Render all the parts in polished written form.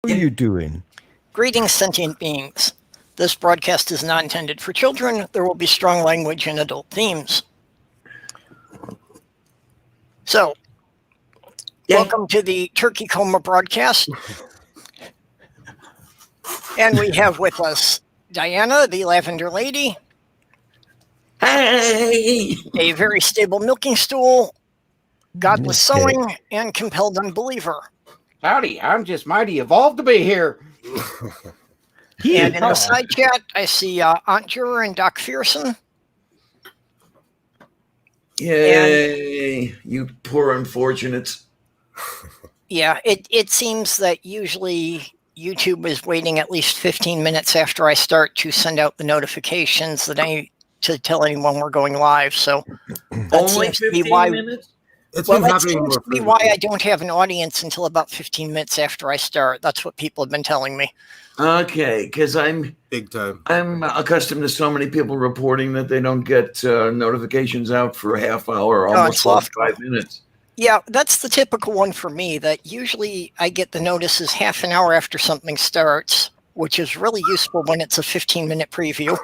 What are you doing? Greetings, sentient beings. This broadcast is not intended for children. There will be strong language and adult themes. So, welcome to the Turkey Coma broadcast. And we have with us Diana, the Lavender Lady. Hey! A very stable milking stool, godless sewing, and compelled unbeliever. Howdy, I'm just mighty evolved to be here. And in the side chat, I see Aunt Jura and Doc Fearson. Yay, you poor unfortunates. Yeah, it seems that usually YouTube is waiting at least 15 minutes after I start to send out the notifications to tell anyone we're going live. So that Only seems to 15 be why. minutes? That seems to be why I don't have an audience until about 15 minutes after I start. That's what people have been telling me. Okay, because I'm big time. I'm accustomed to so many people reporting that they don't get notifications out for a half hour or almost 5 minutes. Yeah, that's the typical one for me, that usually I get the notices half an hour after something starts, which is really useful when it's a 15-minute preview.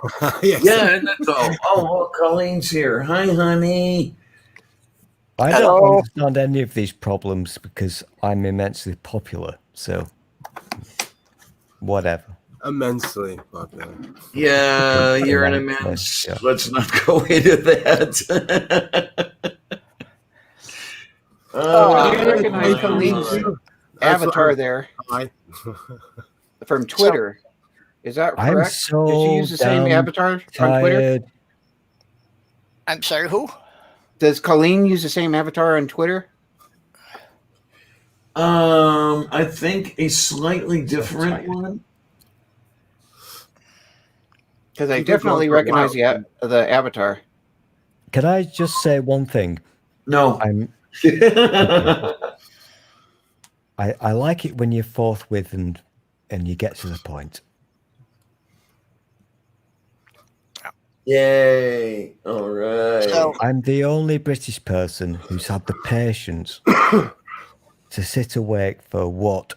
Yes. Yeah, and that's all. Oh, look, Colleen's here. Hi, honey. I don't understand any of these problems because I'm immensely popular, so whatever. Immensely popular. Yeah, you're an immense. Yeah. Let's not go into that. I recognize Colleen's avatar there from Twitter. Is that correct? So Did she use the same avatar on Twitter? I'm sorry, who? Does Colleen use the same avatar on Twitter? I think a slightly different one. Because I definitely recognize the avatar. Can I just say one thing? No. I like it when you're forthwith and you get to the point. Yay. All right. So, I'm the only British person who's had the patience to sit awake for what?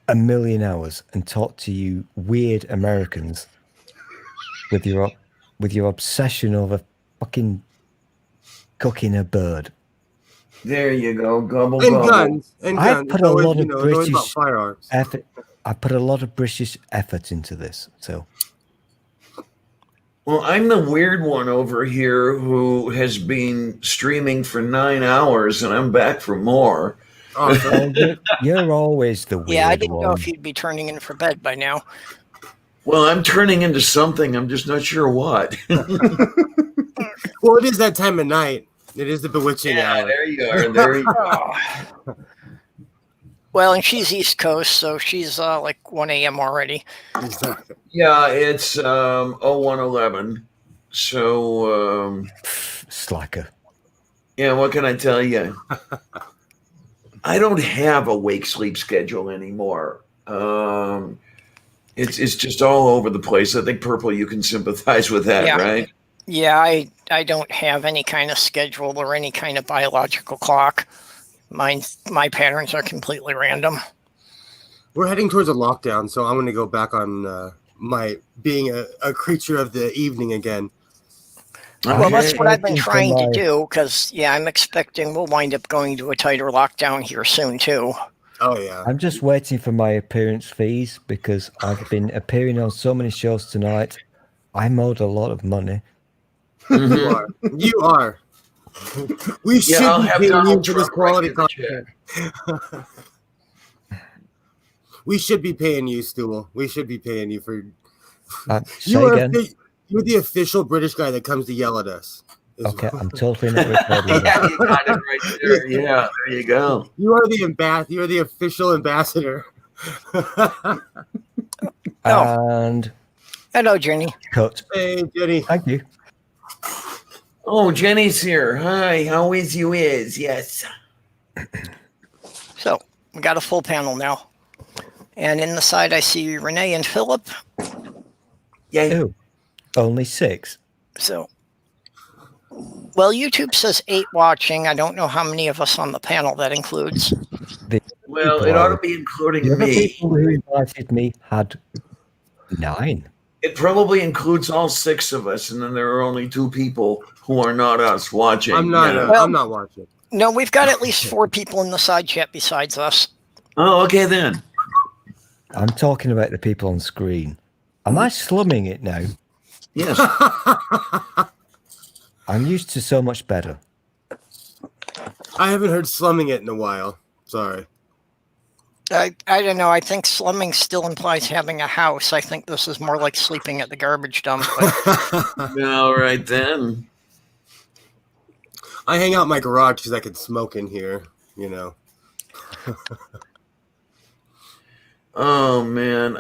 1 million hours and talk to you weird Americans with your obsession over fucking cooking a bird. There you go. Gobble, and gobble. Guns. And I guns. put a lot of British firearms. effort. I put a lot of British effort into this. So, well, I'm the weird one over here who has been streaming for 9 hours, and I'm back for more. Awesome. You're always the weird one. yeah, I didn't know if you'd be turning in for bed by now. Well, I'm turning into something. I'm just not sure what. Well, it is that time of night. It is the bewitching hour. There you are. There you go. Well, and she's East Coast, so she's like 1 a.m. already. Exactly. Yeah, it's 0111. So, slacker. Yeah, what can I tell you? I don't have a wake-sleep schedule anymore. It's just all over the place. I think Purple, you can sympathize with that, right? Yeah, I don't have any kind of schedule or any kind of biological clock. My patterns are completely random. We're heading towards a lockdown, so I'm going to go back on my being a creature of the evening again. Well, that's what I've been trying to do because, I'm expecting we'll wind up going to a tighter lockdown here soon, too. Oh, yeah. I'm just waiting for my appearance fees because I've been appearing on so many shows tonight. I'm owed a lot of money. You are. We should be paying you for this quality content. We should be paying you, Stool. We should be paying you for. You're the official British guy that comes to yell at us. Okay, I'm totally not recording. Yeah, you got it right there. Yeah, there you go. You are You are the official ambassador. And hello, Jenny. Cut. Hey, Jenny. Thank you. Oh, Jenny's here. Hi, how is you? Yes. So we got a full panel now, and in the side I see Renee and Philip. Yeah. Oh, only 6. So, well, YouTube says 8 watching. I don't know how many of us on the panel that includes. Well, it ought to be including the other me. people who invited me had 9. It probably includes all 6 of us, and then there are only 2 people who are not us watching. I'm not. Yeah. I'm not watching. No, we've got at least 4 people in the side chat besides us. Oh, okay then. I'm talking about the people on screen. Am I slumming it now? Yes. I'm used to so much better. I haven't heard slumming it in a while. Sorry. I don't know. I think slumming still implies having a house. I think this is more like sleeping at the garbage dump. But All right then. I hang out in my garage because I can smoke in here, you know. Oh man,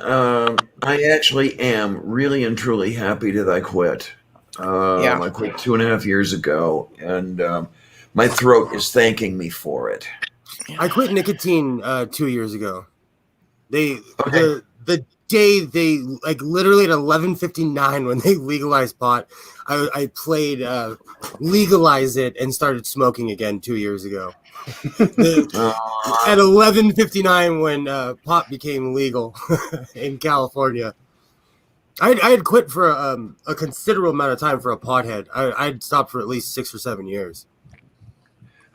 I actually am really and truly happy that I quit. I quit 2.5 years ago, and my throat is thanking me for it. I quit nicotine 2 years ago. The day they like literally at 11:59 when they legalized pot, I played legalize it and started smoking again 2 years ago. At 11:59 when pot became legal in California. I had quit for a considerable amount of time for a pothead. I'd stopped for at least 6 or 7 years.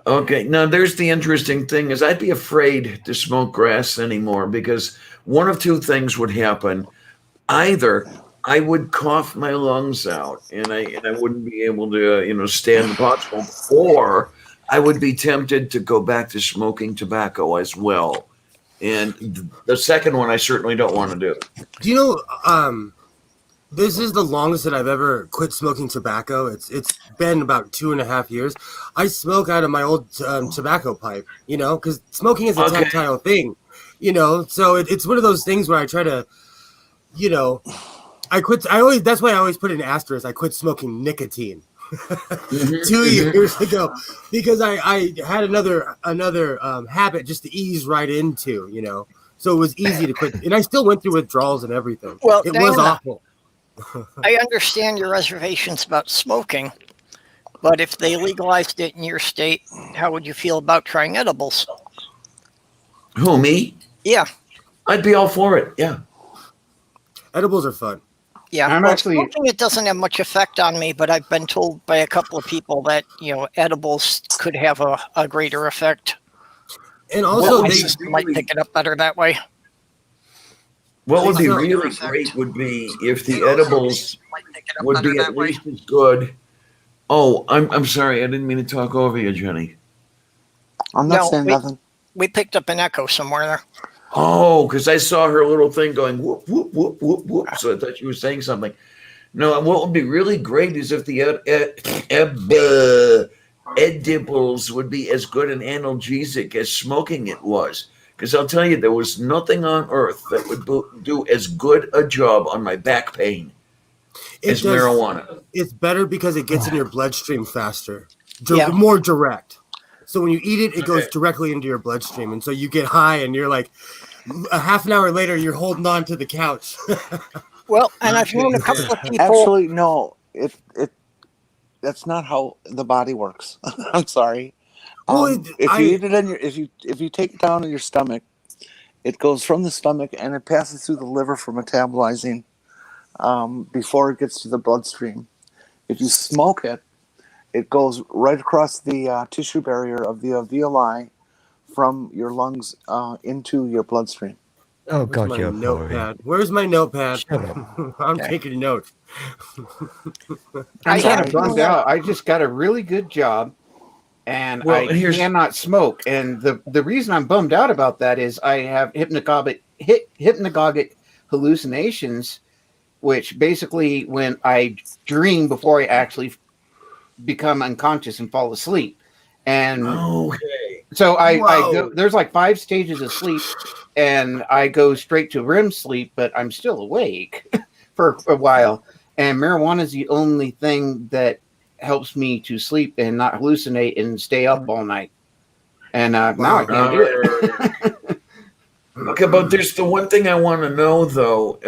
Okay, now there's the interesting thing is I'd be afraid to smoke grass anymore because one of 2 things would happen. Either I would cough my lungs out and I wouldn't be able to stand the pot smoke, or I would be tempted to go back to smoking tobacco as well. And the second one I certainly don't want to do. Do you know this is the longest that I've ever quit smoking tobacco. It's been about 2.5 years. I smoke out of my old tobacco pipe, because smoking is a tactile thing, So it's one of those things where I try to, I quit. That's why I always put an asterisk. I quit smoking nicotine 2 years ago because I had another habit just to ease right into, So it was easy to quit, and I still went through withdrawals and everything. Well, it was awful. I understand your reservations about smoking, but if they legalized it in your state, how would you feel about trying edibles? Who, me? Yeah. I'd be all for it, yeah. Edibles are fun. Yeah, smoking, it doesn't have much effect on me, but I've been told by a couple of people that, edibles could have a greater effect. And also, my system might pick it up better that way. What would be really great would be if the edibles would be at least as good. Oh, I'm sorry. I didn't mean to talk over you, Jenny. I'm not saying nothing. We picked up an echo somewhere there. Oh, because I saw her little thing going whoop, whoop, whoop, whoop, whoop. So I thought she was saying something. No, what would be really great is if the edibles would be as good an analgesic as smoking it was. Because I'll tell you, there was nothing on earth that would do as good a job on my back pain as marijuana. It's better because it gets in your bloodstream faster, more direct. So when you eat it, it goes directly into your bloodstream. And so you get high and you're like, a half an hour later, you're holding on to the couch. Well, and I've known a couple of people. Actually, no, that's not how the body works. I'm sorry. If you take it down in your stomach, it goes from the stomach and it passes through the liver for metabolizing before it gets to the bloodstream. If you smoke it, it goes right across the tissue barrier of the alveoli from your lungs into your bloodstream. Oh, God, your notepad. Where's my notepad? I'm taking notes. I'm kind of bummed out. I just got a really good job. And I cannot smoke. And the reason I'm bummed out about that is I have hypnagogic hallucinations, which basically when I dream before I actually become unconscious and fall asleep. And so I go, there's like 5 stages of sleep, and I go straight to REM sleep, but I'm still awake for a while. And marijuana is the only thing that helps me to sleep and not hallucinate and stay up all night. And now I can't do it. Okay, but there's the one thing I want to know, though,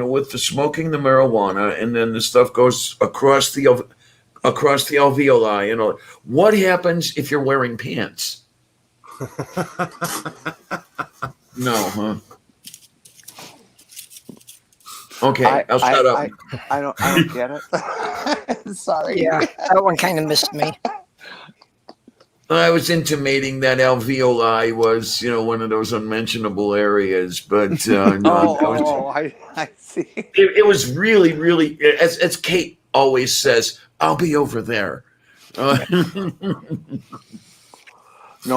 with the smoking the marijuana and then the stuff goes across the alveoli, what happens if you're wearing pants? No, huh? Okay, I'll shut up. I don't get it. Sorry. Yeah, that one kind of missed me. I was intimating that alveoli was, one of those unmentionable areas, but no, I see. it was really, really, as Kate always says, I'll be over there. No,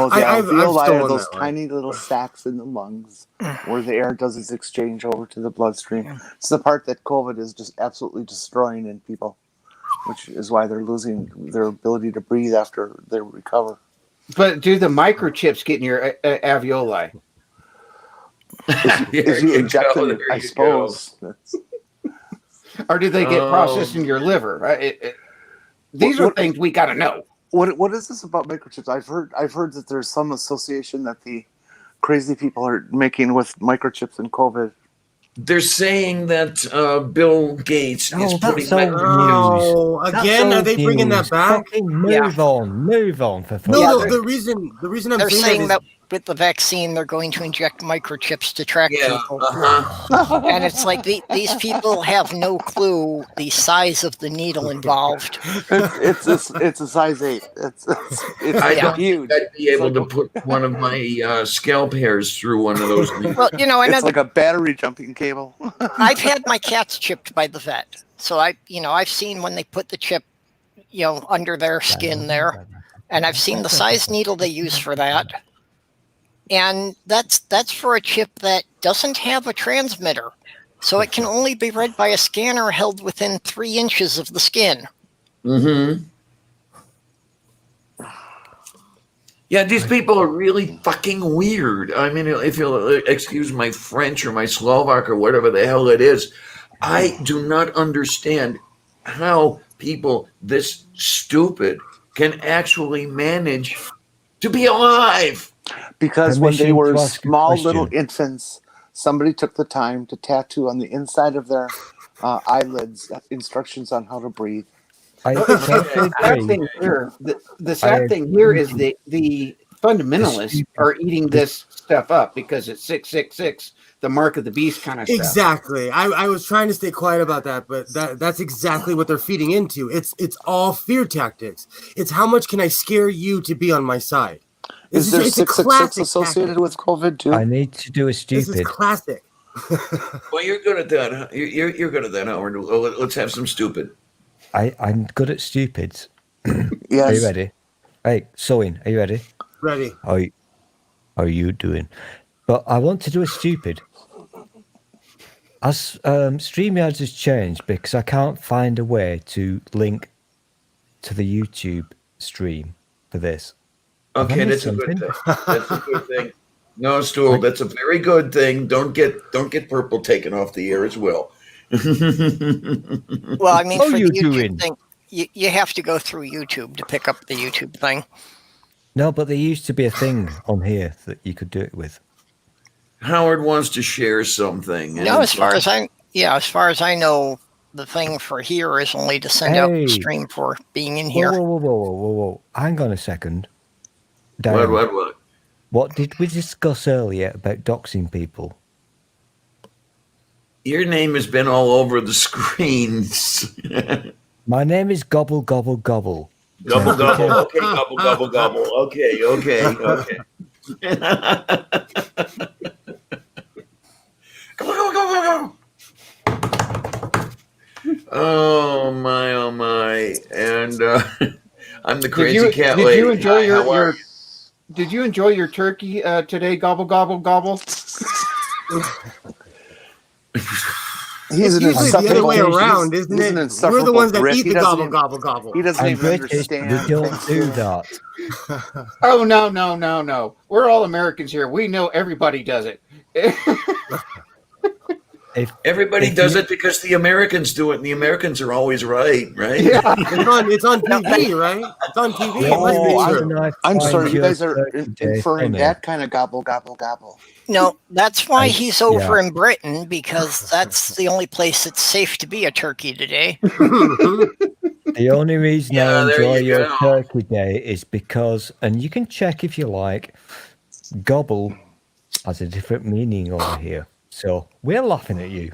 the alveoli are those tiny little sacs in the lungs where the air does its exchange over to the bloodstream. It's the part that COVID is just absolutely destroying in people, which is why they're losing their ability to breathe after they recover. But do the microchips get in your alveoli? If you inject them, I suppose. Or do they get processed in your liver? These are things we got to know. What is this about microchips? I've heard that there's some association that the crazy people are making with microchips and COVID. They're saying that Bill Gates is putting again? Are they bringing that back? Move on. For the reason I'm saying that with the vaccine, they're going to inject microchips to track people. And it's like these people have no clue the size of the needle involved. It's a size 8. It's huge. I'd be able to put one of my scalp hairs through one of those. Well, it's like a battery jumping cable. I've had my cats chipped by the vet, so I've seen when they put the chip, under their skin there, and I've seen the size needle they use for that. And that's for a chip that doesn't have a transmitter. So it can only be read by a scanner held within 3 inches of the skin. Mm-hmm. Yeah, these people are really fucking weird. I mean, if you'll excuse my French or my Slovak or whatever the hell it is, I do not understand how people this stupid can actually manage to be alive. Because when they were small little infants, somebody took the time to tattoo on the inside of their eyelids instructions on how to breathe. The sad thing here is the fundamentalists are eating this stuff up because it's 666, the mark of the beast kind of stuff. Exactly. I was trying to stay quiet about that, but that's exactly what they're feeding into. It's all fear tactics. It's how much can I scare you to be on my side? Is there 666 associated with COVID too? I need to do a stupid. This is classic. Well, you're good at that. Huh? You're good at that, Howard. Let's have some stupid. I'm good at stupids. Yes. Are you ready? Hey, Sewing, are you ready? Ready. How are you doing? But I want to do a stupid. As StreamYard has changed because I can't find a way to link to the YouTube stream for this. Okay, that's a good thing. That's a good thing. No, Stool, that's a very good thing. Don't get Purple taken off the air as well. Well, I mean, for the YouTube thing, you have to go through YouTube to pick up the YouTube thing. No, but there used to be a thing on here that you could do it with. Howard wants to share something. No, as far as I know, the thing for here is only to send out the stream for being in here. Whoa. Hang on a second. Darren, What? What did we discuss earlier about doxing people? Your name has been all over the screens. My name is Gobble Gobble Gobble. Gobble Gobble. Okay, Gobble Gobble Gobble. Okay. Go. Oh my. And I'm the crazy cat lady. Did you enjoy Did you enjoy your turkey today? Gobble gobble gobble. He's usually the other way around, isn't it? We're the ones that eat the gobble gobble gobble. He doesn't even understand. We don't do that. Oh no! We're all Americans here. We know everybody does it. Everybody does it because the Americans do it, and the Americans are always right? Yeah. It's on TV, right? It's on TV. I'm sorry, you guys are inferring that kind of gobble, gobble, gobble. No, that's why he's over in Britain, because that's the only place it's safe to be a turkey today. The only reason I enjoy your turkey day is because, and you can check if you like, gobble has a different meaning over here. So we're laughing at you.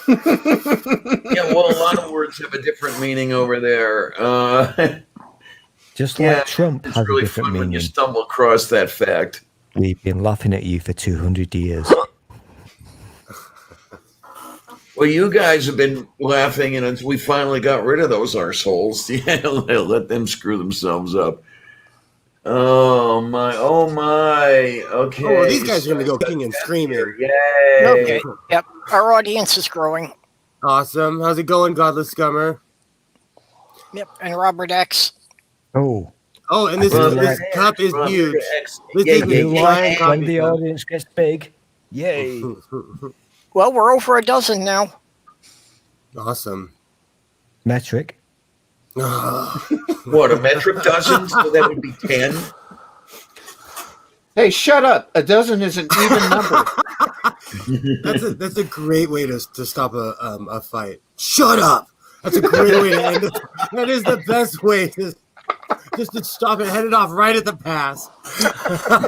Yeah, well, a lot of words have a different meaning over there. Just Yeah, like Trump it's has a really different fun when you meaning. stumble across that fact. We've been laughing at you for 200 years. Well, you guys have been laughing, and we finally got rid of those arseholes. Yeah, let them screw themselves up. Oh my! Oh my! Okay. Oh, well, these guys are going to go kicking and screaming. Yay! Okay. Yep. Our audience is growing. Awesome. How's it going, Godless Scummer? Yep. And Robert X. Oh, Oh, and this cup is huge. This is you a like giant when coffee the cup. audience gets big? Yay! Well, we're over a dozen now. Awesome. Metric. What, a metric dozen? So that would be 10. Hey, shut up! A dozen is an even number. That's a great way to stop a fight. Shut up! That's a great way to end it. That is the best way to stop it. Head it off right at the pass.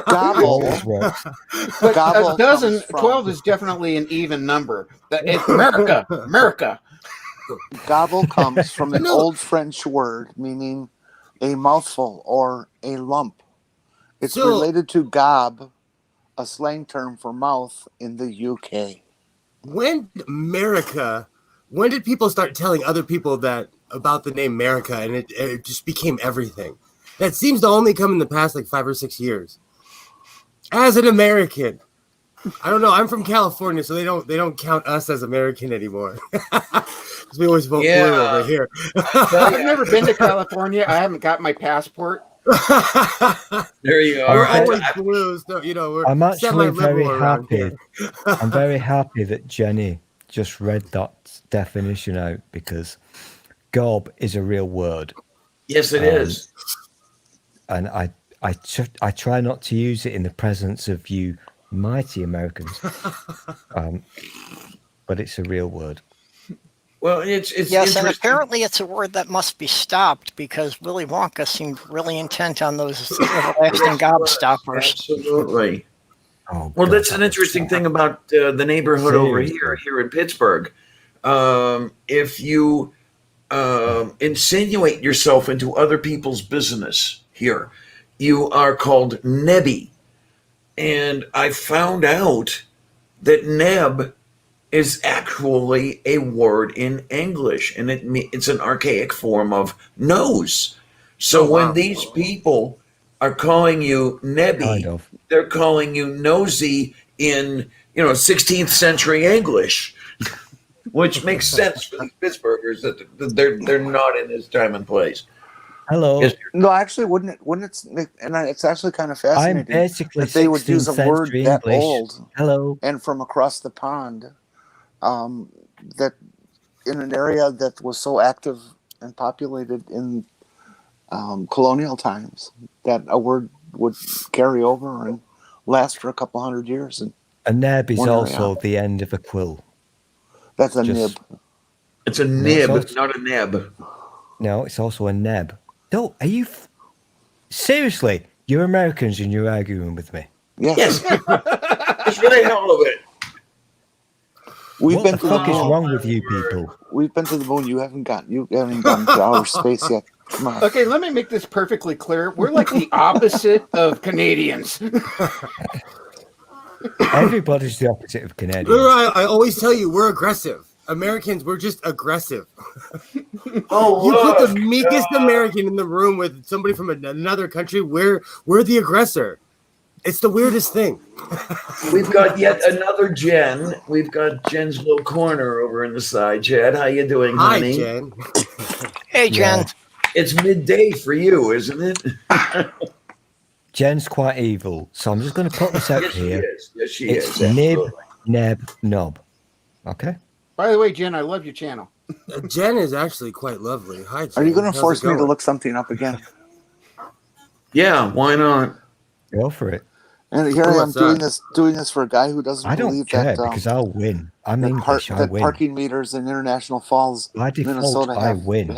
Gobble. Always works. But Gobble a dozen, comes from- 12 is definitely an even number. It's America. America. Gobble comes from an old French word meaning a mouthful or a lump. It's So- related to gob, a slang term for mouth in the UK. When did people start telling other people that about the name America, and it just became everything? That seems to only come in the past like 5 or 6 years. As an American, I don't know. I'm from California, so they don't count us as American anymore. Because we always vote blue over here. I've never been to California. I haven't got my passport. There you We're are. always blues, so, we're I'm actually very semi-liberal around happy. here. I'm very happy that Jenny just read that definition out, because gob is a real word. Yes, it is. And I try not to use it in the presence of you mighty Americans. But it's a real word. Well, it's Yes, and interesting. apparently it's a word that must be stopped because Willy Wonka seemed really intent on those everlasting gobstoppers. Absolutely. Oh, Well, God, that's an interesting thing about the neighborhood over here in Pittsburgh. If you insinuate yourself into other people's business here, you are called nebby. And I found out that neb is actually a word in English, and it's an archaic form of nose. So when these people are calling you nebby, Kind of. they're calling you nosy in 16th century English, which makes sense for these Pittsburghers that they're not in this time and place. Hello. Yes, No, actually, wouldn't it? And it's actually kind of I'm fascinating basically that they would 16th use a word century that English. old Hello. and from across the pond, that in an area that was so active and populated in colonial times, that a word would carry over and last for a couple hundred years. And A neb is One area. also the end of a quill. that's a Just- nib. it's a nib, also- not a neb. No, it's also a neb. No, are you... Seriously, you're Americans and you're arguing with me. Yes, it's really hell of it. We've What been the to fuck the is moon. wrong with you people? We've been to the moon. You haven't gone to outer space yet. Come on. Okay, let me make this perfectly clear. We're like the opposite of Canadians. Everybody's the opposite of Canadians. I always tell you, we're aggressive. Americans, we're just aggressive. Oh, You put look. the meekest American in the room with somebody from another country, we're the aggressor. It's the weirdest thing. We've got yet another Jen. We've got Jen's little corner over in the side. Jed, how you doing, Hi, honey? Jen. Hey, Jen. Yeah. It's midday for you, isn't it? Jen's quite evil, so I'm just going to put this out Yes, she here. is. Yes, she It's is. nib, Absolutely. neb, knob. Okay? By the way, Jen, I love your channel. Jen is actually quite lovely. Hi, Jen. Are you going How's to it force me to going? look something up again? Yeah, why not? Go for it. And here I am What's that? doing this for a guy who doesn't I don't believe care that because I'll win. I'm that, English, I that win. parking meters in International Falls, By default, Minnesota I have win.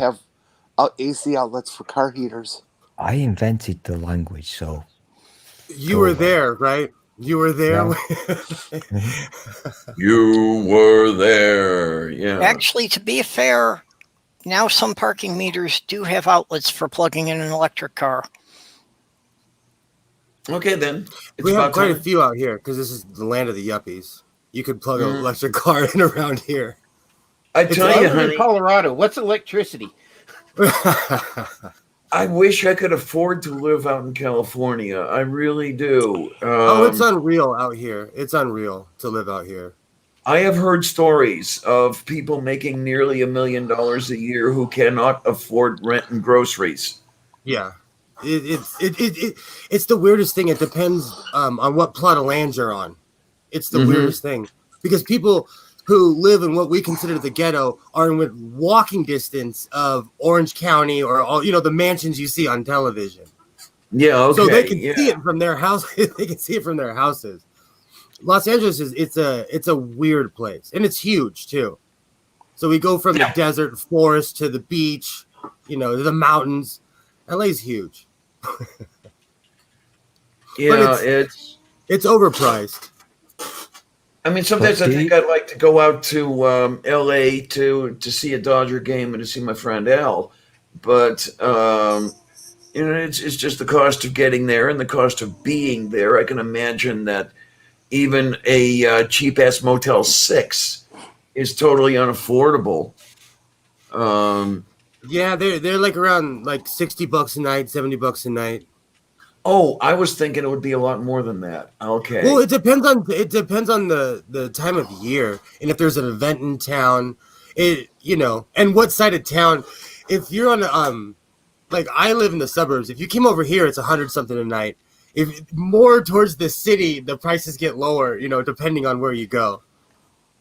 AC outlets for car heaters. I invented the language, so You were there, right? You were there. Yeah. You were there. Yeah. Actually, to be fair, now some parking meters do have outlets for plugging in an electric car. Okay, then. It's We have about quite a time. few out here because this is the land of the yuppies. You could plug an electric car in around here. I tell I you, live in honey, Colorado. What's electricity? I wish I could afford to live out in California. I really do. Oh, it's unreal out here. It's unreal to live out here. I have heard stories of people making nearly $1 million a year who cannot afford rent and groceries. Yeah, it's the weirdest thing. It depends on what plot of land you're on. It's the weirdest thing because people who live in what we consider the ghetto are in walking distance of Orange County or all the mansions you see on television. Yeah, okay. So they can see it from their house. They can see it from their houses. Los Angeles it's a weird place, and it's huge too. So we go from the desert forest to the beach, to the mountains. LA's huge. Yeah, it's overpriced. I mean, sometimes I think I'd like to go out to LA to see a Dodger game and to see my friend Al, but it's just the cost of getting there and the cost of being there. I can imagine that even a cheap ass Motel 6 is totally unaffordable. Yeah, they're like around like $60 a night, $70 a night. Oh, I was thinking it would be a lot more than that. Okay. Well, it depends on the time of year and if there's an event in town, and what side of town. If you're on like I live in the suburbs. If you came over here, it's 100 something a night. If more towards the city, the prices get lower, depending on where you go.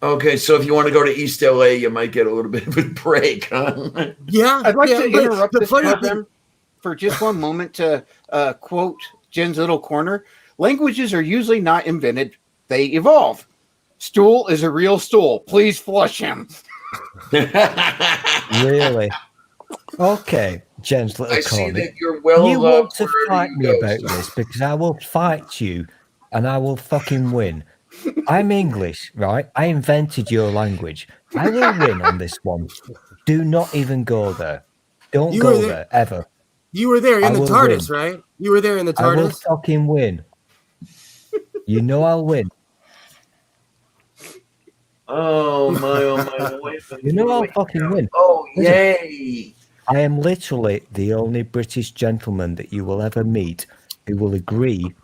Okay, so if you want to go to East LA, you might get a little bit of a break, huh? Yeah, I'd like to interrupt this funny program for just one moment to quote Jen's little corner. Languages are usually not invented, they evolve. Stool is a real stool. Please flush him. Really? Okay, Jen's little I see corner. that you're well You want loved to fight me about this because I will fight you and I will fucking win. I'm English, right? I invented your language. I will win on this one. Do not even go there. Don't go there ever. You were there in the TARDIS, win. right? You were there in the TARDIS? I will fucking win. You know I'll win. Oh my. You know I'll fucking win. Oh, yay. I am literally the only British gentleman that you will ever meet who will agree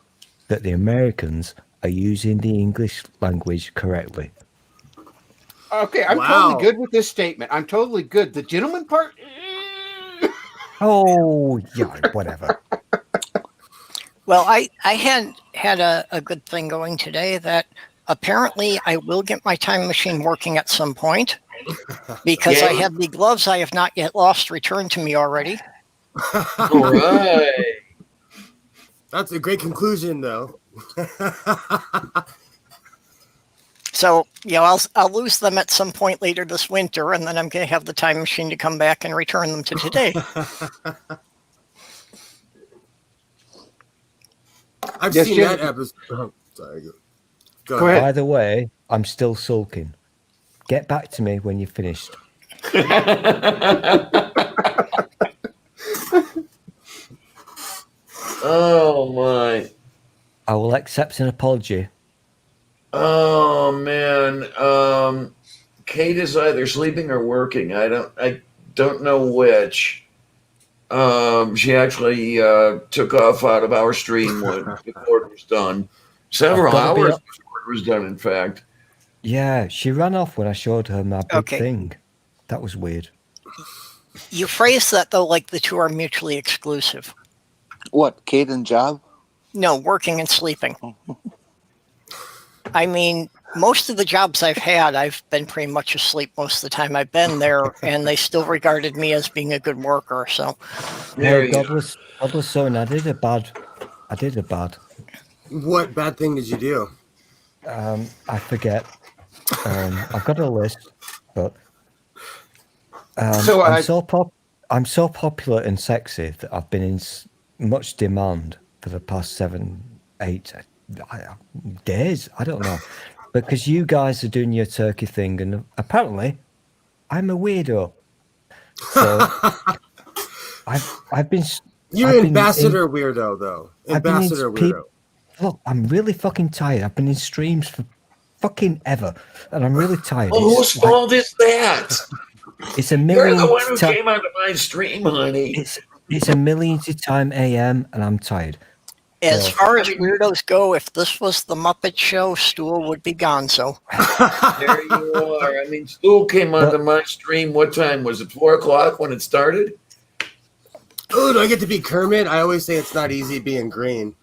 that the Americans are using the English language correctly. Okay, I'm totally good with this statement. I'm totally good. The gentleman part? Oh, yeah, whatever. Well, I had a good thing going today that apparently I will get my time machine working at some point because I have the gloves I have not yet lost returned to me already. All right. That's a great conclusion, though. So, I'll lose them at some point later this winter, and then I'm going to have the time machine to come back and return them to today. I've seen that episode. Oh, sorry. Go ahead. By the way, I'm still sulking. Get back to me when you're finished. Oh, my. I will accept an apology. Oh, man. Kate is either sleeping or working. I don't know which. She actually took off out of our stream when the court was done. Several hours before it was done, in fact. Yeah, she ran off when I showed her my big thing. That was weird. You phrase that, though, like the two are mutually exclusive. What, Kate and Job? No, working and sleeping. I mean, most of the jobs I've had, I've been pretty much asleep most of the time I've been there, and they still regarded me as being a good worker. So, godless son, I did a bad. What bad thing did you do? I forget. I've got a list, but I'm so popular and sexy that I've been in much demand for the past days. I don't know, because you guys are doing your turkey thing, and apparently, I'm a weirdo. So I've been. You're I've been ambassador weirdo, though. Ambassador weirdo. Look, I'm really fucking tired. I've been in streams for fucking ever, and I'm really tired. Oh, whose fault is that? It's a You're million. the one who came onto my stream, honey. It's a millionth time AM, and I'm tired. As far as weirdos go, if this was the Muppet Show, Stool would be gone. So There you are. I mean, Stool came onto my stream. What time was it? 4 o'clock when it started? Oh, do I get to be Kermit? I always say it's not easy being green.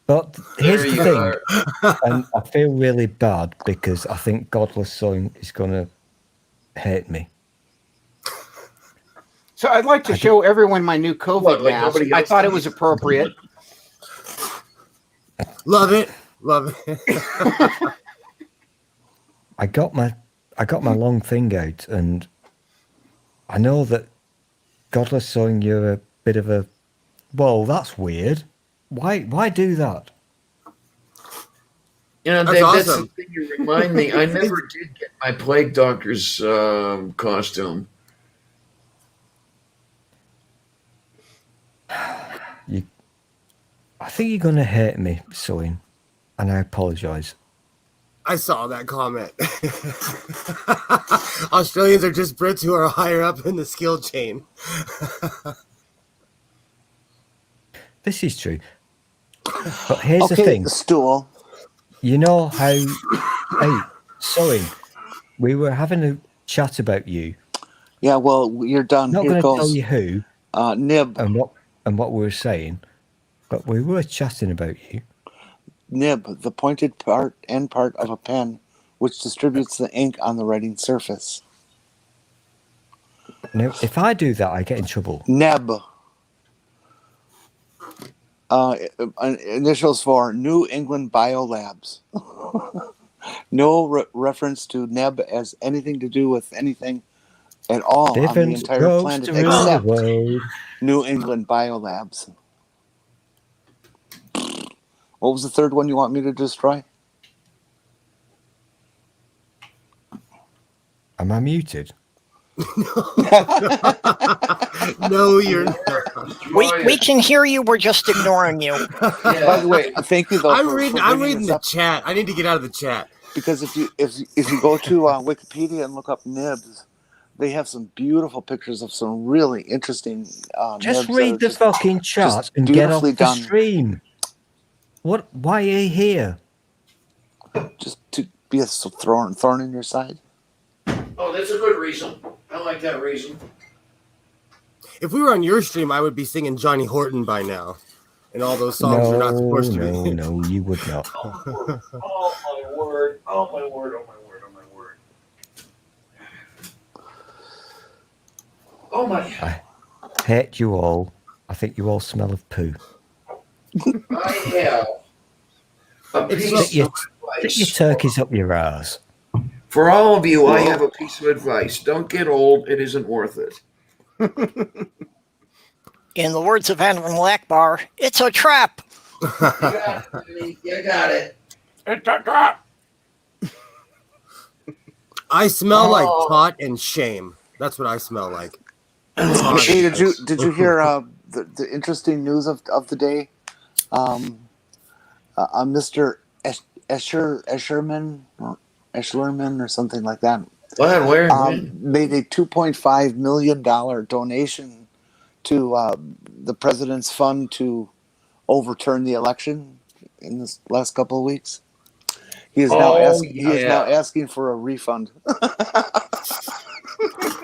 But here's There the you thing, are. and I feel really bad because I think Godless Son is going to hate me. So I'd like to show everyone my new COVID What, like mask. nobody I else thought it does? was appropriate. Love it. Love it. I got my long thing out, and I know that Godless Son, you're a bit of a. Well, that's weird. Why do that? You know, That's Dave, awesome. that's the thing you remind me. I never did get my plague doctor's costume. I think you're going to hate me, Soin, and I apologize. I saw that comment. Australians are just Brits who are higher up in the skill chain. This is true. But here's the Okay, thing. Stool. You know how, hey, Soin, we were having a chat about you. Yeah, well, you're done. Not Here going to tell goes you who Nib. and what we were saying, but we were chatting about you. Nib, the pointed end part of a pen, which distributes the ink on the writing surface. Now, if I do that, I get in trouble. Neb. Initials for New England Biolabs. No reference to Neb as anything to do with anything at all on the Different entire roads planet to rule the except world. New England Biolabs. What was the third one you want me to destroy? Am I muted? No, you're not. we can hear you. We're just ignoring you. By the way, thank you though. I'm for reading bringing the this up, chat. I need to get out of the chat. because if you go to Wikipedia and look up nibs, they have some beautiful pictures of some really interesting. Just nibs read that are the fucking chat just and get off beautifully the done. stream. What? Why are you here? Just to be a thorn in your side. Oh, that's a good reason. I like that reason. If we were on your stream, I would be singing Johnny Horton by now. And all those songs are not supposed to be. No, you would not. Oh, my word. Oh, my word. Oh, my word. Oh, my word. Oh, my. I hate you all. I think you all smell of poo. I have a piece Stick your of advice. turkeys up your ass. For all of you, I have a piece of advice. Don't get old. It isn't worth it. In the words of Animal Akbar, it's a trap. You got it, Jimmy. You got it. It's a trap. I smell like pot and shame. That's what I smell like. Hey, did you hear the interesting news of the day? Mr. Escherman or something like that. What? Where? Made a $2.5 million donation to the president's fund to overturn the election in this last couple of weeks. He is now asking for a refund.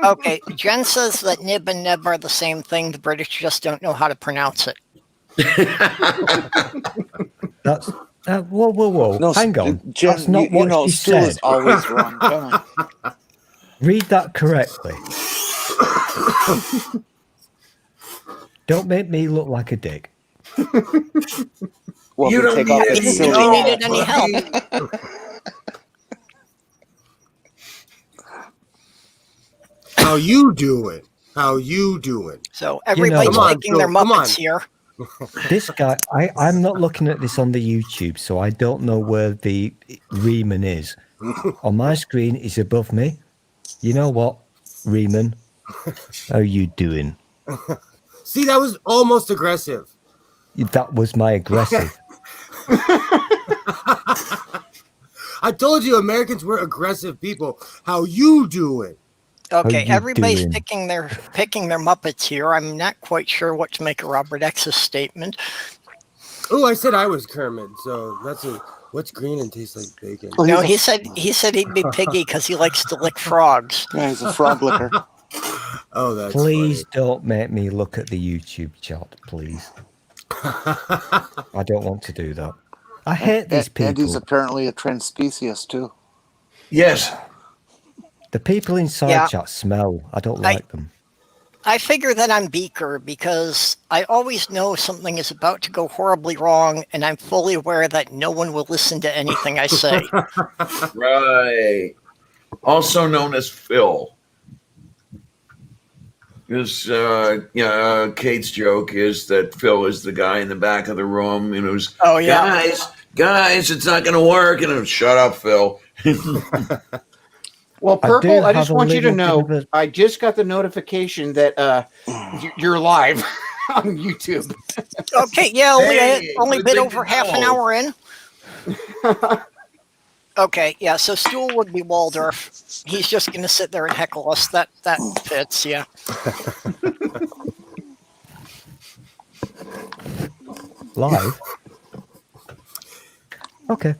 Okay, Jen says that nib and neb are the same thing. The British just don't know how to pronounce it. That's whoa. No, Hang on. Jen, That's not what she Stu said. is always wrong. Come on. Read that correctly. Don't make me look like a dick. Well, You if don't take off need that any silly- If you needed any help. How you doing? How you doing? So everybody's know- making their Come on. Muppets here. This guy, I'm not looking at this on the YouTube, so I don't know where the Riemann is. On my screen, he's above me. You know what, Riemann? How you doing? See, that was almost aggressive. That was my aggressive. I told you Americans were aggressive people. How you doing? Okay, you everybody's doing? picking their Muppets here. I'm not quite sure what to make of Robert X's statement. Oh, I said I was Kermit, so that's a what's green and tastes like bacon. Oh, No, he's he said he'd be Piggy because he likes to lick frogs. Yeah, he's a frog licker. Oh, that's Please don't make me look at the YouTube chat, please. I don't want to do that. I hate these people. And he's apparently a transspeciest too. Yes. The people inside Yeah. chat smell. I don't like them. I figure that I'm Beaker because I always know something is about to go horribly wrong, and I'm fully aware that no one will listen to anything I say. Right. Also known as Phil. Because Kate's joke is that Phil is the guy in the back of the room, and who's Oh, yeah. guys, it's not going to work. And shut up, Phil. Well, Purple, I just have a want you to little know, bit of I just got the notification that you're live on YouTube. Okay, yeah, only good been thing over to half an know. hour in. Okay, yeah, so Stool would be Waldorf. He's just going to sit there and heckle us. That fits, yeah. Live? Okay.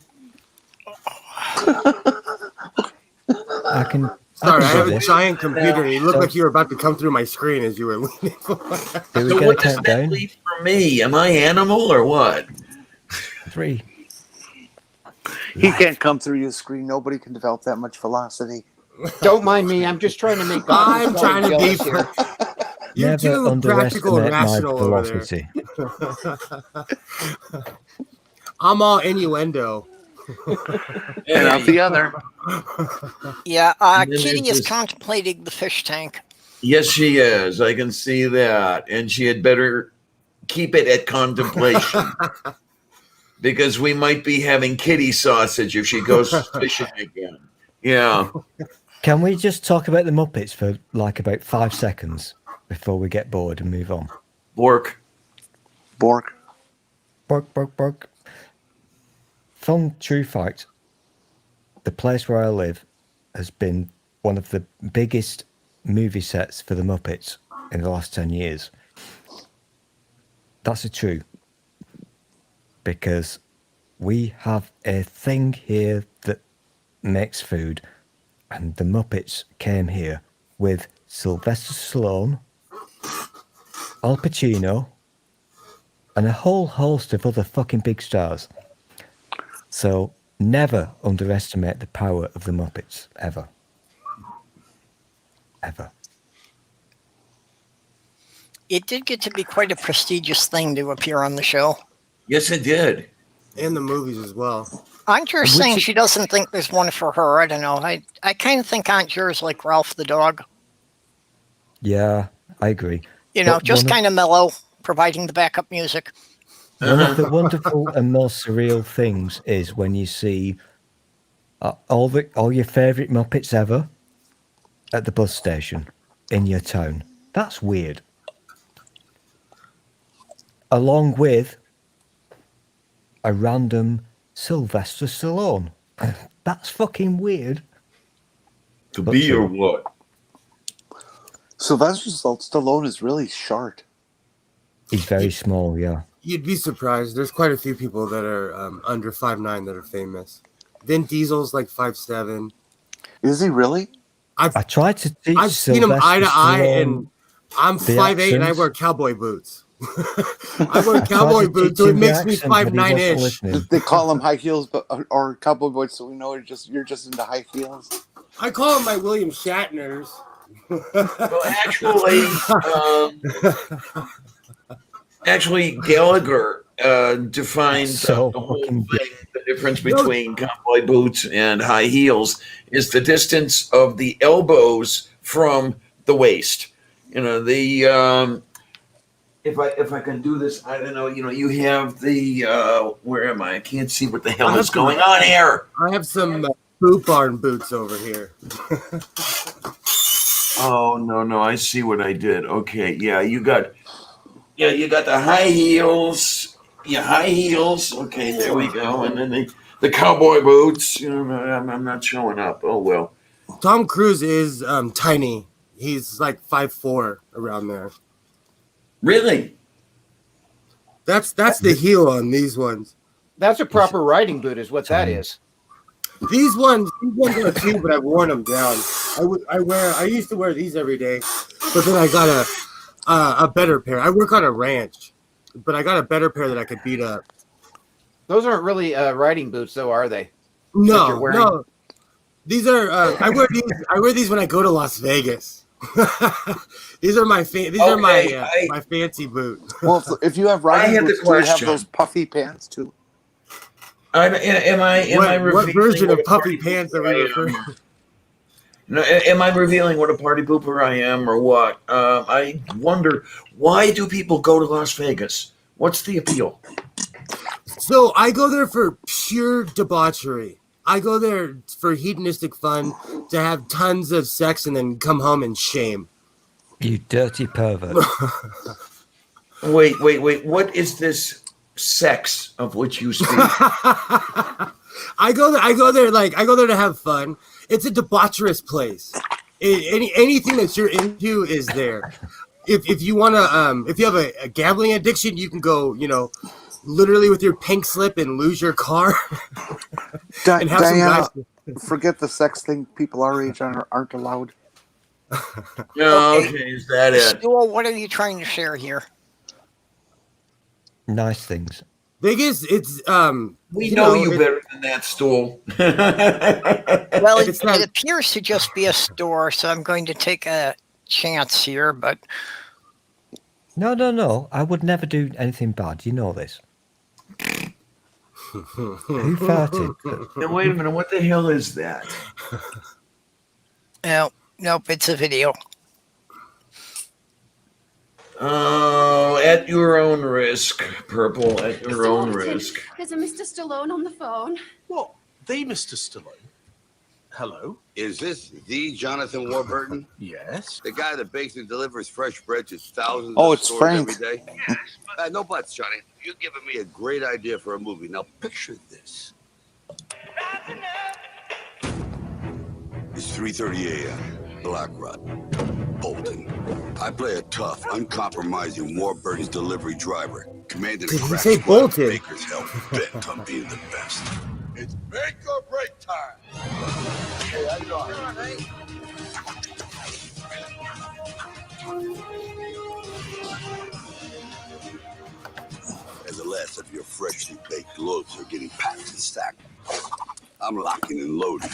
I can. Sorry, I I can have do a this. giant computer. And you looked So- like you were about to come through my screen as you were leaning. Do we So get a what does count that down? leave for me? Am I animal or what? 3. He can't come through your screen. Nobody can develop that much velocity. Don't mind me. I'm just trying to make. I'm trying to be. jealous here. You're Never too practical and underestimate my rational over there. velocity. I'm all innuendo. And out the other. Yeah, And then Kitty there's is this- contemplating the fish tank. Yes, she is. I can see that. And she had better keep it at contemplation. Because we might be having kitty sausage if she goes fishing again. Yeah. Can we just talk about the Muppets for like about 5 seconds before we get bored and move on? Bork. Bork. Bork, bork, bork. Fun true fact. The place where I live has been one of the biggest movie sets for the Muppets in the last 10 years. That's a true. Because we have a thing here that makes food, and the Muppets came here with Sylvester Stallone, Al Pacino, and a whole host of other fucking big stars. So never underestimate the power of the Muppets, ever. Ever. It did get to be quite a prestigious thing to appear on the show. Yes, it did. And the movies as well. Aunt Jer's Which saying is- she doesn't think there's one for her. I don't know. I kind of think Aunt Jer's like Ralph the dog. Yeah, I agree. You know, But just one of- kind of mellow, providing the backup music. One of the wonderful and most surreal things is when you see all your favourite Muppets ever at the bus station in your town. That's weird. Along with a random Sylvester Stallone. That's fucking weird. To But be true. or what? Sylvester Stallone is really short. He's very small, yeah. You'd be surprised. There's quite a few people that are under 5'9" that are famous. Vin Diesel's like 5'7". Is he really? I tried to teach I've seen him Sylvester eye to eye, Stallone- and I'm the 5'8" and I accents. wear cowboy boots. I wear I tried cowboy to boots, teach so it him the makes me accent, but he wasn't 5'9"-ish. listening. They call him high heels, but or cowboy boots, so we know you're just into high heels. I call him my William Shatners. Well, actually, Gallagher defined So the whole fucking thing. The difference between cowboy boots and high heels is the distance of the elbows from the waist. You know, if I can do this, I don't know. You have the where am I? I can't see what the hell is going on here. I have some boot barn boots over here. Oh no! I see what I did. Okay, yeah, you got the high heels. Yeah, high heels. Okay, there we go. And then the cowboy boots. I'm not showing up. Oh well. Tom Cruise is tiny. He's like 5'4" around there. Really? That's the heel on these ones. That's a proper riding boot, is what that is. These ones are too, but I've worn them down. I used to wear these every day, but then I got a better pair. I work on a ranch, but I got a better pair that I could beat up. Those aren't really riding boots, though, are they? No. These are. I wear these when I go to Las Vegas. These are my my fancy boot. Well, if you have riding boots, do you have those puffy pants too? Am I what version of puffy pants are we referring to? No, am I revealing what a party pooper I am or what? I wonder, why do people go to Las Vegas? What's the appeal? So I go there for pure debauchery. I go there for hedonistic fun, to have tons of sex and then come home in shame. You dirty pervert. Wait. What is this sex of which you speak? I go there to have fun. It's a debaucherous place. Anything that you're into is there. If you want to, if you have a gambling addiction, you can go, literally with your pink slip and lose your car. And have Diana, some guys. Forget the sex thing. People our age aren't allowed. Okay, is that it? Stuart, what are you trying to share here? Nice things. Biggest, it's we know you better than that, Stool. Well, it appears to just be a store, so I'm going to take a chance here, but No. I would never do anything bad. You know this. Who farted? Now, wait a minute. What the hell is that? Nope, it's a video. Oh, at your own risk, Purple, at your own risk. There's a Mr. Stallone on the phone. What? The Mr. Stallone? Hello? Is this the Jonathan Warburton? Yes. The guy that bakes and delivers fresh bread to thousands Oh, of it's stores Frank. every day? Yes. No buts, Johnny. You're giving me a great idea for a movie. Now picture this. It's 3:30 a.m. Black Rod, Bolton. I play a tough, uncompromising Warburton's delivery driver, commanding a Did he crack say squad of Bolton? bakers hell bent on being the best. It's make or break time. Hey, how you doing? As the last of your freshly baked loaves are getting packed and stacked, I'm locking and loading.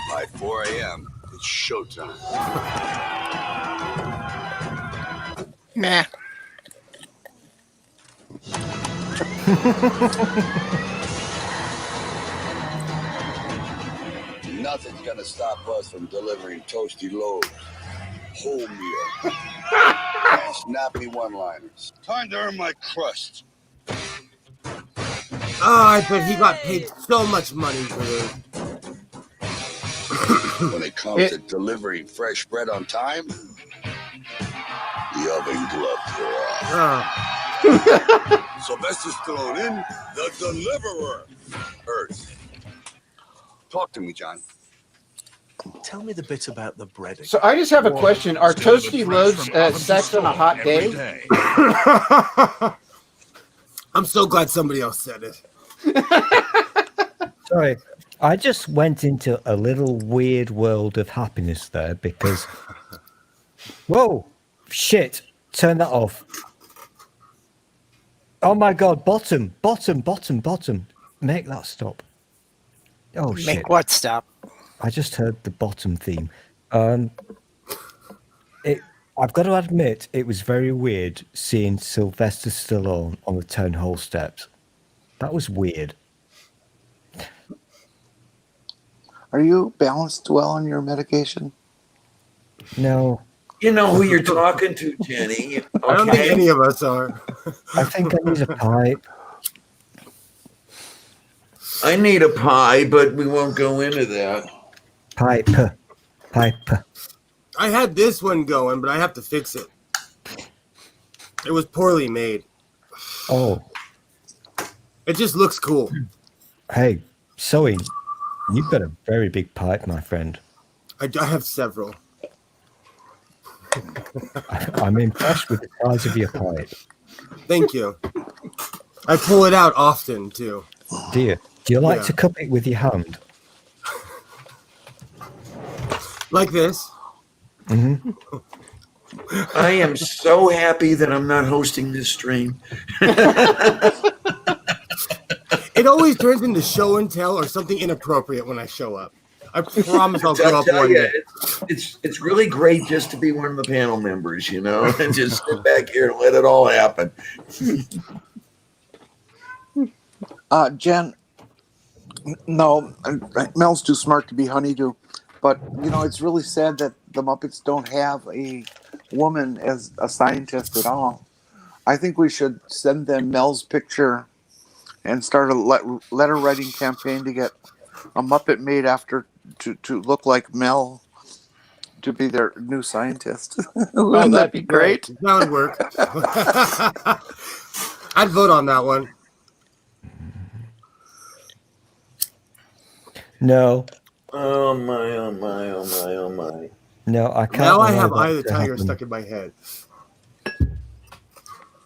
By 4 a.m., it's showtime. Nah. Nothing's gonna stop us from delivering toasty loaves, whole meal, snappy one-liners. Time to earn my crust. Oh, I bet he got paid so much money for this. When it comes to delivering fresh bread on time, the oven gloves are off. Sylvester Stallone in The Deliverer. Earth. Talk to me, John. Tell me the bit about the breading. So I just have a question. Are toasty loaves sex on a hot day? I'm so glad somebody else said it. Sorry, I just went into a little weird world of happiness there because, whoa, shit, turn that off. Oh my God, bottom. Make that stop. Oh shit. Make what stop? I just heard the bottom theme. I've got to admit, it was very weird seeing Sylvester Stallone on the town hall steps. That was weird. Are you balanced well on your medication? No, You know who you're talking to, Jenny. Okay? I don't think any of us are. I think I need a pipe. I need a pie, but we won't go into that. Pipe. I had this one going, but I have to fix it. It was poorly made. Oh, It just looks cool. hey, Zoe, you've got a very big pipe, my friend. I have several. I'm impressed with the size of your pipe. Thank you. I pull it out often, too. Do you? Do you like Yeah. to cup it with your hand? Like this. Mm-hmm. I am so happy that I'm not hosting this stream. It always turns into show and tell or something inappropriate when I show up. I promise I'll grow up one day. It's really great just to be one of the panel members, you know, and just sit back here and let it all happen. Jen, no, Mel's too smart to be honeydew. But, you know, it's really sad that the Muppets don't have a woman as a scientist at all. I think we should send them Mel's picture and start a letter writing campaign to get a Muppet made after to look like Mel to be their new scientist. Wouldn't that be great? That would work. I'd vote on that one. No. Oh my, oh my, oh my, oh my. No, I can't. Now I allow have that Eye of the to Tiger happen. stuck in my head.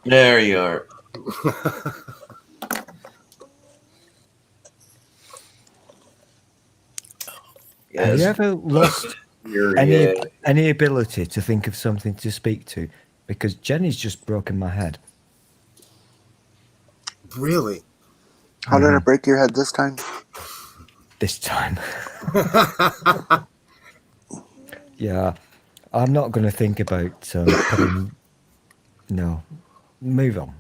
There you are. Have you Yes. ever lost You're, any ability to think of something to speak to? Because Jenny's just broken my head. Really? How did I break your head this time? This time. Yeah, I'm not going to think about putting... No, move on.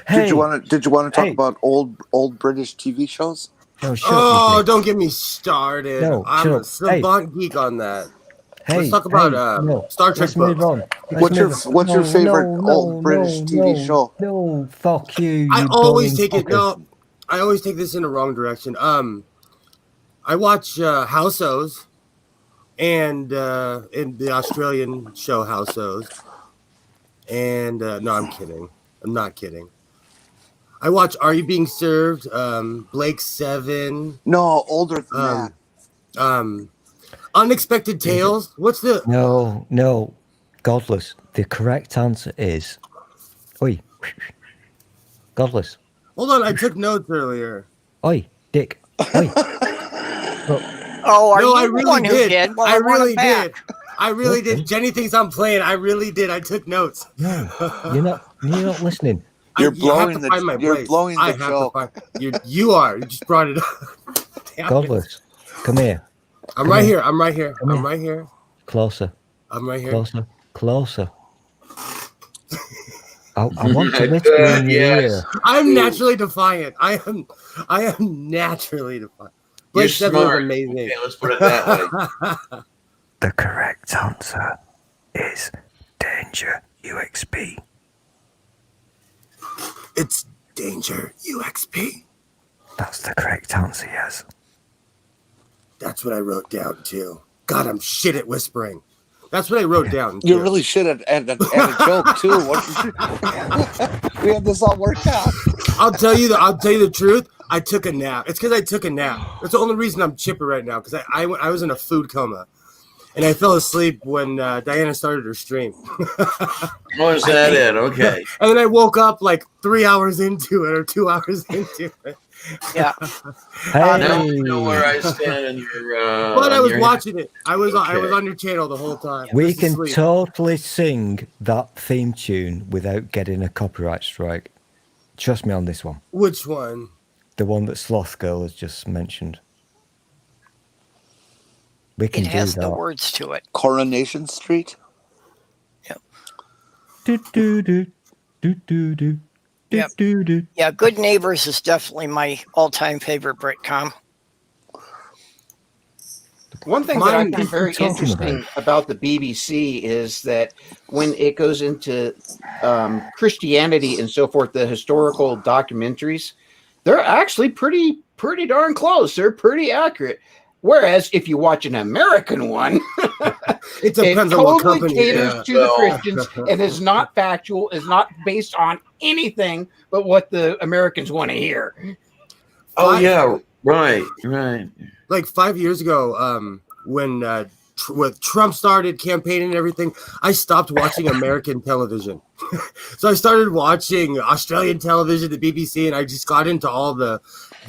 Hey, Did you want to talk Hey. about old British TV shows? no, shut up, Oh, you dick. don't get me started. No, I'm shut a up. savant geek on that. Hey, Let's talk about no, Star Trek let's move books. on. Let's What's your move on. what's your No, favorite no, old British no, TV no, show? No, fuck you. I you always boring take it. fucker. No, I always take this in the wrong direction. I watch House O's and in the Australian show House O's. And no, I'm kidding. I'm not kidding. I watch Are You Being Served? Blake 7. No, older than that. Unexpected Tales. What's the? No, godless. The correct answer is... Oi. Godless. Hold on, I took notes earlier. Oi, dick. Oi. Oh, are No, you I the really one who did. did? Well, I want really it back. did. I really did. Jenny thinks I'm playing. I really did. I took notes. No, you're not listening. You're I have blowing to the- find my you're place. blowing I the have joke. to find. You are. You just brought it up. Damn it. Godless. Come here. I'm right here. I'm right here. Come I'm here. right here. Closer. I'm right here. Closer. I want to whisper in your Yes. ear. I'm naturally defiant. I am naturally defiant. You're Blake 7 was smart. amazing. Okay, let's put it that way. The correct answer is Danger UXP. It's Danger UXP. That's the correct answer, yes. That's what I wrote down too. God, I'm shit at whispering. That's what I wrote down. You're too. really shit at a joke too. We had this all worked out. I'll tell you the truth. I took a nap. It's because I took a nap. That's the only reason I'm chipper right now. Because I was in a food coma, and I fell asleep when Diana started her stream. Oh, is that it? Okay. And then I woke up like 3 hours into it or 2 hours into it. Yeah. Hey, Now you know where I stand in your. But I was your- watching it. I was Okay. on your channel the whole time. we Just can asleep. totally sing that theme tune without getting a copyright strike. Trust me on this one. Which one? The one that Sloth Girl has just mentioned. We can It do has that. the words to it. Coronation Street. Do, do, do, do, do, do, Yep. do, do. Yeah, Good Neighbors is definitely my all-time favorite Britcom. The One thing that I Mine find is very talking interesting about the BBC is that when it goes into Christianity and so forth, the historical documentaries, they're actually pretty darn close. They're pretty accurate. Whereas if you watch an American one, It depends on what totally company. caters Yeah. to the Christians and is not factual, is not based on anything but what the Americans want to hear. Oh yeah, right. Like 5 years ago, when Trump started campaigning and everything, I stopped watching American television. So I started watching Australian television, the BBC, and I just got into all the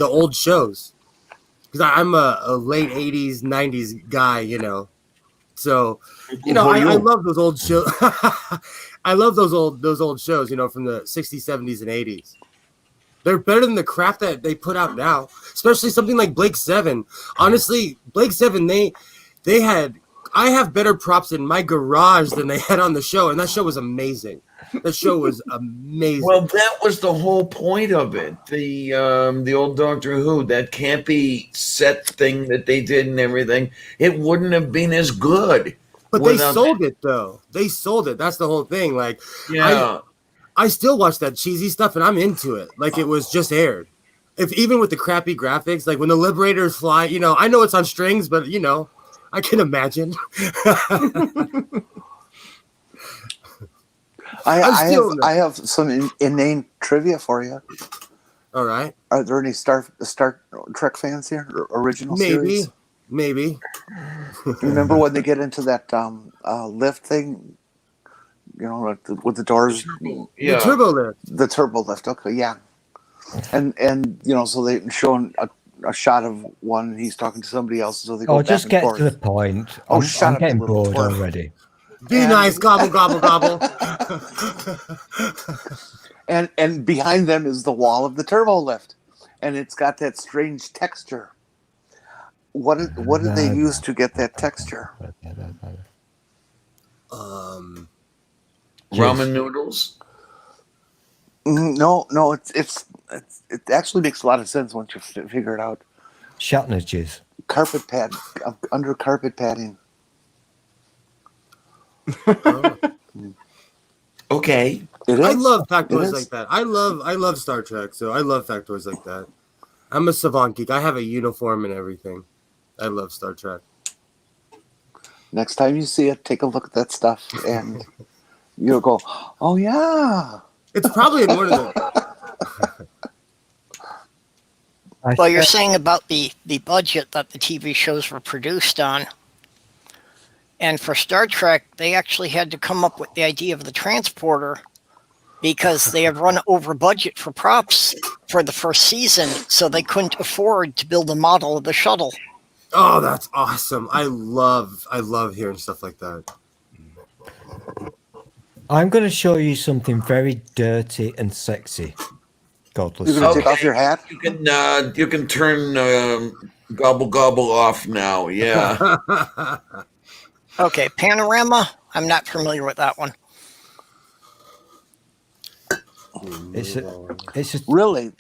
old shows. Because I'm a late 80s, 90s guy, you know. So, you know, I love those old shows. I love those old shows, you know, from the 60s, 70s, and 80s. They're better than the crap that they put out now, especially something like Blake 7. Honestly, Blake 7, I have better props in my garage than they had on the show, and that show was amazing. That show was amazing. Well, that was the whole point of it. The old Doctor Who, that campy set thing that they did and everything, it wouldn't have been as good. But they sold it, though. They sold it. That's the whole thing. Like, yeah. I still watch that cheesy stuff, and I'm into it. Like it was just aired. Even with the crappy graphics, like when the Liberators fly, you know, I know it's on strings, but you know, I can imagine. I have some inane trivia for you. All right. Are there any Star Trek fans here? Original series? Maybe. Remember when they get into that lift thing? You know, like with the doors. Yeah. The turbo lift. The turbo lift. Okay, yeah. And you know, so they showing a shot of one, and he's talking to somebody else, so they go back just and get forth. to the point. Oh, I'm shut up, getting you little bored twerp. already. Be nice, gobble, gobble, gobble. And behind them is the wall of the turbo lift, and it's got that strange texture. What did they use to get that texture? Ramen noodles. No, it actually makes a lot of sense once you figure it out. Shatner jizz. Carpet pad, under carpet padding. Okay. I love factoids like that. I love Star Trek, so I love factoids like that. I'm a savant geek. I have a uniform and everything. I love Star Trek. Next time you see it, take a look at that stuff, and you'll go, "Oh yeah." It's probably in one of them. Well, you're saying about the budget that the TV shows were produced on. And for Star Trek, they actually had to come up with the idea of the transporter because they had run over budget for props for the first season, so they couldn't afford to build a model of the shuttle. Oh, that's awesome. I love hearing stuff like that. I'm going to show you something very dirty and sexy. Godless. You're going to take off your hat? You can turn gobble gobble off now. Yeah. Okay, Panorama. I'm not familiar with that one. It's a really.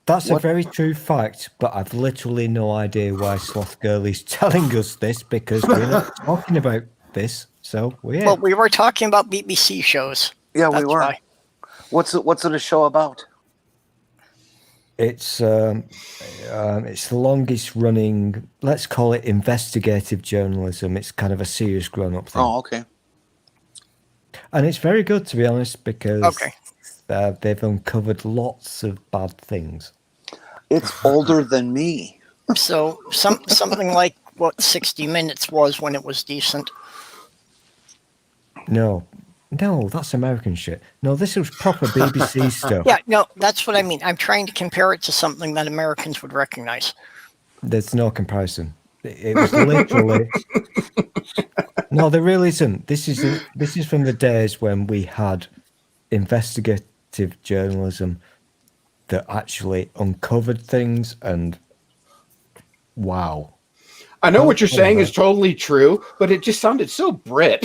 That's a very true fact, but I've literally no idea why Sloth Girl is telling us this because we're not talking about this. So weird. Well, we were talking about BBC shows. Yeah, That's we were. why. What's it a show about? It's the longest running, let's call it investigative journalism. It's kind of a serious grown-up thing. Oh, okay. And it's very good, to be honest, because they've uncovered lots of bad things. It's older than me. So something like what 60 Minutes was when it was decent. No, that's American shit. No, this was proper BBC stuff. Yeah, no, that's what I mean. I'm trying to compare it to something that Americans would recognize. There's no comparison. It was literally... No, there really isn't. This is from the days when we had investigative journalism that actually uncovered things, and wow. I know what you're saying is totally true, but it just sounded so Brit.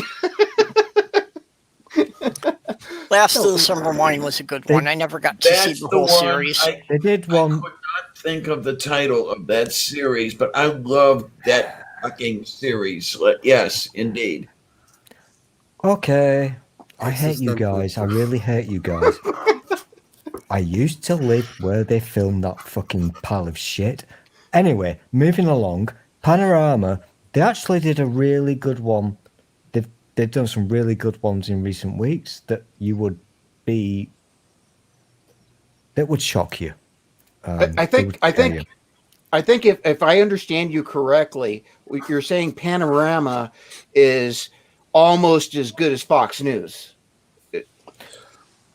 Last of the Summer Wine was a good one. I never got to see the whole series. They did one. I could not think of the title of that series, but I love that fucking series. Yes, indeed. Okay. I hate you guys. I really hate you guys. I used to live where they filmed that fucking pile of shit. Anyway, moving along. Panorama, they actually did a really good one. They've done some really good ones in recent weeks that would shock you. I think if I understand you correctly, you're saying Panorama is almost as good as Fox News.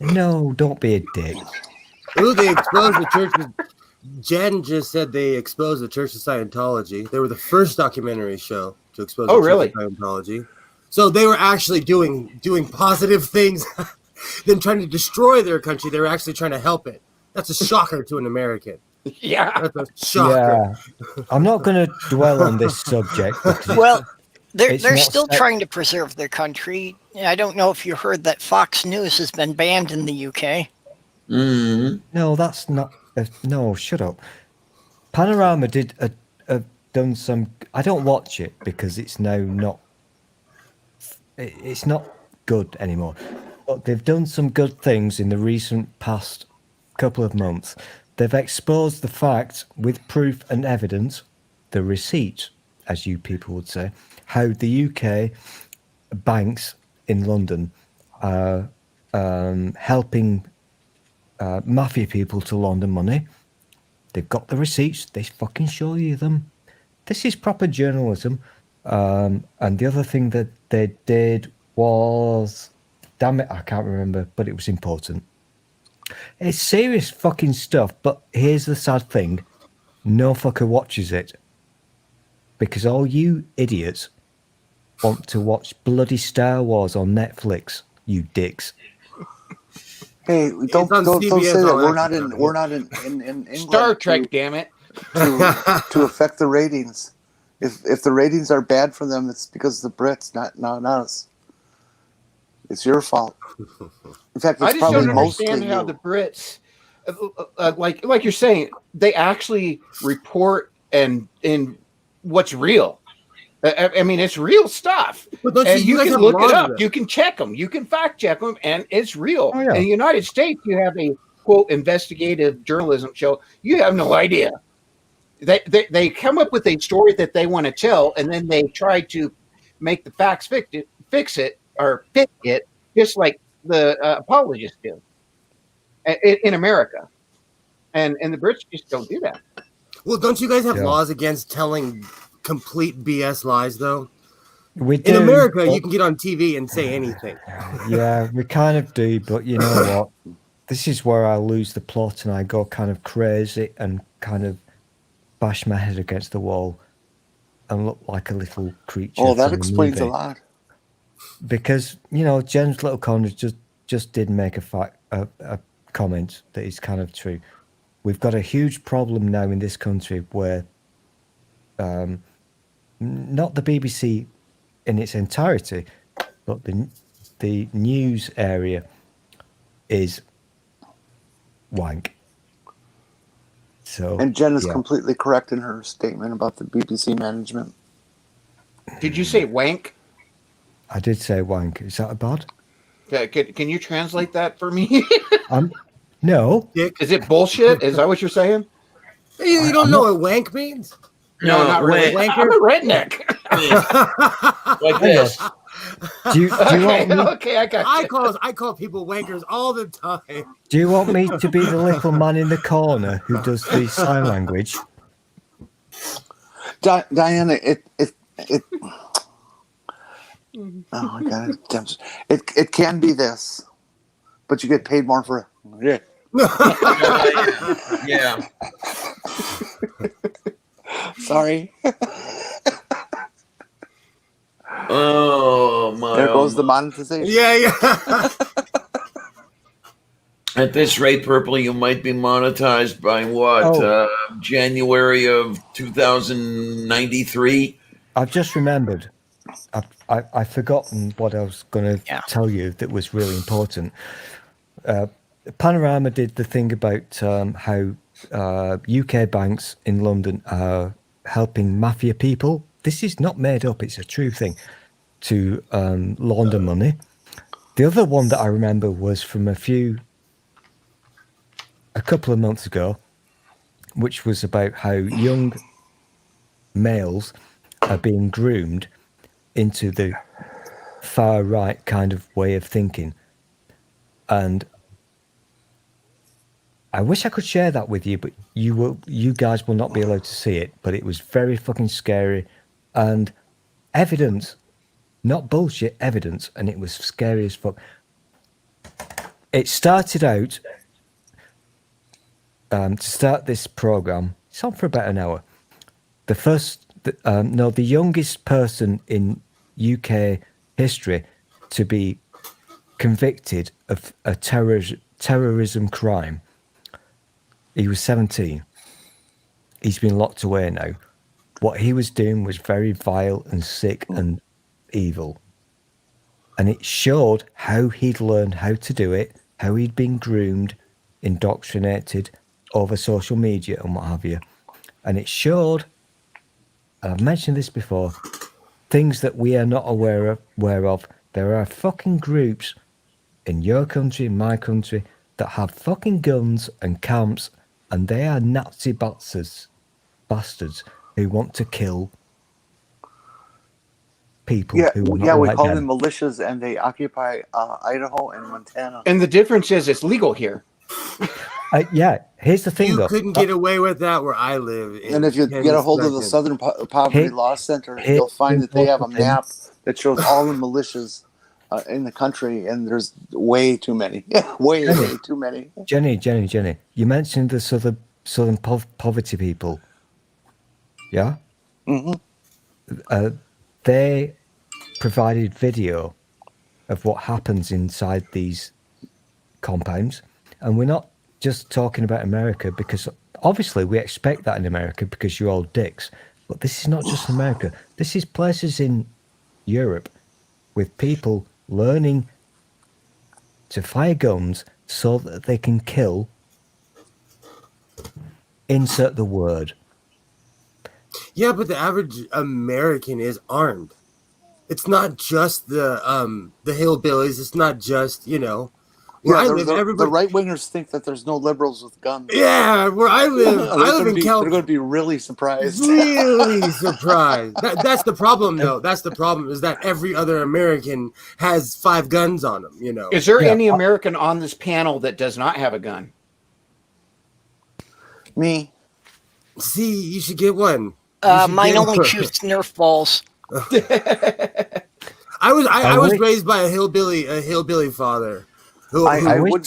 No, don't be a dick. Ooh, they exposed the church. Jen just said they exposed the Church of Scientology. They were the first documentary show to expose the Church of Scientology. So they were actually doing positive things than trying to destroy their country. They were actually trying to help it. That's a shocker to an American. Yeah. That's a shocker. Yeah. I'm not going to dwell on this subject. Well, they're not still set- trying to preserve their country. I don't know if you heard that Fox News has been banned in the UK. No, that's not. No, shut up. Panorama did done some. I don't watch it because it's now not. It's not good anymore. But they've done some good things in the recent past couple of months. They've exposed the fact with proof and evidence, the receipts, as you people would say, how the UK banks in London are helping mafia people to launder money. They've got the receipts. They fucking show you them. This is proper journalism. And the other thing that they did was, damn it, I can't remember, but it was important. It's serious fucking stuff, but here's the sad thing. No fucker watches it. Because all you idiots want to watch bloody Star Wars on Netflix, you dicks. Hey, don't say that. We're not in England. Star Trek, damn it. To affect the ratings. If the ratings are bad for them, it's because of the Brits, not us. It's your fault. In fact, it's I just probably don't understand how the Brits, like you're saying, they actually report and in what's real. I mean, it's real stuff, and you can look it up. You can check them. You can fact check them, and it's real. Oh, yeah. In the United States, you have a quote investigative journalism show. You have no idea. They come up with a story that they want to tell, and then they try to make the facts fix it, just like the apologists do in America, and the Brits just don't do that. Well, don't you guys have laws against telling complete BS lies, though? We do, in America, you can get on TV and say anything. Yeah, we kind of do, but you know what? This is where I lose the plot and I go kind of crazy and kind of bash my head against the wall and look like a little creature. Oh, that explains a lot. Because, you know, Jen's little corner just did make a comment that is kind of true. We've got a huge problem now in this country where not the BBC in its entirety, but the news area is wank. So, and Jen is completely correct in her statement about the BBC management. Did you say wank? I did say wank. Is that a bad? Can you translate that for me? No. Is it bullshit? Is that what you're saying? You don't know what wank means? No, not really. I'm a redneck. Like this. Do you want me? Okay, I got you. I call people wankers all the time. Do you want me to be the little man in the corner who does the sign language? Diana, oh my God, it can be this, but you get paid more for it. Yeah. Yeah. Sorry. Oh my! There goes the monetization. Yeah. At this rate, Purple, you might be monetized by what? January of 2093. I've just remembered. I've forgotten what I was going to tell you that was really important. Panorama did the thing about how UK banks in London are helping mafia people this is not made up. It's a true thing to launder money. The other one that I remember was from a couple of months ago, which was about how young males are being groomed into the far right kind of way of thinking. And I wish I could share that with you, but you guys will not be allowed to see it. But it was very fucking scary and evidence, not bullshit evidence, and it was scary as fuck. It started out to start this program. It's on for about an hour. The youngest person in UK history to be convicted of a terrorism crime. He was 17. He's been locked away now. What he was doing was very vile and sick and evil. And it showed how he'd learned how to do it, how he'd been groomed, indoctrinated over social media and what have you. And it showed, I've mentioned this before, things that we are not aware of. There are fucking groups in your country, in my country, that have fucking guns and camps, and they are Nazi bastards who want to kill people who are not we like call them. them militias, and they occupy Idaho and Montana. And the difference is it's legal here. Here's the thing, You though. couldn't get away with that where I live. And if you get a hold of the Southern Poverty Law Center, you'll find that they have a map that shows all the militias in the country, and there's way too many. way too many. Jenny, you mentioned the Southern poverty people. Yeah? Mm-hmm. They provided video of what happens inside these compounds. And we're not just talking about America, because obviously we expect that in America because you're all dicks. But this is not just America. This is places in Europe with people learning to fire guns so that they can kill, insert the word. Yeah, but the average American is armed. It's not just the hillbillies. It's not just, where I live, the right wingers think that there's no liberals with guns. Yeah, where I live, I live in California. They're going to be really surprised. Really surprised. That's the problem, though. That's the problem, is that every other American has 5 guns on them. Is there any American on this panel that does not have a gun? Me. See, you should get one. Mine only shoots Nerf balls. I was raised by a hillbilly father. I wish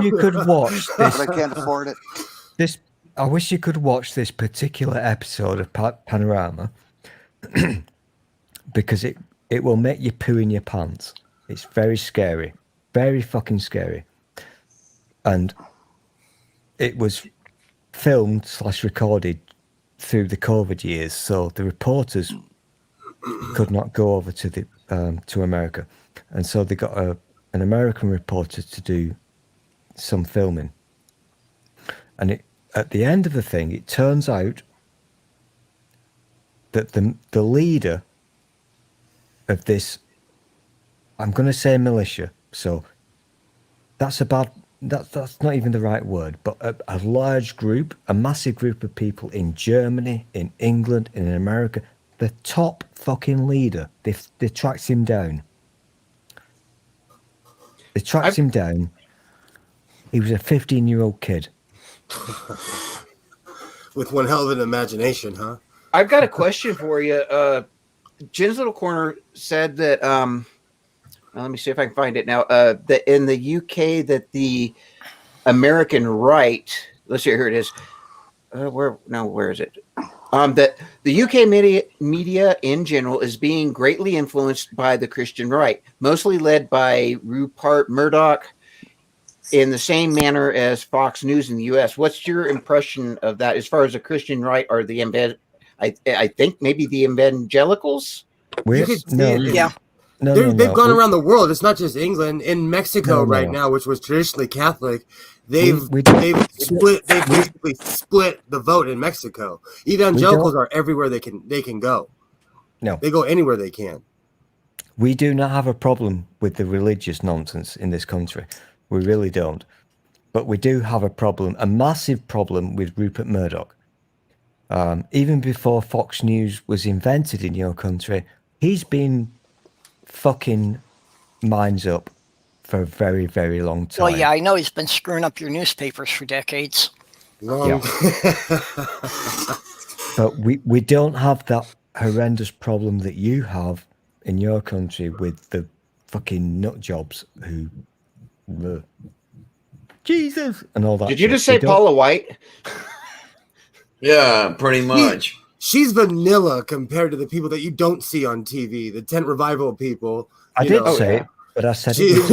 you could watch this, but I can't afford it. I wish you could watch this particular episode of Panorama because it will make you poo in your pants. It's very scary, very fucking scary, and it was filmed / recorded through the COVID years, so the reporters could not go over to America, and so they got an American reporter to do some filming. And at the end of the thing, it turns out that the leader of this, I'm going to say militia, so that's not even the right word, but a large group, a massive group of people in Germany, in England, in America, the top fucking leader, they tracked him down. They tracked him down. He was a 15-year-old kid. With one hell of an imagination, huh? I've got a question for you. Jen's Little Corner said that, let me see if I can find it now, that in the UK that the American right, let's see, here it is. Where is it? That the UK media in general is being greatly influenced by the Christian right, mostly led by Rupert Murdoch, in the same manner as Fox News in the U.S. What's your impression of that as far as the Christian right or the I think maybe the Evangelicals? They've No. gone around the world. It's not just England. In Mexico right now, which was traditionally Catholic, they've basically split the vote in Mexico. Evangelicals are everywhere they can go. No. They go anywhere they can. We do not have a problem with the religious nonsense in this country. We really don't. But we do have a massive problem with Rupert Murdoch. Even before Fox News was invented in your country, he's been fucking minds up for a very, very long time. Well, yeah, I know he's been screwing up your newspapers for decades. Yeah. But we don't have that horrendous problem that you have in your country with the fucking nut jobs who Jesus and all that. Did you shit. just say Paula White? Yeah, pretty much. She's vanilla compared to the people that you don't see on TV, the tent revival people. I did say it, but I said she's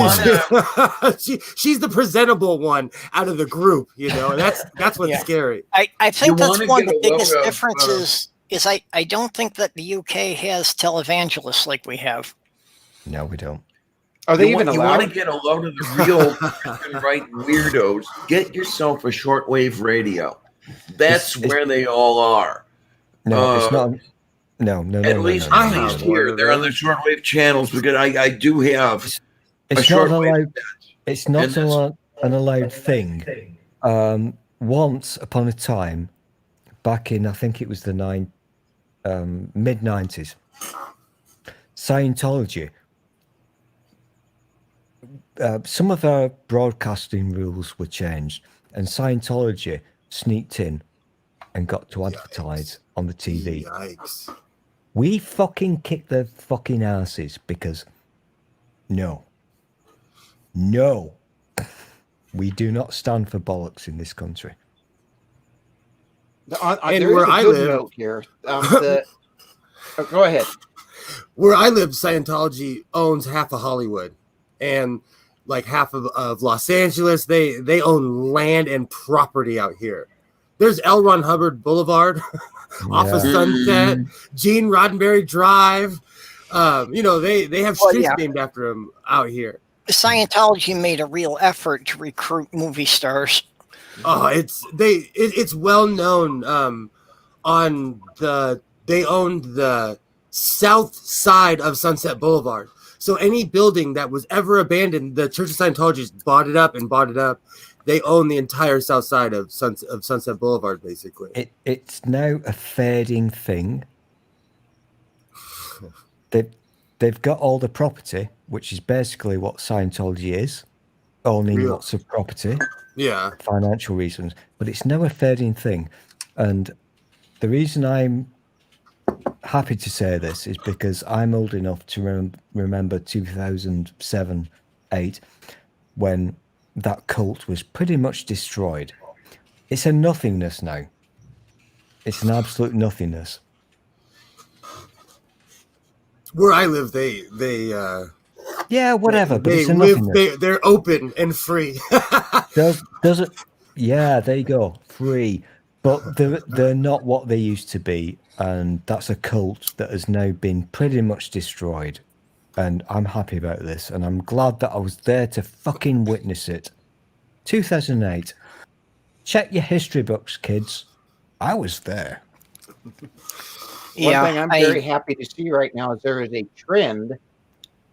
the presentable one out of the group, you know, and that's what's scary. I think that's one of the biggest differences is I don't think that the UK has televangelists like we have. No, we don't. Are they even allowed? You want to get a load of the real right weirdos? Get yourself a shortwave radio. That's where they all are. No, it's not. No. At least here, they're on the shortwave channels because I do have a shortwave. It's not an allowed thing. Once upon a time, back in I think it was the mid-90s, Scientology. Some of our broadcasting rules were changed, and Scientology sneaked in and got to advertise on the TV. Yikes. We fucking kicked their fucking asses because no, we do not stand for bollocks in this country. And where I live here, go ahead. Where I live, Scientology owns half of Hollywood and like half of Los Angeles. They own land and property out here. There's L. Ron Hubbard Boulevard off of Sunset, Gene Roddenberry Drive. They have streets named after him out here. Scientology made a real effort to recruit movie stars. Oh, it's well known. They owned the south side of Sunset Boulevard. So any building that was ever abandoned, the Church of Scientology bought it up. They own the entire south side of Sunset Boulevard, basically. It's now a fading thing. They've got all the property, which is basically what Scientology is, owning lots of property. Yeah. Financial reasons. But it's now a fading thing. And the reason I'm happy to say this is because I'm old enough to remember 2007-8 when that cult was pretty much destroyed. It's a nothingness now. It's an absolute nothingness. Where I live, they whatever. But they it's a live. nothingness. They're open and free. Does it? Yeah, there you go, free. But they're not what they used to be, and that's a cult that has now been pretty much destroyed. And I'm happy about this, and I'm glad that I was there to fucking witness it. 2008. Check your history books, kids. I was there. One thing I'm very happy to see right now is there is a trend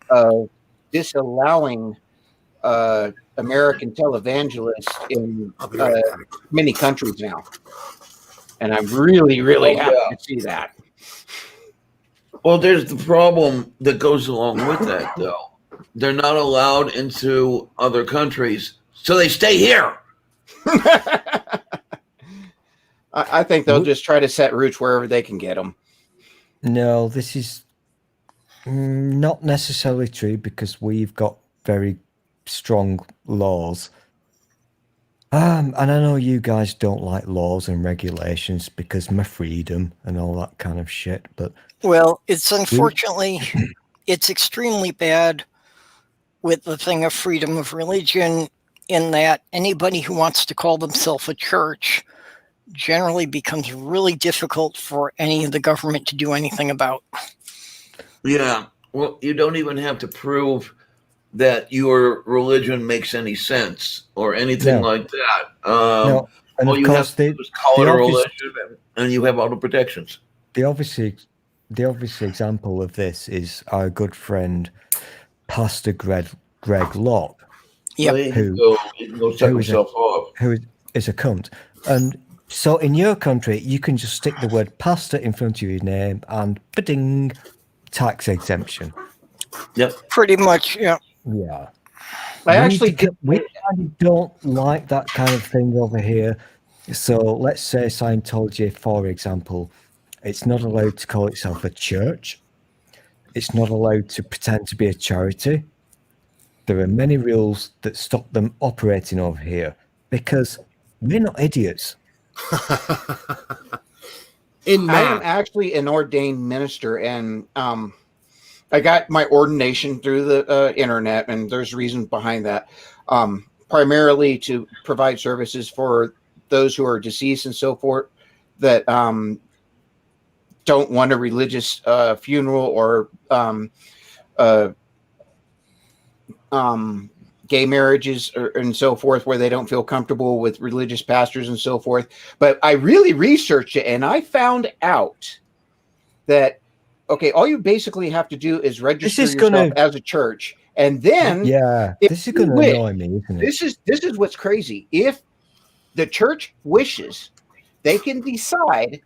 of disallowing American televangelists in many countries now. And I'm really, really happy to see that. Well, there's the problem that goes along with that, though. They're not allowed into other countries, so they stay here. I think they'll just try to set roots wherever they can get them. No, this is not necessarily true because we've got very strong laws. And I know you guys don't like laws and regulations because my freedom and all that kind of shit, but well, it's unfortunately it's extremely bad with the thing of freedom of religion in that anybody who wants to call themselves a church generally becomes really difficult for any of the government to do anything about. Yeah. Well, you don't even have to prove that your religion makes any sense or anything like that. No. And all of you course, have to do is call it a religion and you have all the protections. They obviously the obvious example of this is our good friend, Pastor Greg Locke. Yep. Go set himself off. Who is a cunt. And so in your country, you can just stick the word pastor in front of your name and ba-ding, tax exemption. Yep. Pretty much, yeah. Yeah. I actually we kind of don't like that kind of thing over here. So let's say Scientology, for example, it's not allowed to call itself a church. It's not allowed to pretend to be a charity. There are many rules that stop them operating over here because we're not idiots. I am actually an ordained minister, and I got my ordination through the internet, and there's reasons behind that. Primarily to provide services for those who are deceased and so forth that don't want a religious funeral or gay marriages and so forth, where they don't feel comfortable with religious pastors and so forth. But I really researched it, and I found out that, okay, all you basically have to do is register yourself as a church. And then this is going to annoy me, isn't it? This is what's crazy. If the church wishes, they can decide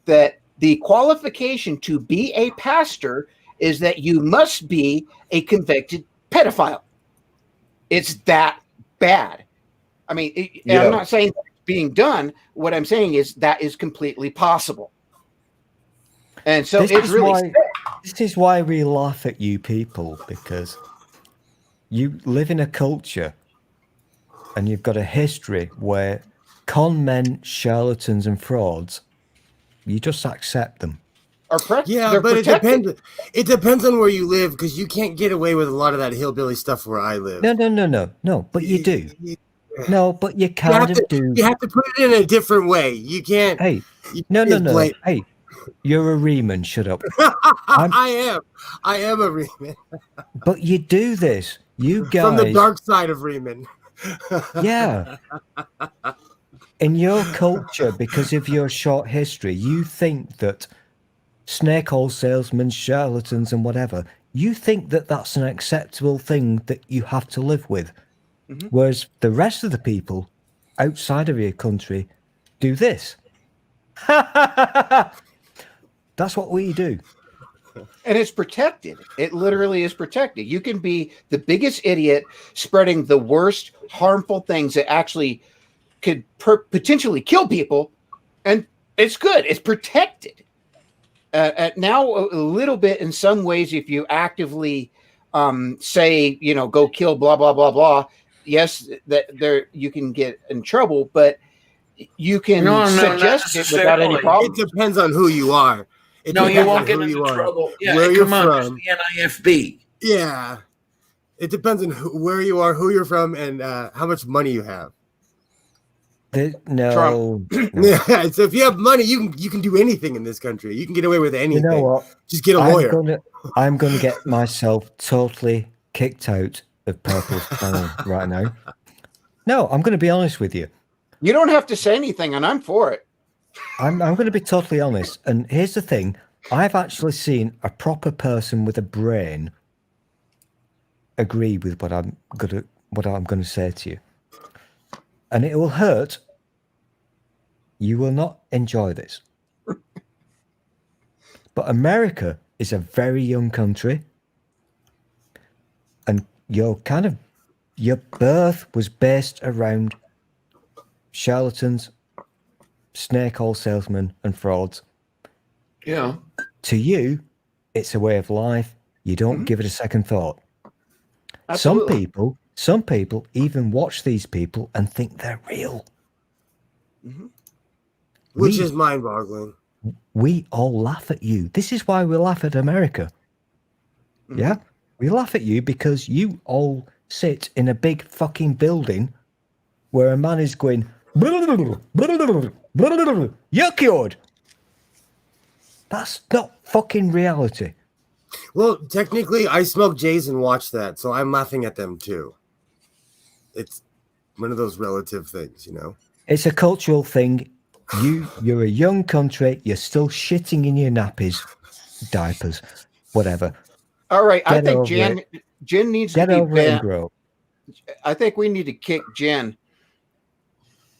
that the qualification to be a pastor is that you must be a convicted pedophile. It's that bad. I mean, I'm not saying that it's being done. What I'm saying is that is completely possible. And so this is why we laugh at you people, because you live in a culture and you've got a history where con men, charlatans, and frauds, you just accept them. But it depends. It depends on where you live, because you can't get away with a lot of that hillbilly stuff where I live. No. But you do. No, but you kind of do. You have to put it in a different way. You can't. Hey, no. Hey, you're a Riemann. Shut up. I am a Riemann. But you do this. You guys from the dark side of Riemann. Yeah. In your culture, because of your short history, you think that snake oil salesmen, charlatans, and whatever, you think that that's an acceptable thing that you have to live with. Mm-hmm. Whereas the rest of the people outside of your country do this. That's what we do. And it's protected. It literally is protected. You can be the biggest idiot spreading the worst harmful things that actually could potentially kill people, and it's good. It's protected. Now, a little bit in some ways, if you actively say, go kill, blah, blah, blah, blah, yes, that there you can get in trouble, but you can suggest it without any problem. It depends on who you are. You won't get into trouble. Yeah, where you're from. The NIFB. Yeah. It depends on where you are, who you're from, and how much money you have. No. Yeah, so if you have money, you can do anything in this country. You can get away with anything. You know what? Just get a lawyer. I'm going to get myself totally kicked out of Purple's channel right now. No, I'm going to be honest with you. You don't have to say anything, and I'm for it. I'm going to be totally honest. And here's the thing. I've actually seen a proper person with a brain agree with what I'm going to say to you. And it will hurt. You will not enjoy this. But America is a very young country. And your birth was based around charlatans, snake oil salesmen, and frauds. Yeah. To you, it's a way of life. You don't give it a second thought. Absolutely. Some people even watch these people and think they're real. Mm-hmm. Which is mind-boggling. We all laugh at you. This is why we laugh at America. Mm-hmm. Yeah? We laugh at you because you all sit in a big fucking building where a man is going, you're cured. That's not fucking reality. Well, technically, I smoke J's and watch that, so I'm laughing at them too. It's one of those relative things, It's a cultural thing. You're a young country. You're still shitting in your nappies. diapers, whatever. All right, I Get think over Jen needs to Get be over it and banned. grow. I think we need to kick Jen.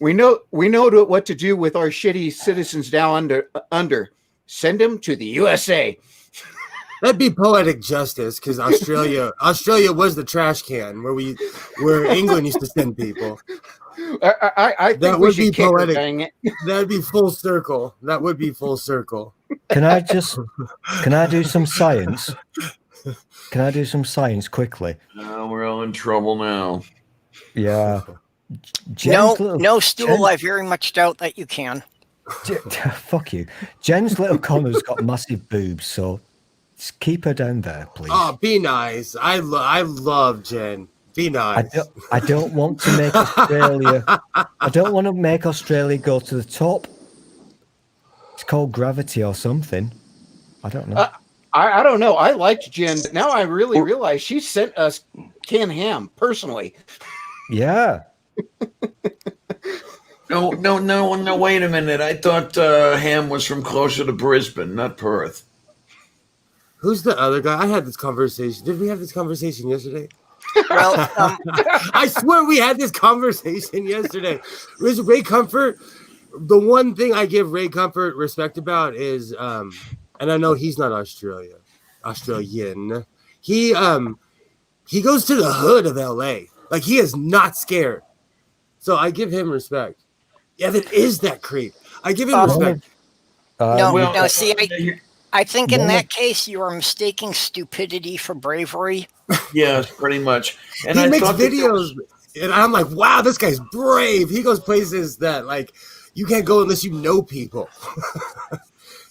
We know what to do with our shitty citizens down under. Send them to the USA. That'd be poetic justice, because Australia was the trash can where England used to send people. I think That we would should be kick her, poetic. dang it. That'd be full circle. That would be full circle. Can I do some science? Can I do some science quickly? We're all in trouble now. Yeah. No, Stool, I very much doubt that you can. Fuck you. Jen's little Connor's got massive boobs, so just keep her down there, please. Oh, be nice. I love Jen. Be nice. I don't want to make Australia. I don't want to make Australia go to the top. It's called gravity or something. I don't know. I don't know. I liked Jen, but now I really realize she sent us canned ham personally. Yeah. No, wait a minute. I thought ham was from closer to Brisbane, not Perth. Who's the other guy? I had this conversation. Did we have this conversation yesterday? Well, I swear we had this conversation yesterday. Is Ray Comfort? The one thing I give Ray Comfort respect about is, and I know he's not Australian. He goes to the hood of LA. Like, he is not scared. So I give him respect. Yeah, that is that creep. I give him respect. No, see, I think in that case you are mistaking stupidity for bravery. Yes, pretty much. And he makes videos, and I'm like, wow, this guy's brave. He goes places that, like, you can't go unless you know people.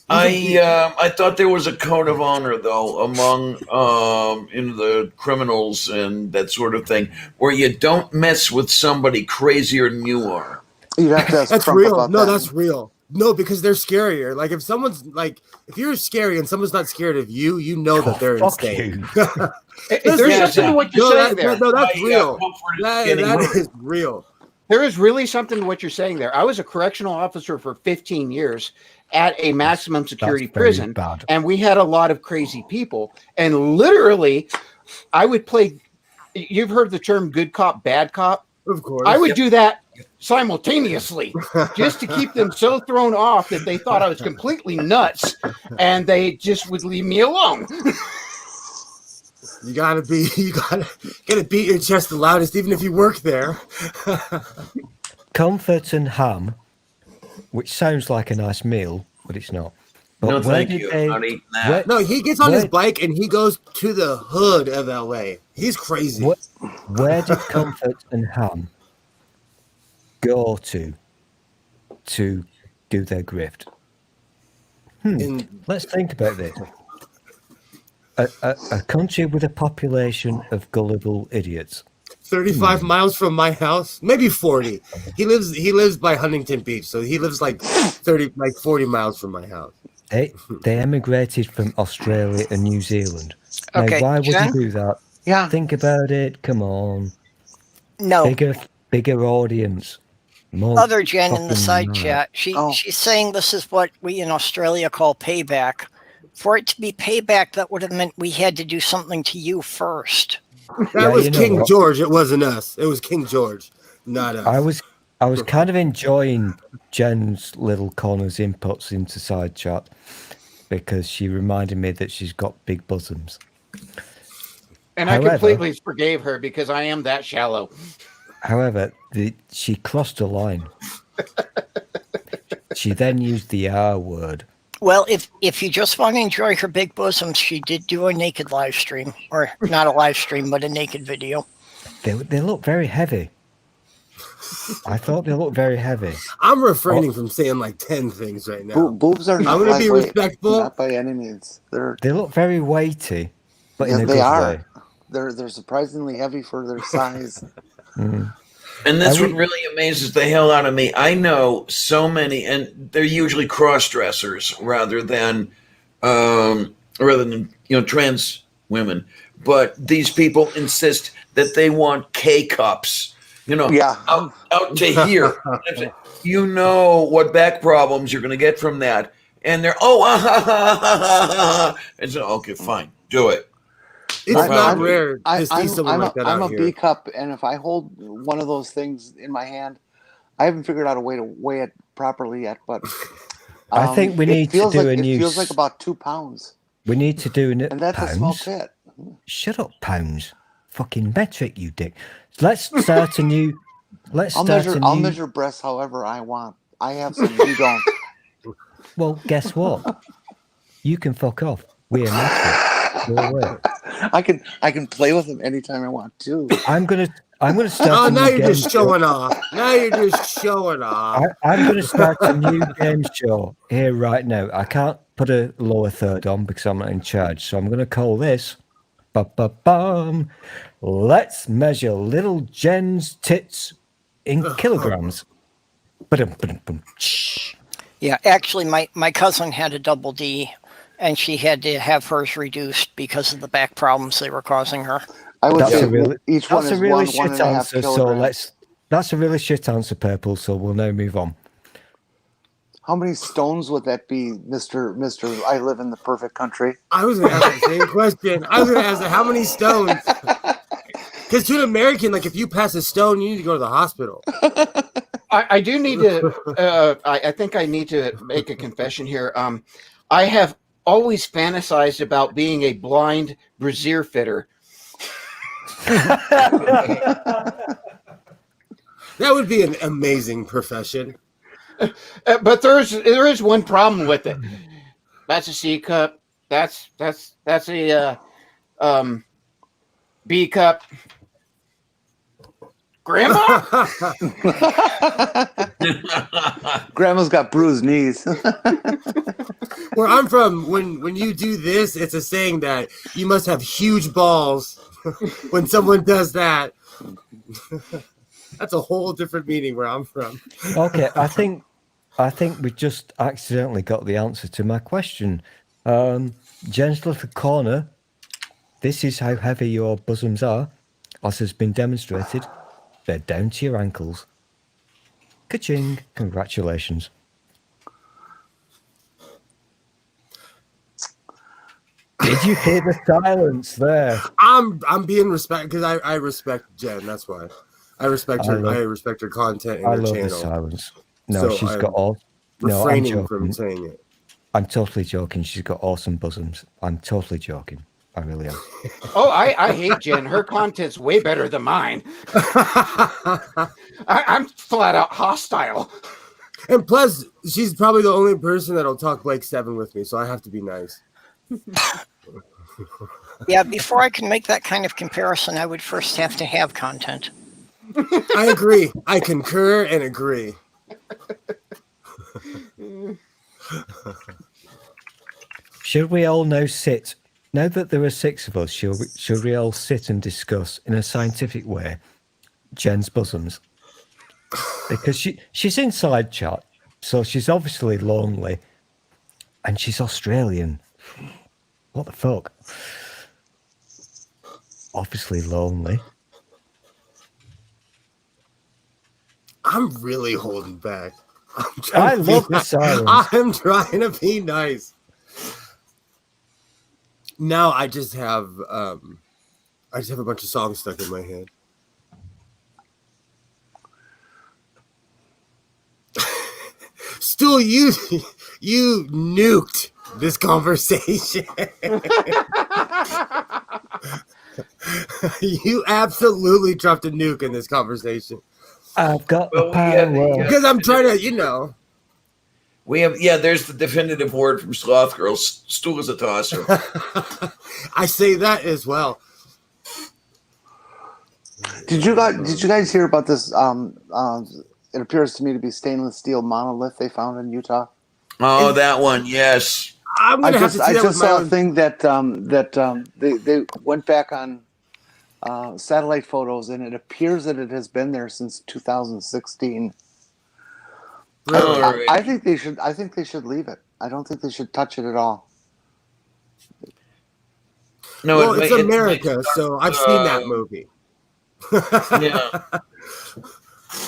I thought there was a code of honor, though, among the criminals and that sort of thing, where you don't mess with somebody crazier than you are. You have to ask that's Trump real. about No, that. that's real. No, because they're scarier. Like, if someone's like, if you're scary and someone's not scared of you, you know that they're insane. There's something to what you're saying there. No, that's real. That is real. There is really something to what you're saying there. I was a correctional officer for 15 years at a maximum security prison, and we had a lot of crazy people. And literally, I would play. You've heard the term "good cop, bad cop." Of course, I would do that simultaneously, just to keep them so thrown off that they thought I was completely nuts, and they just would leave me alone. You gotta beat your chest the loudest, even if you work there. Comfort and ham, which sounds like a nice meal, but it's not. But no, thank you. I'm not eating that. No, he gets on his bike and he goes to the hood of LA. He's crazy. Where did Comfort and ham go to do their grift? Let's think about this. A country with a population of gullible idiots. 35 miles from my house, maybe 40. He lives by Huntington Beach, so he lives like 40 miles from my house. They emigrated from Australia and New Zealand. Okay, now, why would Jen? you do that? Yeah. Think about it. Come on. No. Bigger audience. More Other Jen in the side fucking chat. She's saying this is what we in Australia call payback. For it to be payback, that would have meant we had to do something to you first. That was King George. It wasn't us. It was King George, not us. I was kind of enjoying Jen's little Connor's inputs into side chat because she reminded me that she's got big bosoms. And I completely forgave her because I am that shallow. However, she crossed a line. She then used the R word. Well, if you just want to enjoy her big bosoms, she did do a naked live stream. Or not a live stream, but a naked video. They look very heavy. I thought they looked very heavy. I'm refraining from saying like 10 things right now. Boobs are not I'm going to be respectful. Not by any means. They look very weighty, but in a they good are. way. They're surprisingly heavy for their size. And that's what really amazes the hell out of me. I know so many, and they're usually cross-dressers rather than trans women. But these people insist that they want K cups, out to here. You know what back problems you're going to get from that. and they're and so okay, fine, do it. It's not rare to see someone like that I'm out a here. B cup, and if I hold one of those things in my hand, I haven't figured out a way to weigh it properly yet. But I think we need to do a new. It feels like about 2 pounds. We need to do And that's pounds. a small kit. Shut up, pounds. Fucking metric, you dick. Let's start a new. I'll measure breasts however I want. I have some. You don't. Well, guess what? You can fuck off. We're metric. Go away. I can play with them anytime I want to. I'm gonna start. Oh, now you're just show. showing off. Now you're just showing off. I'm gonna start a new game show here right now. I can't put a lower third on because I'm not in charge. So I'm gonna call this ba-ba-bum. Let's measure little Jen's tits in kilograms. Ba-dum-ba-dum-bum. Yeah, actually, my cousin had a double D, and she had to have hers reduced because of the back problems they were causing her. I would say each one is a really shit answer. So that's a really shit answer, Purple. So we'll now move on. How many stones would that be, Mister? I live in the perfect country. I was going to ask the same question. I was going to ask how many stones. Because to an American, like if you pass a stone, you need to go to the hospital. I do need to. I think I need to make a confession here. I have always fantasized about being a blind brassiere fitter. That would be an amazing profession. But there is one problem with it. That's a C cup. That's a B cup. Grandma? Grandma's got bruised knees. Where I'm from, when you do this, it's a saying that you must have huge balls when someone does that. That's a whole different meaning where I'm from. Okay, I think we just accidentally got the answer to my question. Jen's little corner, this is how heavy your bosoms are, as has been demonstrated. They're down to your ankles. Ka-ching! Congratulations. Did you hear the silence there? I'm being respected because I respect Jen. That's why I respect her. I respect her content and I her love channel. the silence. No, So she's I'm got all. No, I'm refraining joking. from saying it. I'm totally joking. She's got awesome bosoms. I'm totally joking. I really am. Oh, I hate Jen. Her content's way better than mine. I'm flat out hostile. And plus, she's probably the only person that'll talk Blake 7 with me, so I have to be nice. Yeah, before I can make that kind of comparison, I would first have to have content. I agree. I concur and agree. Should we all now sit? Now that there are 6 of us, should we all sit and discuss in a scientific way Jen's bosoms? Because she's inside chat, so she's obviously lonely, and she's Australian. What the fuck? Obviously lonely. I'm really holding back. I love the silence. I'm trying to be nice. Now I just have a bunch of songs stuck in my head. Stu, you nuked this conversation. You absolutely dropped a nuke in this conversation. I've got the power. Because I'm trying to, We have, there's the definitive word from Sloth Girl. Stu is a tosser. I say that as well. Did you guys hear about this? It appears to me to be stainless steel monolith they found in Utah. Oh, that one, yes. I'm gonna have to see that I with just my saw own... a thing that they went back on satellite photos, and it appears that it has been there since 2016. Really? I think they should. I think they should leave it. I don't think they should touch it at all. No, well, it's America, so I've seen that movie. Yeah.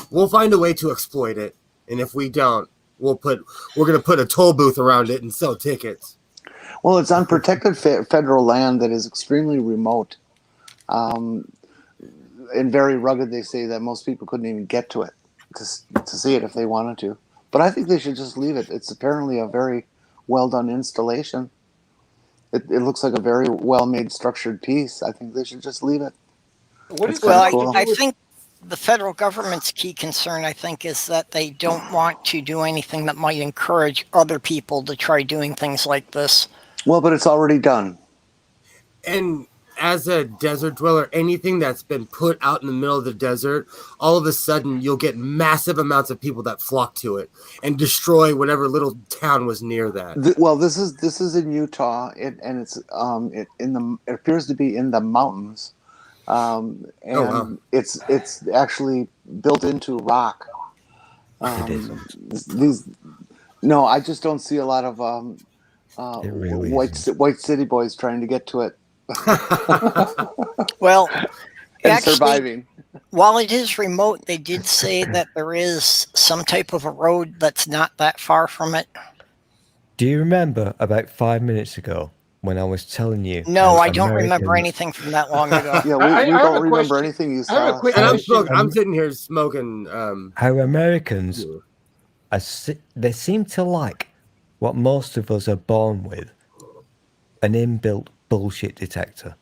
We'll find a way to exploit it, and if we don't, we're gonna put a toll booth around it and sell tickets. Well, it's on protected federal land that is extremely remote, and very rugged. They say that most people couldn't even get to it to see it if they wanted to. But I think they should just leave it. It's apparently a very well done installation. It looks like a very well made structured piece. I think they should just leave it. I think the federal government's key concern, I think, is that they don't want to do anything that might encourage other people to try doing things like this. Well, but it's already done. And as a desert dweller, anything that's been put out in the middle of the desert, all of a sudden you'll get massive amounts of people that flock to it and destroy whatever little town was near that. This is in Utah, and it's it appears to be in the mountains, and it's actually built into rock. I just don't see a lot of really white city boys trying to get to it. Well, and actually, surviving. While it is remote, they did say that there is some type of a road that's not that far from it. Do you remember about 5 minutes ago when I was telling you? No, I don't remember anything from that long ago. Yeah, we don't remember anything you saw. I have a quick question. I'm sitting here smoking. How Americans, they seem to like what most of us are born with, an inbuilt bullshit detector.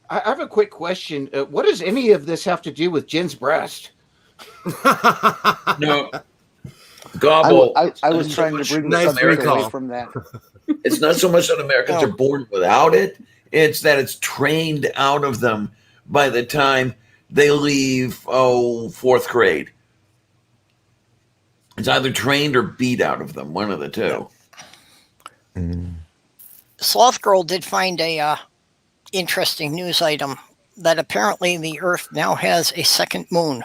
I have a quick question. What does any of this have to do with Jen's breast? No. Gobble. I was trying to bring the subject away from that. It's not so much that Americans are born without it. It's that it's trained out of them by the time they leave, fourth grade. It's either trained or beat out of them, one of the two. Sloth Girl did find a interesting news item that apparently the Earth now has a second moon.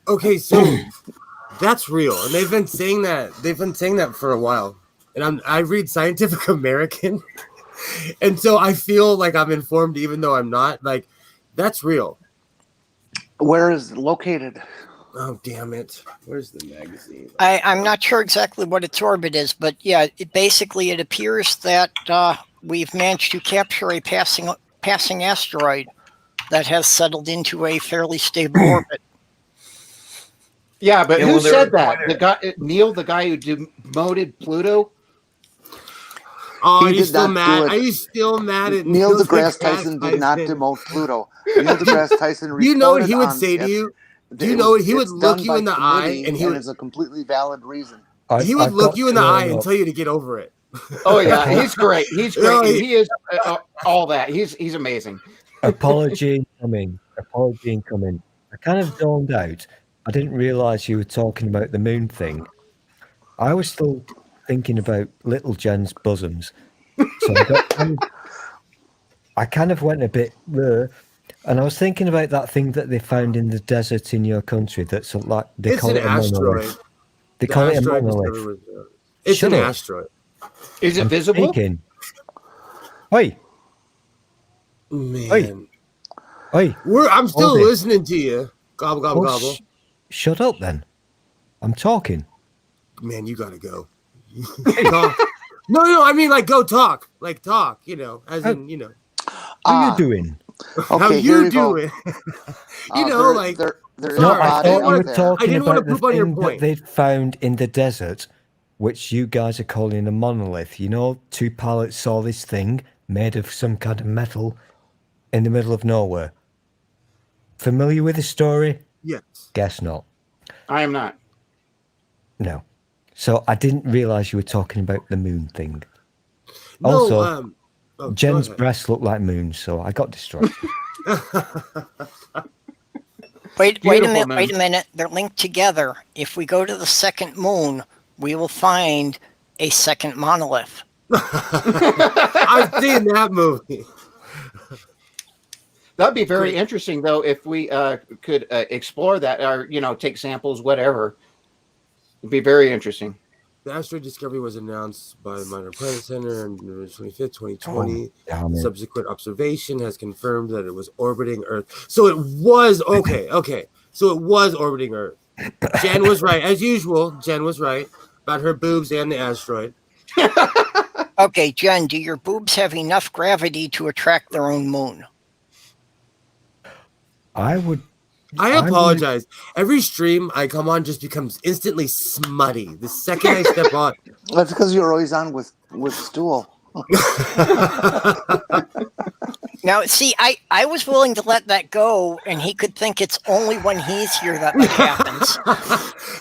Okay, so that's real, and they've been saying that. They've been saying that for a while. And I read Scientific American, and so I feel like I'm informed, even though I'm not. Like, that's real. Where is it located? Oh, damn it! Where's the magazine? I'm not sure exactly what its orbit is, but yeah, it appears that we've managed to capture a passing asteroid that has settled into a fairly stable orbit. Yeah, but who said that? The guy, Neil, the guy who demoted Pluto. Oh, are you still mad? Are you still mad at Neil deGrasse Tyson? Did not demote Pluto. Neil deGrasse Tyson. You know what he would say to you? Do you know what he would look you in the eye, and he would, is a completely valid reason. He would look you in the eye and tell you to get over it. Oh yeah, he's great. He's great. He is all that. He's amazing. Apology incoming. I kind of zoned out. I didn't realize you were talking about the moon thing. I was still thinking about little Jen's bosoms. So I kind of went a bit there. And I was thinking about that thing that they found in the desert in your country that's like they call it a monolith. They call it a monolith. It's an asteroid. Is it visible? Oi. Man. Oi. I'm still listening to you. Gobble, gobble, gobble. Shut up then. I'm talking. Man, you gotta go. No, I mean like go talk. Like talk, as in, How you doing? Okay, how you doing? Like no, I thought you were talking about the on your thing point that they found in the desert, which you guys are calling a monolith. Two pilots saw this thing made of some kind of metal in the middle of nowhere. Familiar with the story? Yes. Guess not. I am not. No. So I didn't realize you were talking about the moon thing. No, also, Jen's breasts look like moons, so I got distracted. Wait a minute. They're linked together. If we go to the second moon, we will find a second monolith. I've seen that movie. That'd be very interesting, though, if we could explore that or, take samples, whatever. It'd be very interesting. The asteroid discovery was announced by Minor Planet Center on November 25th, 2020. Subsequent observation has confirmed that it was orbiting Earth. So it was, okay. So it was orbiting Earth. Jen was right. As usual, Jen was right about her boobs and the asteroid. Okay, Jen, do your boobs have enough gravity to attract their own moon? I apologize. Every stream I come on just becomes instantly smutty. The second I step on. That's because you're always on with stool. Now, see, I was willing to let that go, and he could think it's only when he's here that happens.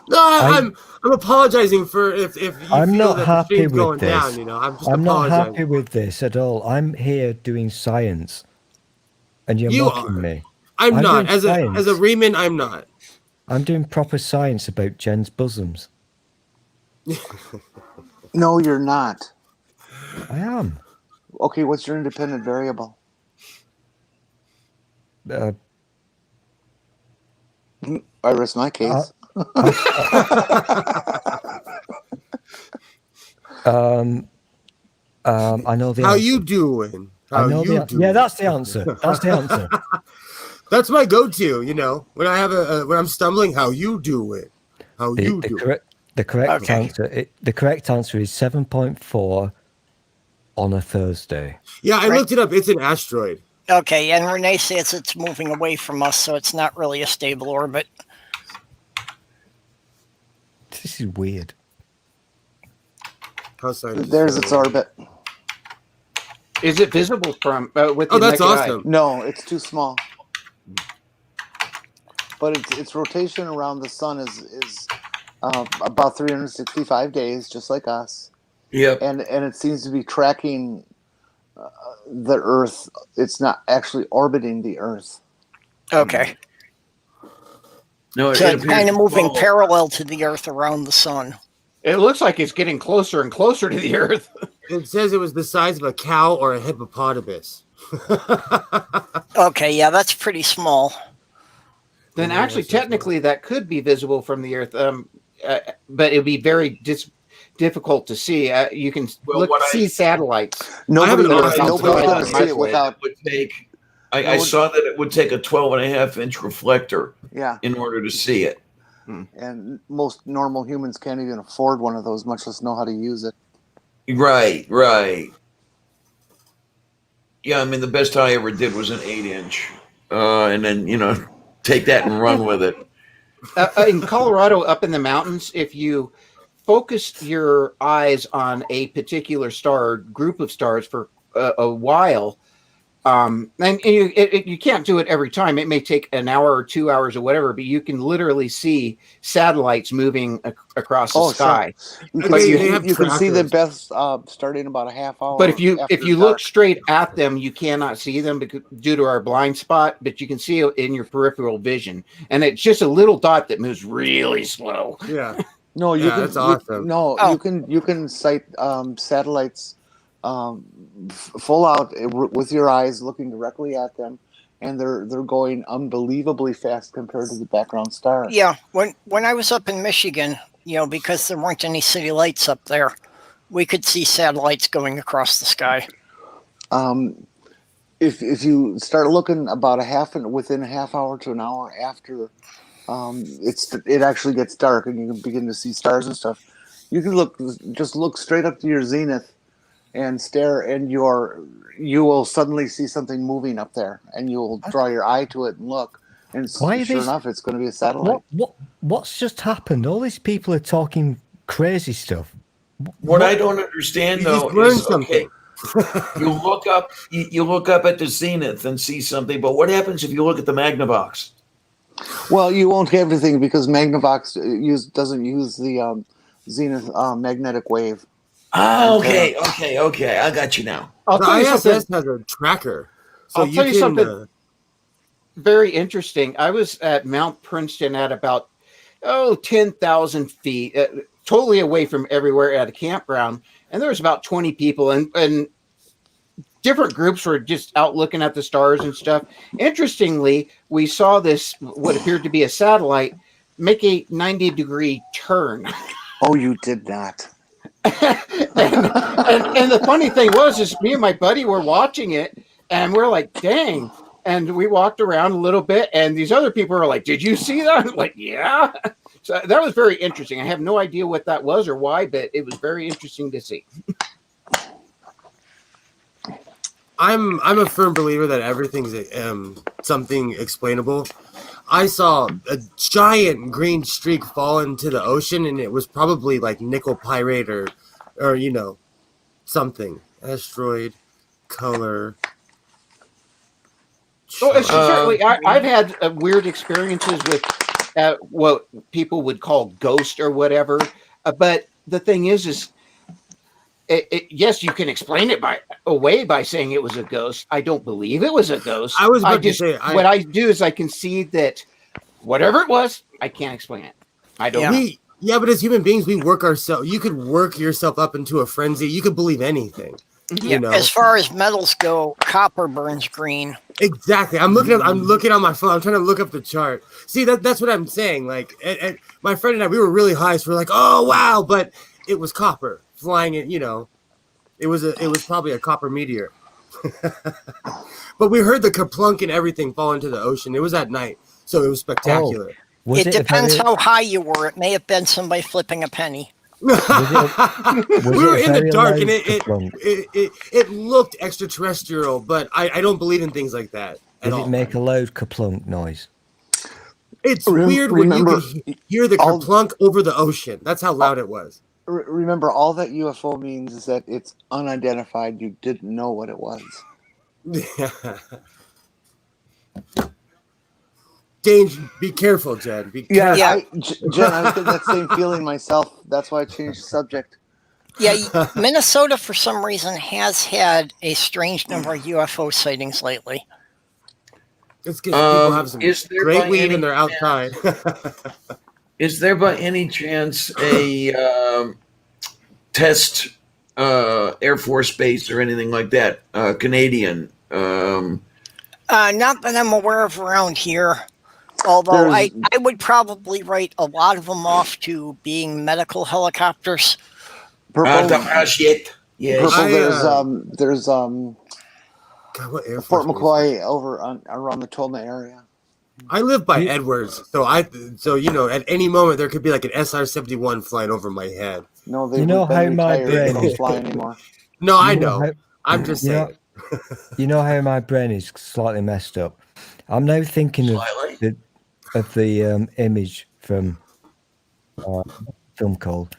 No, I'm apologizing for if you I'm feel not that happy the stream's with going this. down. You know, I'm not happy with this at all. I'm here doing science, and you're mocking me. I'm not. As a Riemann, I'm not. I'm doing proper science about Jen's bosoms. No, you're not. I am. Okay, what's your independent variable? I rest my case. I know the How answer. you doing? Yeah, that's the answer. That's the answer. That's my go-to. You know, when I have when I'm stumbling, how you do it? How you do it? The correct answer. The correct answer is 7.4 on a Thursday. Yeah, I looked it up. It's an asteroid. Okay, and Renee says it's moving away from us, so it's not really a stable orbit. This is weird. There's its orbit. Is it visible from with the that's naked awesome. eye? No, it's too small. But its rotation around the sun is about 365 days, just like us. Yep. And it seems to be tracking the Earth. It's not actually orbiting the Earth. Okay. No, So it's kind of moving parallel to the Earth around the sun. It looks like it's getting closer and closer to the Earth. It says it was the size of a cow or a hippopotamus. Okay, yeah, that's pretty small. Then actually, technically, that could be visible from the Earth, but it would be very difficult to see. You can see satellites. Nobody's going to see it without. I saw that it would take a 12.5-inch reflector in order to see it. And most normal humans can't even afford one of those, much less know how to use it. Right. Yeah, I mean, the best I ever did was an 8-inch. And then, take that and run with it. In Colorado, up in the mountains, if you focus your eyes on a particular star or group of stars for a while, and you can't do it every time. It may take an hour or 2 hours or whatever, but you can literally see satellites moving across the sky. Sure. You can see the best starting about a half hour. But if you look straight at them, you cannot see them due to our blind spot. But you can see it in your peripheral vision, and it's just a little dot that moves really slow. Yeah. No, you can. That's awesome. You can sight satellites. Full out with your eyes looking directly at them, and they're going unbelievably fast compared to the background star. Yeah, when I was up in Michigan, because there weren't any city lights up there, we could see satellites going across the sky. If you start looking about within a half hour to an hour after it actually gets dark and you can begin to see stars and stuff, you can look straight up to your zenith and stare, and you will suddenly see something moving up there, and you'll draw your eye to it and look, and sure enough, it's going to be a satellite. What's just happened? All these people are talking crazy stuff. What I don't understand though is you look up at the zenith and see something, but what happens if you look at the Magnavox? Well, you won't have anything because Magnavox doesn't use the zenith magnetic wave. Oh, okay. I got you now. The ISS has a tracker. So I'll tell you something very interesting. I was at Mount Princeton at about 10,000 feet, totally away from everywhere at a campground, and there was about 20 people, and different groups were just out looking at the stars and stuff. Interestingly, we saw this, what appeared to be a satellite, make a 90-degree turn. Oh, you did not. and the funny thing is me and my buddy were watching it, and we're like, dang. And we walked around a little bit, and these other people were like, did you see that? I'm like, yeah. So that was very interesting. I have no idea what that was or why, but it was very interesting to see. I'm a firm believer that everything's something explainable. I saw a giant green streak fall into the ocean, and it was probably like nickel pyrite or something. Asteroid color. Certainly, I've had weird experiences with what people would call ghost or whatever. But the thing is yes, you can explain it away by saying it was a ghost. I don't believe it was a ghost. I was about to say, what I do is I concede that whatever it was, I can't explain it. I don't. Yeah, but as human beings, we work ourselves. You could work yourself up into a frenzy. You could believe anything. Yeah, as far as metals go, copper burns green. Exactly. I'm looking on my phone. I'm trying to look up the chart. See, that's what I'm saying. Like, my friend and I, we were really high, so we're like, oh wow, but it was copper flying it. It was probably a copper meteor. But we heard the kerplunk and everything fall into the ocean. It was at night, so it was spectacular. It depends how high you were. It may have been somebody flipping a penny. We were in the dark, and it looked extraterrestrial, but I don't believe in things like that. Did it make a loud kerplunk noise? It's weird when you can hear the kerplunk over the ocean. That's how loud it was. Remember, all that UFO means is that it's unidentified. You didn't know what it was. Danger, be careful, Jen. Jen, I get that same feeling myself. That's why I changed the subject. Yeah, Minnesota, for some reason, has had a strange number of UFO sightings lately. It's because people have some great weed and they're outside. Is there by any chance a test Air Force base or anything like that? Canadian? Not that I'm aware of around here. Although I would probably write a lot of them off to being medical helicopters. Shit. Purple, there's Fort McCoy over around the Tolna area. I live by Edwards, so at any moment there could be like an SR-71 flying over my head. No, they how my brain don't fly anymore. No, I know. I'm just saying. You know how my brain is slightly messed up. I'm now thinking of the image from a film called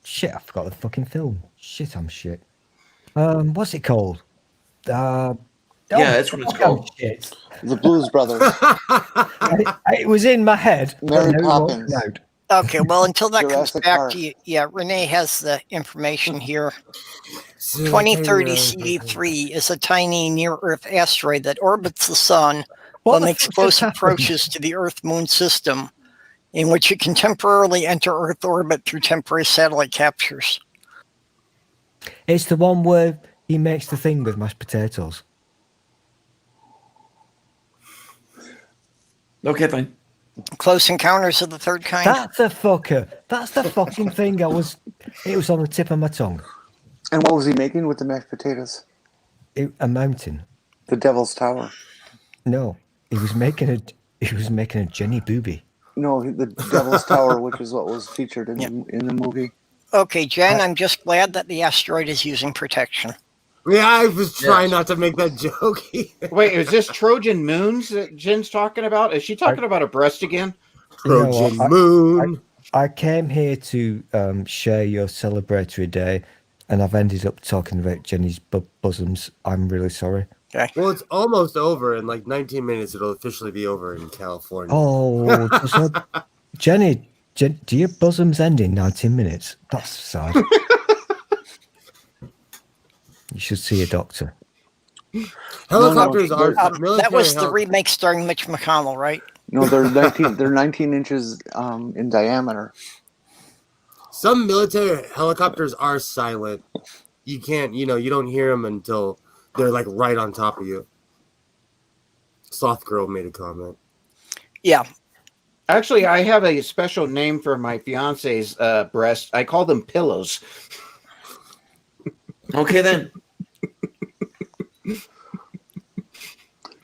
shit. I forgot the fucking film. Shit, I'm shit. What's it called? That's what it's called. Shit. The Blues Brothers. It was in my head. Mary Poppins. Okay, well, until that comes back to you, Renee has the information here. 2030 CD3 is a tiny near-Earth asteroid that orbits the sun but makes close approaches to the Earth-Moon system, in which it can temporarily enter Earth orbit through temporary satellite captures. It's the one where he makes the thing with mashed potatoes. Okay, fine. Close Encounters of the Third Kind. That's a fucker. That's the fucking thing. It was on the tip of my tongue. And what was he making with the mashed potatoes? A mountain. The Devil's Tower. No, he was making a Jenny Booby. No, the Devil's Tower, which is what was featured in the movie. Okay, Jen, I'm just glad that the asteroid is using protection. Yeah, I was trying not to make that joke. Wait, is this Trojan Moons that Jen's talking about? Is she talking about a breast again? Trojan Moon. I came here to share your celebratory day, and I've ended up talking about Jenny's bosoms. I'm really sorry. Okay. Well, it's almost over. In like 19 minutes, it'll officially be over in California. Oh, so, Jenny, do your bosoms end in 19 minutes? That's sad. You should see a doctor. Helicopters are that was the remake starring Mitch McConnell, right? No, they're 19 inches in diameter. Some military helicopters are silent. You can't, you don't hear them until they're like right on top of you. Sloth Girl made a comment. Yeah. Actually, I have a special name for my fiance's breast. I call them pillows. Okay, then.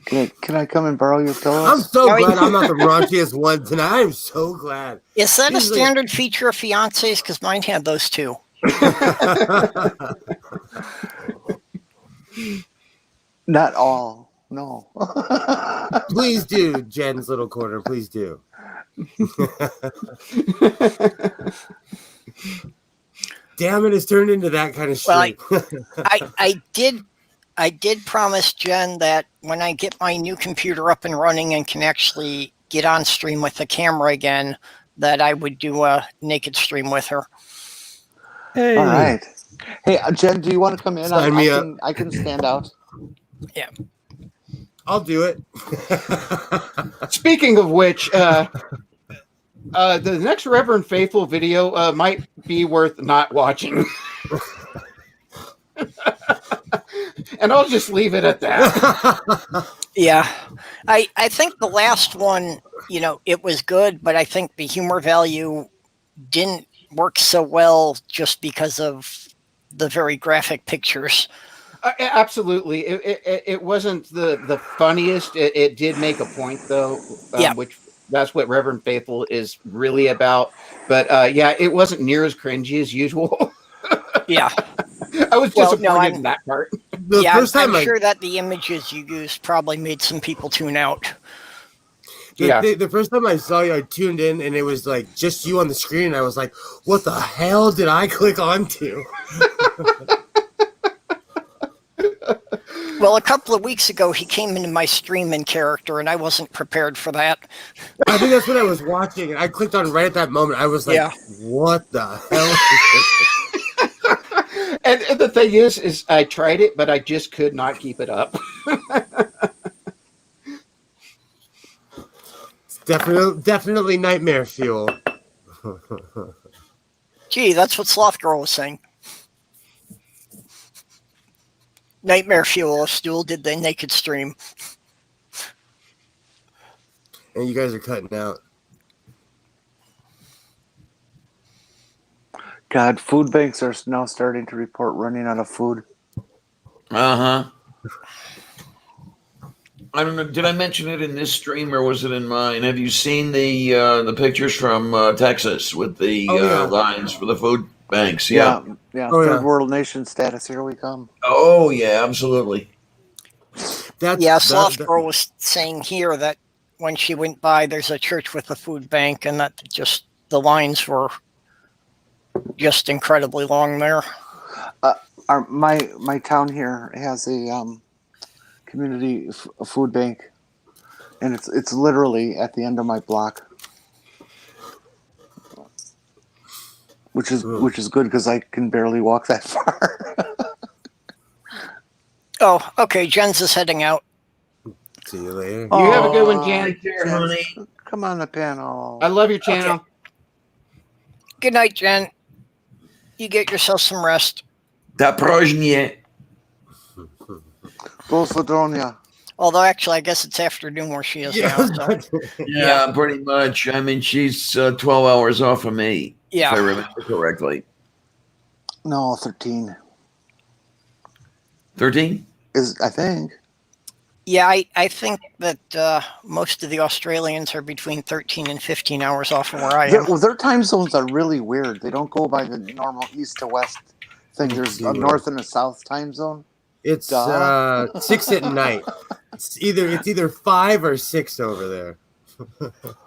Can I come and borrow your pillows? I'm so glad I'm not the raunchiest one tonight. I'm so glad. Is that a Usually- standard feature of fiancés? Because mine had those too. Not all. No. Please do, Jen's little corner. Please do. Damn it! It's turned into that kind of Well, stream. I did promise Jen that when I get my new computer up and running and can actually get on stream with the camera again, that I would do a naked stream with her. Hey. All right. Hey, Jen, do you want to come in? Sign me up. I can stand out. Yeah. I'll do it. Speaking of which, the next Reverend Faithful video might be worth not watching. And I'll just leave it at that. Yeah. I think the last one, it was good, but I think the humor value didn't work so well just because of the very graphic pictures. Absolutely. It wasn't the funniest. It did make a point, though, which that's what Reverend Faithful is really about. But yeah, it wasn't near as cringy as usual. Yeah. I was disappointed in that part. I'm sure that the images you used probably made some people tune out. The first time I saw you, I tuned in and it was like just you on the screen. And I was like, what the hell did I click onto? Well, a couple of weeks ago, he came into my stream in character, and I wasn't prepared for that. I think that's what I was watching, and I clicked on right at that moment. I was like, what the hell is this? And the thing is I tried it, but I just could not keep it up. It's definitely nightmare fuel. Gee, that's what Sloth Girl was saying. Nightmare fuel if Stool did the naked stream. And you guys are cutting out. God, food banks are now starting to report running out of food. I don't know. Did I mention it in this stream or was it in mine? Have you seen the pictures from Texas with the lines for the food banks? Yeah. Third world nation status. Here we come. Oh yeah, absolutely. Sloth Girl was saying here that when she went by, there's a church with a food bank, and that just the lines were just incredibly long there. My town here has a community food bank, and it's literally at the end of my block, which is good because I can barely walk that far. Oh, okay. Jen's is heading out. See you later. You have a good one, Jan. Take care, honey. Come on the panel. I love your channel. Okay. Good night, Jen. You get yourself some rest. Da próżnie. Go Sladronia. Although, actually, I guess it's afternoon where she is now. So. Yeah, pretty much. I mean, she's 12 hours off of me, if I remember correctly. No, 13. 13? I think. Yeah, I think that most of the Australians are between 13 and 15 hours off from where I am. Their time zones are really weird. They don't go by the normal east to west thing. There's a north and a south time zone. It's 6 at night. It's either 5 or 6 over there.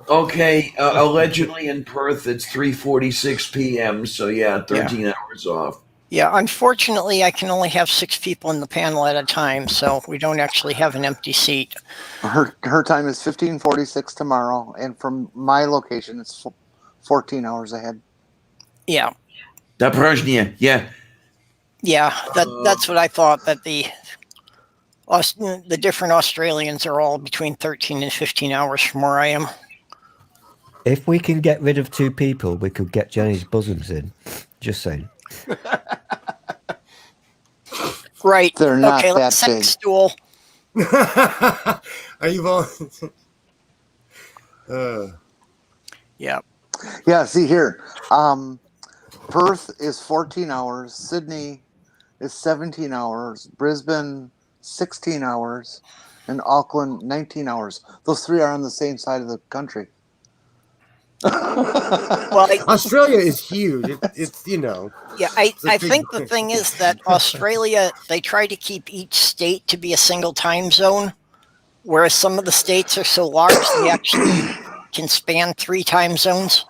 Okay, allegedly in Perth, it's 3:46 p.m. So yeah, 13 hours off. Yeah, unfortunately, I can only have 6 people in the panel at a time, so we don't actually have an empty seat. Her time is 15:46 tomorrow, and from my location, it's 14 hours ahead. Yeah. Da próżnie, yeah. Yeah, that's what I thought, that the different Australians are all between 13 and 15 hours from where I am. If we can get rid of 2 people, we could get Jenny's bosoms in. Just saying. Right. They're not okay, that let's set big. Stool. Are you all? Yeah. Yeah, see here. Perth is 14 hours. Sydney is 17 hours. Brisbane, 16 hours, and Auckland 19 hours. Those three are on the same side of the country. Well, Australia is huge. It's you know. Yeah, I think the thing is that Australia, they try to keep each state to be a single time zone, whereas some of the states are so large they actually can span 3 time zones.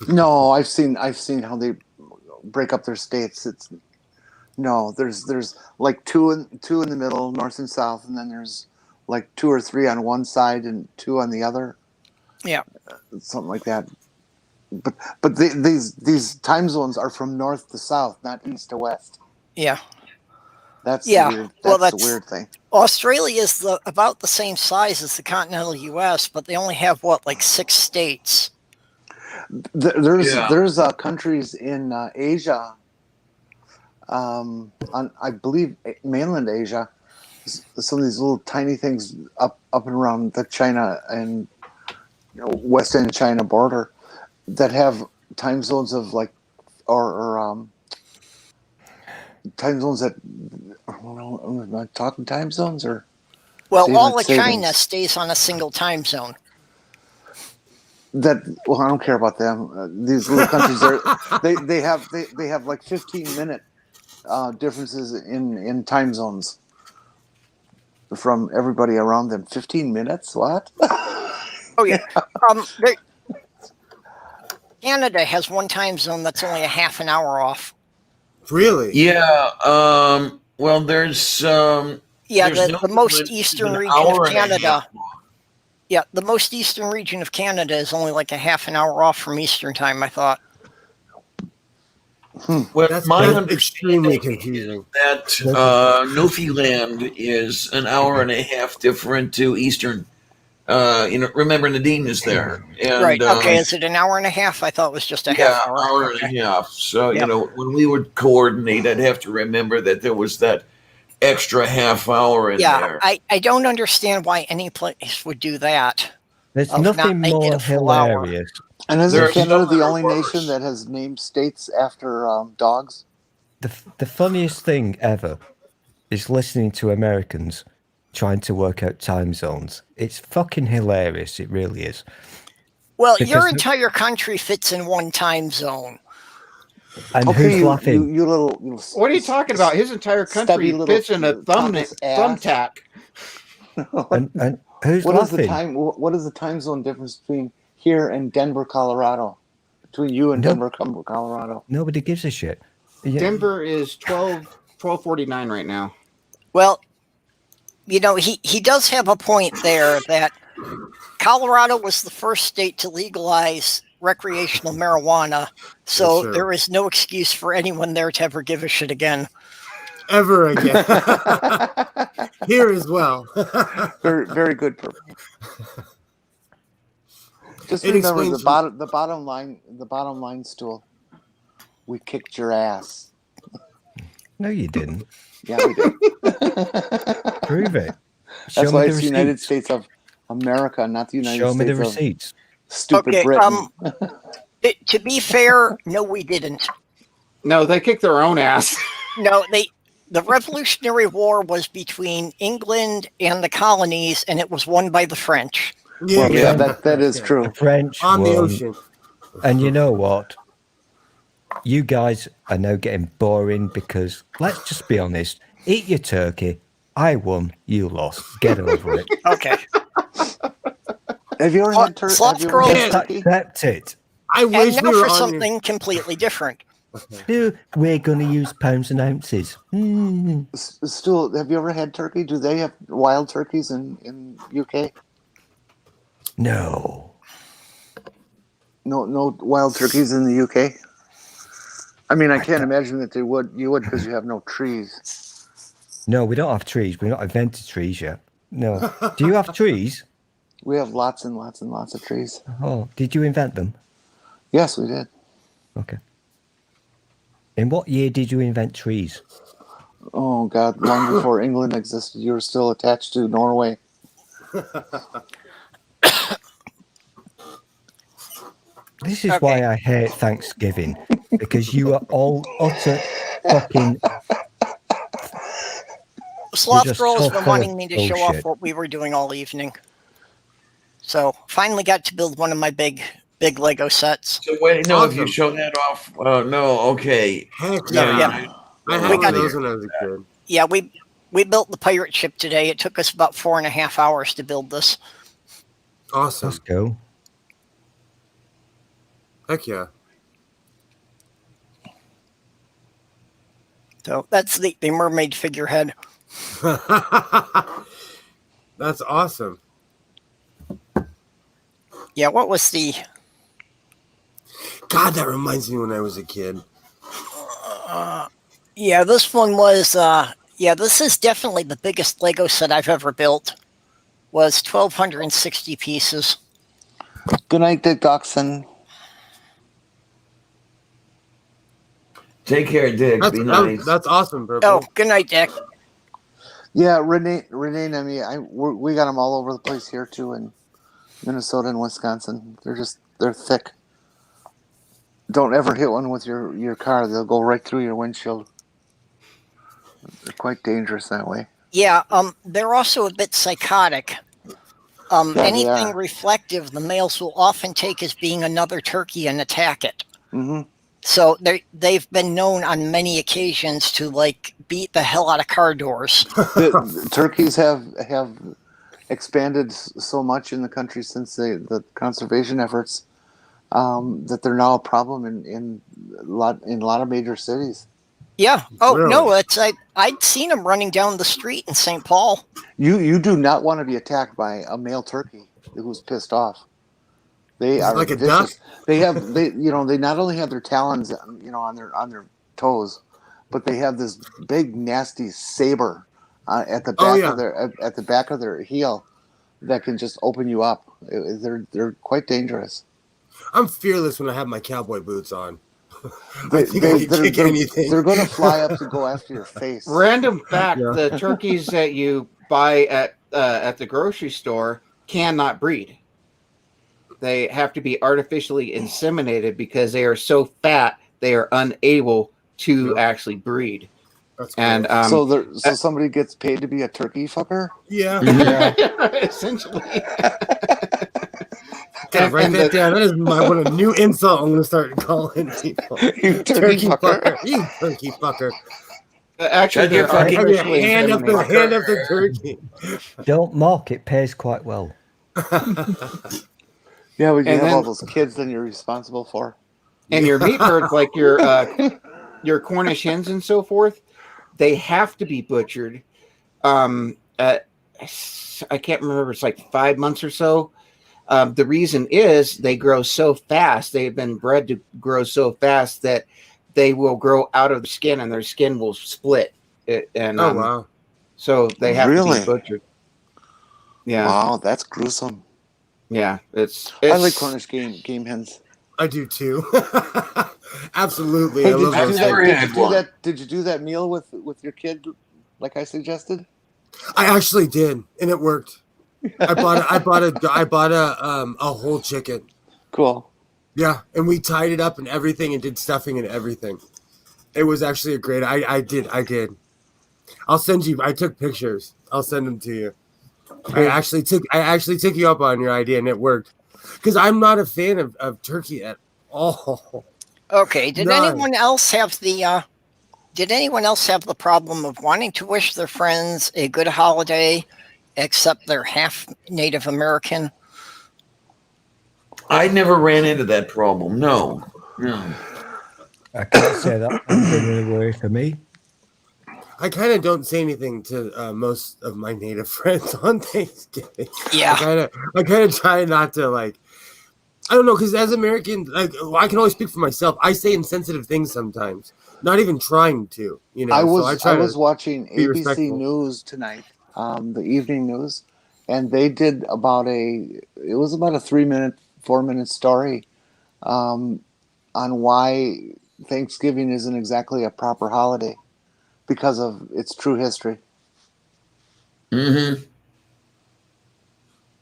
No, I've seen how they break up their states. There's like two in the middle, north and south, and then there's like 2 or 3 on one side and 2 on the other. Yeah, something like that. But these time zones are from north to south, not east to west. Yeah, that's weird. That's the weird thing. Australia is about the same size as the continental U.S., but they only have like 6 states. There's countries in Asia, on I believe mainland Asia, some of these little tiny things up and around the China and West End China border that have time zones of like or time zones that am I talking time zones or all of China stays on a single time zone. I don't care about them. These little countries they have like 15-minute differences in time zones from everybody around them. 15 minutes? What? Oh yeah. Canada has one time zone that's only a half an hour off. Really? Yeah. Well, there's the most eastern region of Canada. Yeah, the most eastern region of Canada is only like a half an hour off from Eastern time, I thought. Well, that's extremely confusing. That Newfoundland is an hour and a half different to Eastern. Remember Nadine is there. And, right. Okay. Is it an hour and a half? I thought it was just a half hour. Hour and a half. So, when we would coordinate, I'd have to remember that there was that extra half hour in there. I don't understand why any place would do that. There's nothing more hilarious. And isn't Canada the only nation that has named states after dogs? The funniest thing ever is listening to Americans trying to work out time zones. It's fucking hilarious. It really is. Well, your entire country fits in one time zone. And who's laughing? You little. What are you talking about? His entire country fits in a thumbtack. and who's laughing? What is the time zone difference between here and Denver, Colorado? Between you and Denver, Colorado? Nobody gives a shit. Yeah. Denver is 12:49 right now. Well, he does have a point there that Colorado was the first state to legalize recreational marijuana, so there is no excuse for anyone there to ever give a shit again. Ever again. Here as well. Very, very good. Just remember the bottom line, Stool. We kicked your ass. No, you didn't. Yeah, we did. Prove it. That's why it's the United States of America, not the United States. Show me the receipts. Stupid Britain. To be fair, no, we didn't. No, they kicked their own ass. No, the Revolutionary War was between England and the colonies, and it was won by the French. Yeah, that is true. The French on won. the ocean. And you know what? You guys are now getting boring because, let's just be honest, eat your turkey. I won, you lost. Get over it. Okay. Have you ever had turkey? Accept it. I wish and now we were for on something completely different. No, we're going to use pounds and ounces. Stool, have you ever had turkey? Do they have wild turkeys in UK? No. No wild turkeys in the UK? I mean, I can't imagine that you would because you have no trees. No, we don't have trees. We've not invented trees yet. No. Do you have trees? We have lots and lots and lots of trees. Oh, did you invent them? Yes, we did. Okay. In what year did you invent trees? Oh, God, long before England existed. You were still attached to Norway. This is why I hate Thanksgiving, because you are all utter fucking Sloth just Girl has so been full of wanting me to show off bullshit. what we were doing all evening. So finally got to build one of my big Lego sets. So wait, no, if you Awesome. show that off, no, okay. Heck No, yeah. Yeah. I had We one got- of those when I was a kid. Yeah, we built the pirate ship today. It took us about 4.5 hours to build this. Awesome. Let's go. Heck yeah. So that's the mermaid figurehead. That's awesome. Yeah, what was the... God, that reminds me when I was a kid. Yeah, this one was... yeah, this is definitely the biggest Lego set I've ever built. Was 1,260 pieces. Good night, Dick Dachshund. Take care, Dick. Be nice. That's awesome, Purple. Oh, good night, Dick. Yeah, Renee and me, we got them all over the place here too in Minnesota and Wisconsin. They're thick. Don't ever hit one with your car. They'll go right through your windshield. They're quite dangerous that way. Yeah, they're also a bit psychotic. Yeah, they Anything are. reflective, the males will often take as being another turkey and attack it. Mm-hmm. So they've been known on many occasions to like beat the hell out of car doors. The turkeys have expanded so much in the country since the conservation efforts that they're now a problem in a lot of major cities. Yeah. Oh Really? no, I'd seen them running down the street in St. Paul. You do not want to be attacked by a male turkey who's pissed off. They are like a vicious. duck? They not only have their talons, on their toes, but they have this big nasty saber at the back at the back of their heel that can just open you up. They're quite dangerous. I'm fearless when I have my cowboy boots on. I think I can kick anything. They're going to fly up to go after your face. Random fact: Yeah. the turkeys that you buy at the grocery store cannot breed. They have to be artificially inseminated because they are so fat they are unable to actually breed. That's cool. And So somebody gets paid to be a turkey fucker? yeah. essentially. God, write that down. That is what a new insult I'm going to start calling people. You turkey fucker. You turkey fucker. Actually, Your they're fucking Have your artificially hand up inseminated. the turkey. Don't mock, it pays quite well. Yeah, when you And have all then- those kids, then you're responsible for. And your meat birds, like your Cornish hens and so forth, they have to be butchered. At, I can't remember. It's like 5 months or so. The reason is they grow so fast. They've been bred to grow so fast that they will grow out of the skin and their skin will split. Wow. So they have to Really? be butchered. Yeah. Wow, that's gruesome. Yeah. It's I like Cornish game hens. I do too. Absolutely. Hey, I love those things. Did you do that meal with your kid like I suggested? I actually did, and it worked. I bought a whole chicken. Cool. Yeah, and we tied it up and everything and did stuffing and everything. It was actually a great. I did. I'll send you. I took pictures. I'll send them to you. I actually took you up on your idea, and it worked. Because I'm not a fan of turkey at all. Okay. Did None. anyone else have the problem of wanting to wish their friends a good holiday, except they're half Native American? I never ran into that problem. No. I can't say that hasn't been any worry for me. I kind of don't say anything to most of my native friends on Thanksgiving. Yeah. I kind of try not to, like, I don't know, because as American, like, I can only speak for myself. I say insensitive things sometimes, not even trying to, you know. I so was watching be ABC respectful. News tonight, the evening news, and they did about a 4-minute story on why Thanksgiving isn't exactly a proper holiday because of its true history. Mm-hmm.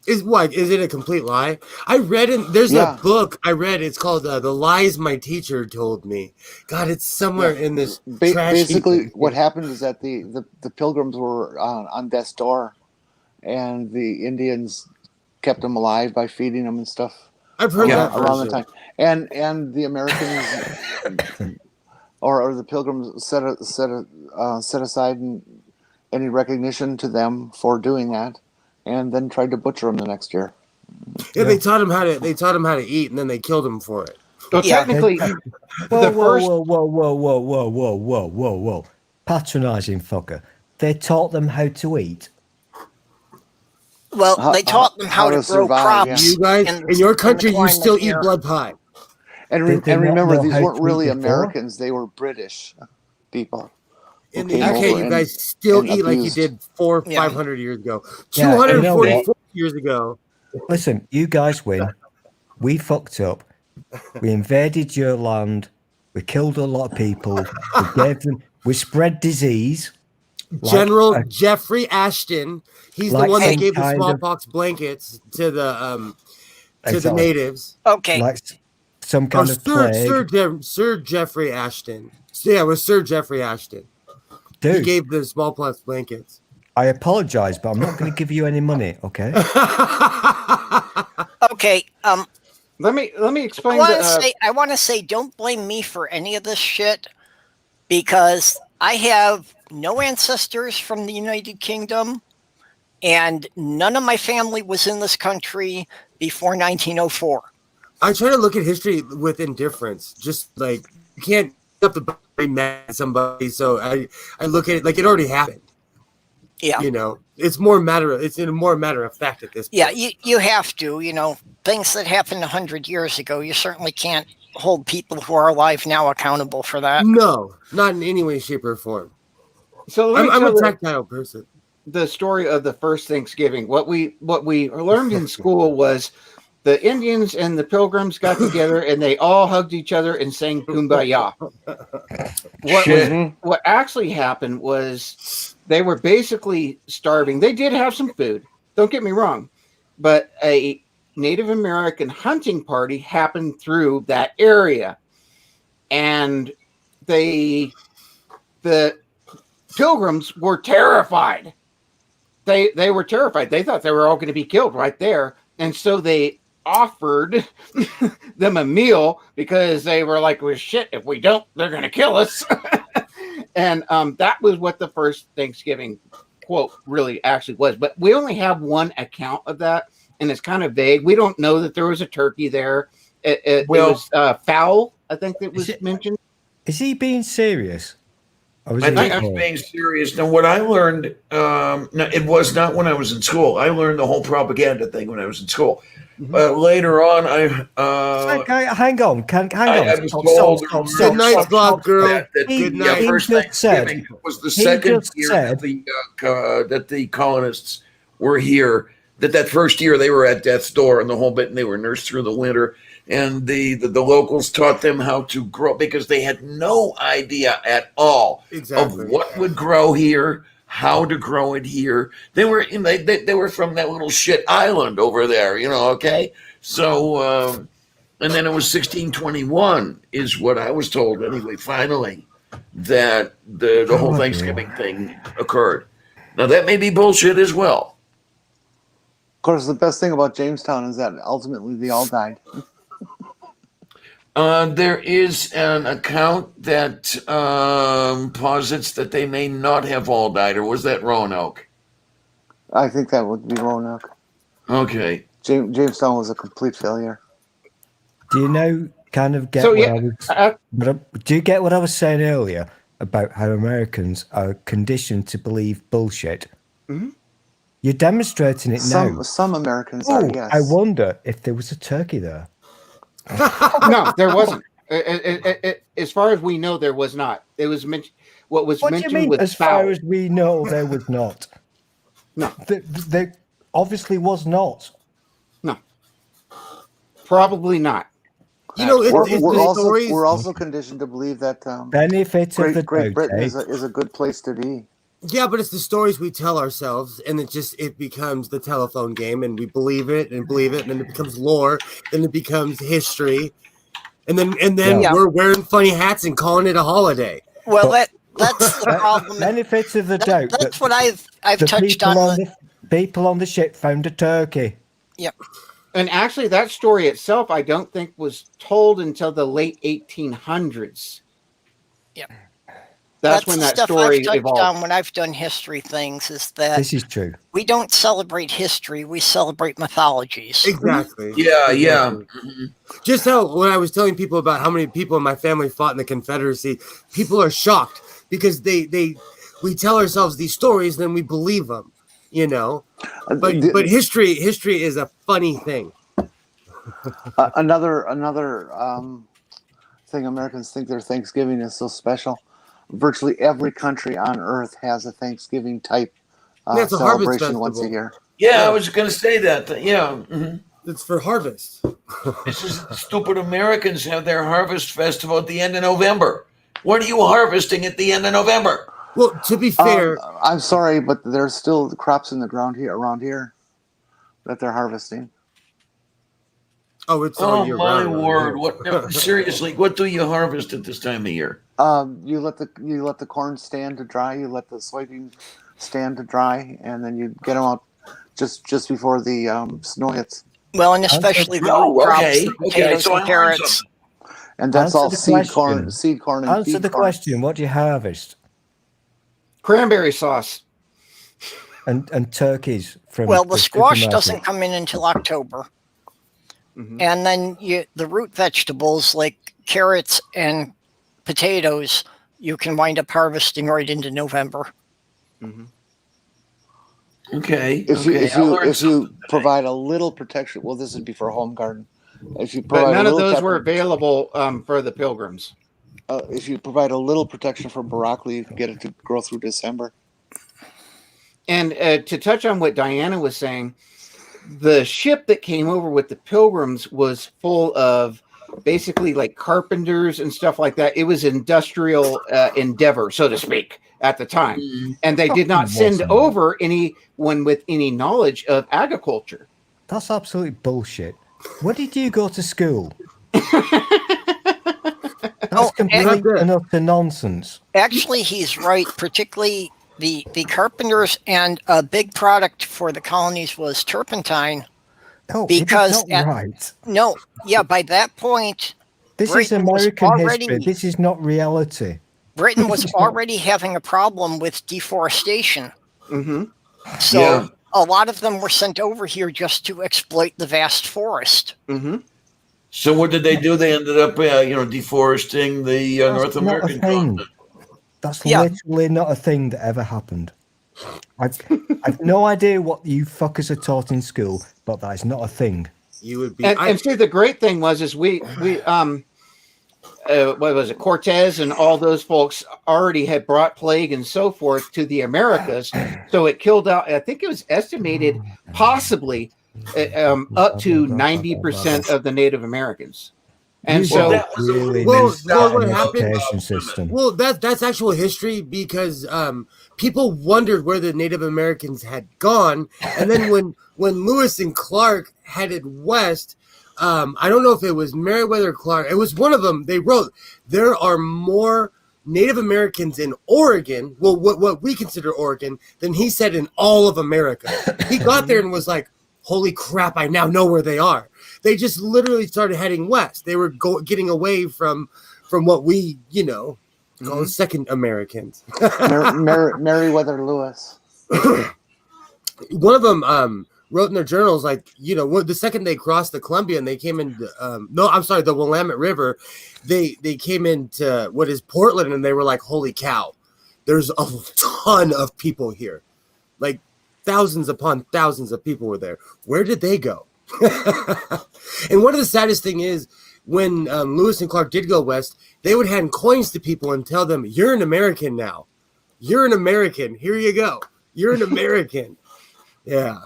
Is it a complete lie? I read there's a book I read. It's called "The Lies My Teacher Told Me." God, it's somewhere in this. Basically, what happened is that the Pilgrims were on death's door, and the Indians kept them alive by feeding them and stuff. I've heard that around the time, and the Americans or the Pilgrims set aside any recognition to them for doing that. And then tried to butcher him the next year. Yeah, they taught him how to eat, and then they killed him for it. So technically, whoa, patronizing fucker. They taught them how to eat. Well, they taught them how to grow survive, crops. You guys, in your country, you still eat blood pie. And remember, these weren't really Americans; they were British people. In the UK, you guys still eat like you did 500 years ago, 244 years ago. Listen, you guys win. We fucked up. We invaded your land. We killed a lot of people. We spread disease. General Jeffrey Ashton. He's the one that gave the smallpox blankets to the natives. Okay. Like some kind of plague. Sir Jeffrey Ashton. Yeah, it was Sir Jeffrey Ashton. Dude, he gave the smallpox blankets. I apologize, but I'm not going to give you any money, okay? Okay. Let me explain. I want to say, don't blame me for any of this shit, because I have no ancestors from the United Kingdom, and none of my family was in this country before 1904. I try to look at history with indifference. Just like you can't have to be mad at somebody, so I look at it like it already happened. Yeah, it's in a more matter of fact at this point. Yeah, you have to. Things that happened 100 years ago, you certainly can't hold people who are alive now accountable for that. No, not in any way, shape, or form. So I'm a tactile person. The story of the first Thanksgiving. What we learned in school was the Indians and the Pilgrims got together and they all hugged each other and sang Kumbaya. What actually happened was they were basically starving. They did have some food, don't get me wrong, but a Native American hunting party happened through that area, and the Pilgrims were terrified. They were terrified. They thought they were all going to be killed right there, and so they offered them a meal because they were like, well, shit, if we don't, they're going to kill us. And that was what the first Thanksgiving quote really actually was. But we only have one account of that, and it's kind of vague. We don't know that there was a turkey there. It was fowl, I think that was mentioned. Is he being serious? I think I'm being serious. Now, what I learned, it was not when I was in school. I learned the whole propaganda thing when I was in school. Later on, hang on. I was told good night, Bob girl. Good night. First Thanksgiving was the second year that the colonists were here. That first year they were at death's door and the whole bit, and they were nursed through the winter. And the locals taught them how to grow because they had no idea at all of what would grow here, how to grow it here. They were they were from that little shit island over there, okay? So, and then it was 1621 is what I was told anyway, finally, that the whole Thanksgiving thing occurred. Now, that may be bullshit as well. Of course, the best thing about Jamestown is that ultimately they all died. There is an account that posits that they may not have all died, or was that Roanoke? I think that would be Roanoke. Okay. Jamestown was a complete failure. Do you do you get what I was saying earlier about how Americans are conditioned to believe bullshit? Mm-hmm. You're demonstrating it now. Some Americans are, yes. I wonder if there was a turkey there. No, there wasn't. As far as we know, there was not. It was mentioned. What was mentioned do you mean, was as far as we know, there was not. No, there obviously was not. No, probably not. We're also conditioned to believe that benefit of the Great Britain is a good place to be. Yeah, but it's the stories we tell ourselves, and it becomes the telephone game, and we believe it, and then it becomes lore, then it becomes history, and then we're wearing funny hats and calling it a holiday. Well, that's the problem. Benefits of the doubt. That's what I've touched on. The people on the ship found a turkey. Yep. And actually, that story itself, I don't think was told until the late 1800s. Yeah. That's when that story I've touched evolved. on when I've done history things is that This is true. we don't celebrate history, we celebrate mythologies. Exactly. Yeah. Mm-hmm. Just when I was telling people about how many people in my family fought in the Confederacy, people are shocked because we tell ourselves these stories, then we believe them, you know. But history is a funny thing. Another thing Americans think their Thanksgiving is so special. Virtually every country on Earth has a Thanksgiving type celebration once a year. Yeah, I was going to say that. Yeah. Mm-hmm. It's for harvest. This is stupid. Americans have their harvest festival at the end of November. What are you harvesting at the end of November? Well, to be fair, I'm sorry, but there's still crops in the ground around here that they're harvesting. Oh, it's all year my round. word! What seriously? What do you harvest at this time of year? You let the corn stand to dry. You let the soybean stand to dry, and then you get them out just before the snow hits. Well, and especially the crops, the potatoes and carrots. And that's all seed corn, and Answer the question. What do you harvest? Cranberry sauce. And turkeys from. Well, the squash doesn't come in until October. Mm-hmm. And then the root vegetables like carrots and potatoes, you can wind up harvesting right into November. Mm-hmm. Okay. If you provide a little protection, well, this would be for home garden. If you provide but none of those were available for the pilgrims. If you provide a little protection for broccoli, you can get it to grow through December. And to touch on what Diana was saying, the ship that came over with the pilgrims was full of basically like carpenters and stuff like that. It was industrial endeavor, so to speak, at the time. And they did not send over anyone with any knowledge of agriculture. That's absolutely bullshit. Where did you go to school? That's completely and utter nonsense. Actually, he's right, particularly the carpenters, and a big product for the colonies was turpentine. Oh, because right. No, yeah, by that point, this Britain is American already, history. This is not reality. Britain was already having a problem with deforestation. Mm-hmm. So a lot of them were sent over here just to exploit the vast forest. Mm-hmm. So what did they do? They ended up, deforesting the North American continent. That's literally not a thing that ever happened. I've no idea what you fuckers are taught in school, but that is not a thing. You would be. And see, the great thing was we what was it? Cortez and all those folks already had brought plague and so forth to the Americas, so it killed out. I think it was estimated possibly up to 90% of the Native Americans. And so, what happened? System. Well, that's actual history because people wondered where the Native Americans had gone, and then when Lewis and Clark headed west, I don't know if it was Meriwether or Clark. It was one of them. They wrote there are more Native Americans in Oregon, well, what we consider Oregon, than he said in all of America. He got there and was like, "Holy crap! I now know where they are." They just literally started heading west. They were getting away from what we, call second Americans. Meriwether Lewis. One of them wrote in their journals, the second they crossed the Columbia and they came into, the Willamette River, they came into what is Portland, and they were like, "Holy cow, there's a ton of people here." Like thousands upon thousands of people were there. Where did they go? And one of the saddest thing is when Lewis and Clark did go west, they would hand coins to people and tell them, "You're an American now. You're an American. Here you go. You're an American." Yeah.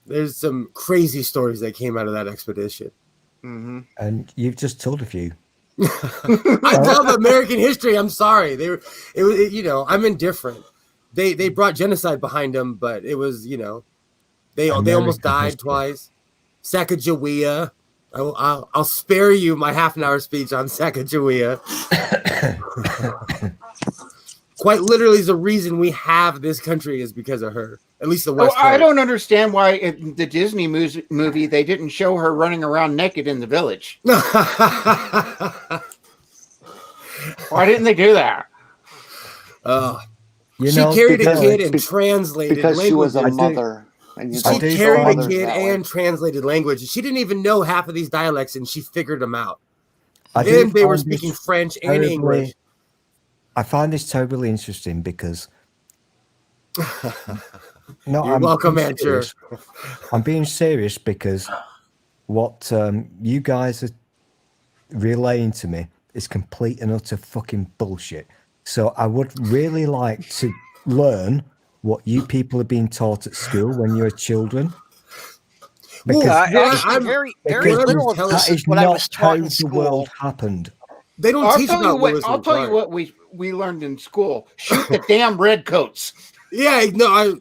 There's some crazy stories that came out of that expedition. Mm-hmm. And you've just told a few. I love American history. I'm sorry. I'm indifferent. they brought genocide behind them, but it was, they almost died twice. Sacagawea. I'll spare you my half-an-hour speech on Sacagawea. Quite literally, the reason we have this country is because of her. At least the West Coast. I don't understand why in the Disney movie they didn't show her running around naked in the village. Why didn't they do that? She carried a kid and translated because language. She was a mother. She carried a kid and translated language. She didn't even know half of these dialects, and she figured them out. And they were speaking French and English. I find this terribly interesting because... You're welcome, Andrew. I'm being serious because what you guys are relaying to me is complete and utter fucking bullshit. So I would really like to learn what you people are being taught at school when you're children. Because very little of this is what I was taught in school. The world happened. They don't teach about Lewis. I'll tell you what we learned in school. Shoot the damn redcoats. Yeah, no,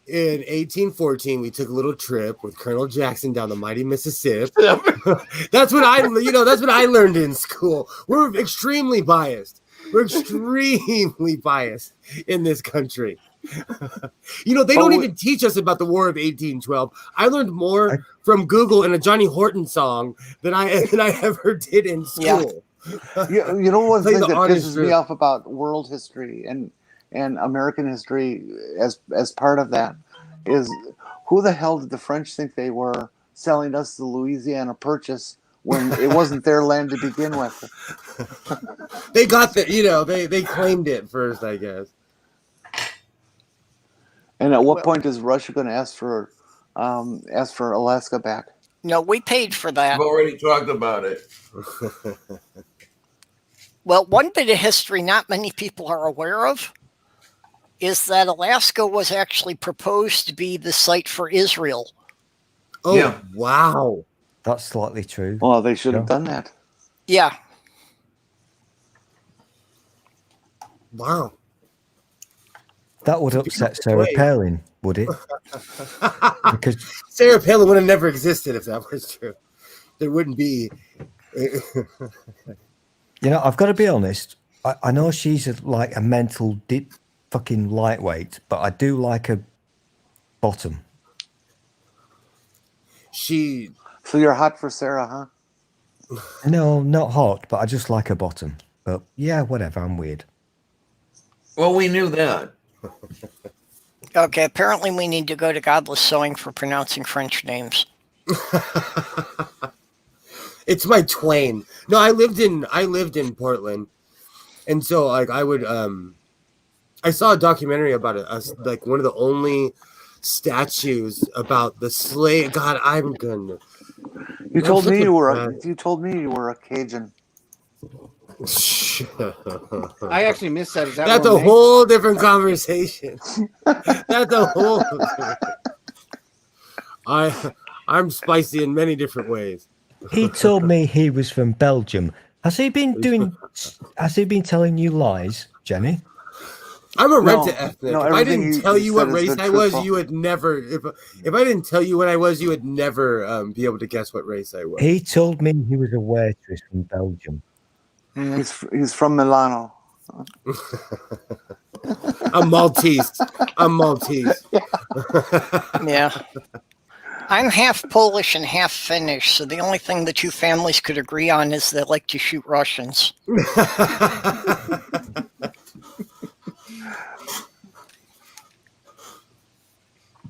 in 1814, we took a little trip with Colonel Jackson down the mighty Mississippi. That's what I learned in school. We're extremely biased. We're extremely biased in this country. They don't even teach us about the War of 1812. I learned more from Google and a Johnny Horton song than I ever did in school. Yeah. One thing that pisses me off about world history and American history as part of that is, who the hell did the French think they were, selling us the Louisiana Purchase when it wasn't their land to begin with? They got they claimed it first, I guess. And at what point is Russia going to ask for Alaska back? No, we paid for that. We've already talked about it. Well, one bit of history not many people are aware of is that Alaska was actually proposed to be the site for Israel. Oh, yeah. Wow. That's slightly true. Well, they should have done that. Yeah. Wow. That would upset Sarah Palin, would it? Because Sarah Palin would have never existed if that was true. There wouldn't be. I've got to be honest. I know she's like a mental deep fucking lightweight, but I do like a bottom. So you're hot for Sarah, huh? No, not hot, but I just like a bottom. But yeah, whatever. I'm weird. Well, we knew that. Okay, apparently we need to go to Godless Sewing for pronouncing French names. It's my Twain. No, I lived in Portland, and so like I would I saw a documentary about it. Like one of the only statues about the slave. God, I'm gonna. You told me you were a Cajun. I actually missed that. Is that That's a whole different conversation. That's a whole. I'm spicy in many different ways. He told me he was from Belgium. Has he been telling you lies, Jenny? I'm a rent-to-ethnic. If I didn't tell you what race I was, you would never. If I didn't tell you what I was, you would never be able to guess what race I was. He told me he was a waitress from Belgium. He's from Milano. I'm Maltese. Yeah. I'm half Polish and half Finnish, so the only thing the two families could agree on is they like to shoot Russians.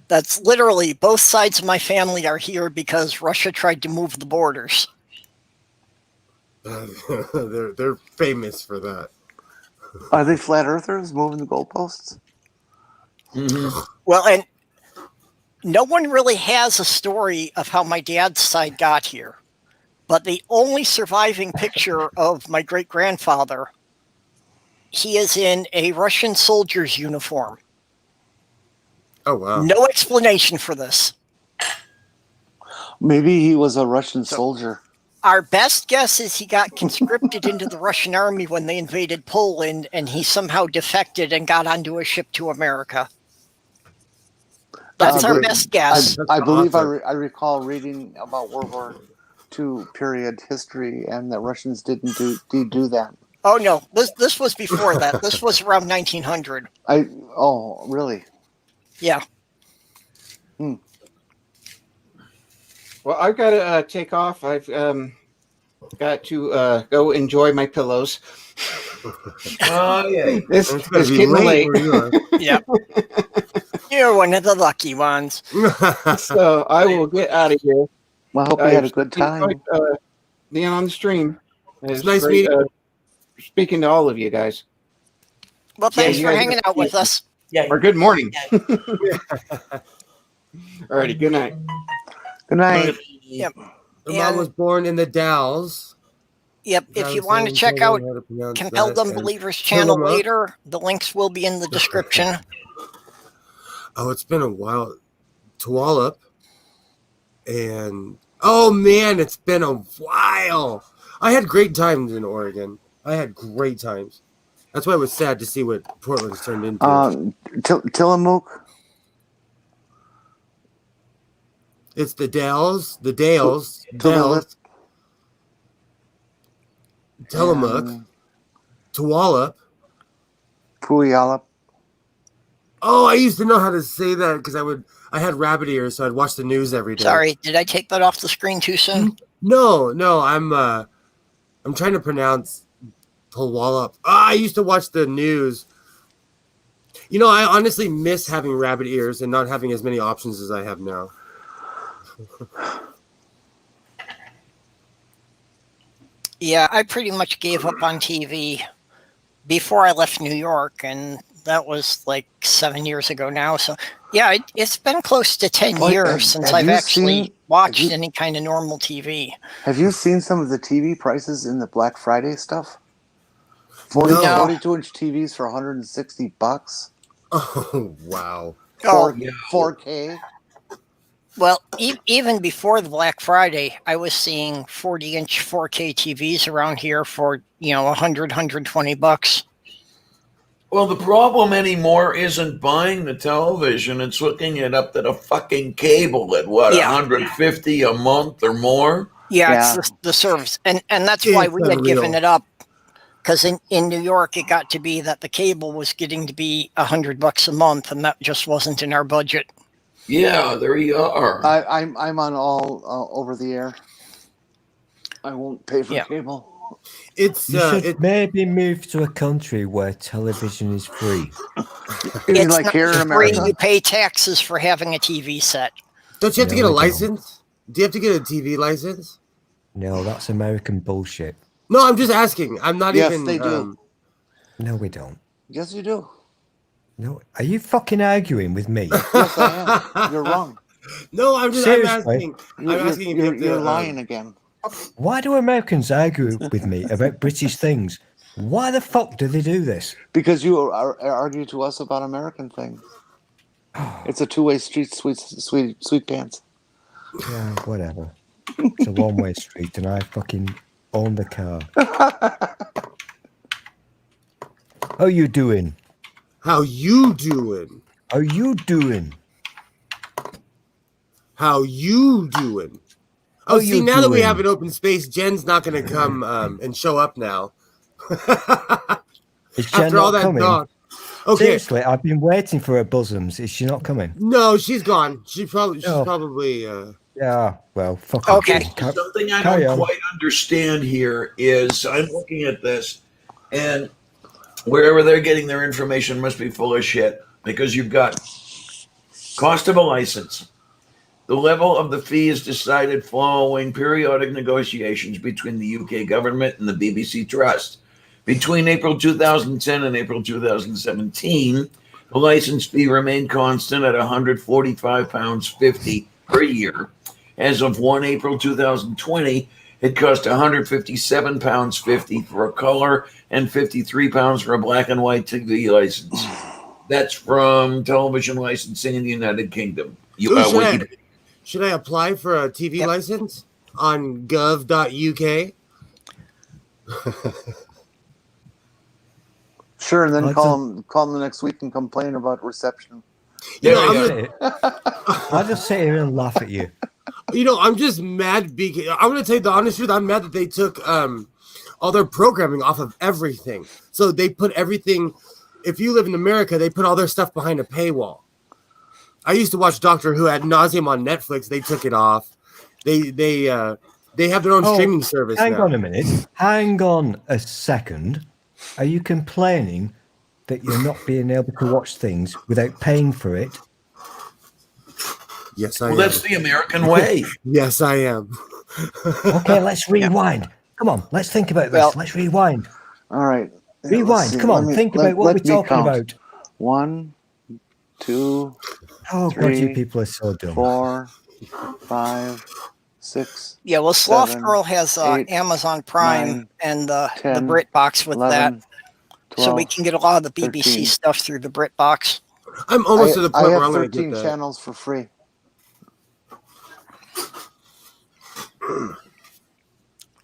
That's literally, both sides of my family are here because Russia tried to move the borders. They're famous for that. Are they flat earthers moving the goalposts? Mm-hmm. Well, and no one really has a story of how my dad's side got here. But the only surviving picture of my great-grandfather, he is in a Russian soldier's uniform. Oh, wow. No explanation for this. Maybe he was a Russian soldier. Our best guess is he got conscripted into the Russian army when they invaded Poland, and he somehow defected and got onto a ship to America. That's our best guess. I believe I recall reading about World War II period history, and the Russians didn't do that. Oh no, this was before that. This was around 1900. Oh really? Yeah. Well, I've got to take off. I've got to go enjoy my pillows. Oh yeah, It's getting late. Yep. You're one of the lucky ones. So I will get out of here. Well, I hope you had a good time. Being on the stream. It's nice meeting speaking to all of you guys. Well, thanks for hanging out with us. Yeah. Or good morning. Alrighty, good night. Good night. Yep. The mom was born in the Dalles. Yep. If you want to check out Compelled Unbelievers channel later, the links will be in the description. Oh, it's been a while. Tuwalip. And oh man, it's been a while. I had great times in Oregon. I had great times. That's why it was sad to see what Portland's turned into. Tillamook. It's the Dales, Tillamook, Tuwalip, Puyallup. Oh, I used to know how to say that because I had rabbit ears, so I'd watch the news every day. Sorry, did I take that off the screen too soon? No, I'm trying to pronounce Puyallup. I used to watch the news. You know, I honestly miss having rabbit ears and not having as many options as I have now. Yeah, I pretty much gave up on TV before I left New York, and that was like 7 years ago now. So, yeah, it's been close to 10 years since I've actually watched any kind of normal TV. Have you seen some of the TV prices in the Black Friday stuff? 42-inch TVs for $160. Oh, wow. 4K. Well, even before the Black Friday, I was seeing 40-inch 4K TVs around here for, $100-120. Well, the problem anymore isn't buying the television; it's hooking it up to the fucking cable at $150 a month or more. Yeah, it's the service, and that's why we had given it up. Because in New York, it got to be that the cable was getting to be $100 a month, and that just wasn't in our budget. Yeah, there you are. I'm on all over the air. I won't pay for cable. You should maybe move to a country where television is free. It's like not here in free. America? You pay taxes for having a TV set. Don't you have to get a license? Do you have to get a TV license? No, that's American bullshit. No, I'm just asking. I'm not even... Yes, they do. No, we don't. Yes, you do. No, are you fucking arguing with me? Yes, I am. You're wrong. No, I'm asking. You're lying again. Why do Americans argue with me about British things? Why the fuck do they do this? Because you argue to us about American things. It's a two-way street, sweet pants. Yeah, whatever. It's a one-way street, and I fucking own the car. How you doing? How you doing? How you doing? How you doing? Oh, see, now that we have an open space, Jen's not going to come and show up now. Is Jen After all that coming? talk. Okay. Seriously, I've been waiting for her bosoms. Is she not coming? No, she's gone. She's probably. Yeah, well, fuck. Okay. Something I don't quite understand here is I'm looking at this, and wherever they're getting their information must be full of shit, because you've got cost of a license. The level of the fee is decided following periodic negotiations between the UK government and the BBC Trust. Between April 2010 and April 2017, the license fee remained constant at £145.50 per year. As of 1 April 2020, it cost £157.50 for a color and £53 for a black and white TV license. That's from television licensing in the United Kingdom. Should I apply for a TV license? on gov.uk. Sure, and then call them the next week and complain about reception. I just sit here and laugh at you. I'm just mad because I'm going to tell you the honest truth. I'm mad that they took all their programming off of everything. So they put everything. If you live in America, they put all their stuff behind a paywall. I used to watch Doctor Who ad nauseum on Netflix. They took it off. They have their own streaming service. Hang on a minute. Hang on a second. Are you complaining that you're not being able to watch things without paying for it? Yes, I am. That's the American way. Yes, I am. Okay, let's rewind. Come on, let's think about this. Let's rewind. All right. Rewind. Come on, think about what we're talking about. 1, 2, oh, 3, God, you people are so dumb. 4, 5, 6. Yeah, well, Sloth 7, Girl has 8, Amazon Prime 9, and the 10, BritBox with 11, that, 12, so we can get a lot of the BBC 13. stuff through the BritBox. I'm almost to the point where I'm I going have to get 13 that. channels for free.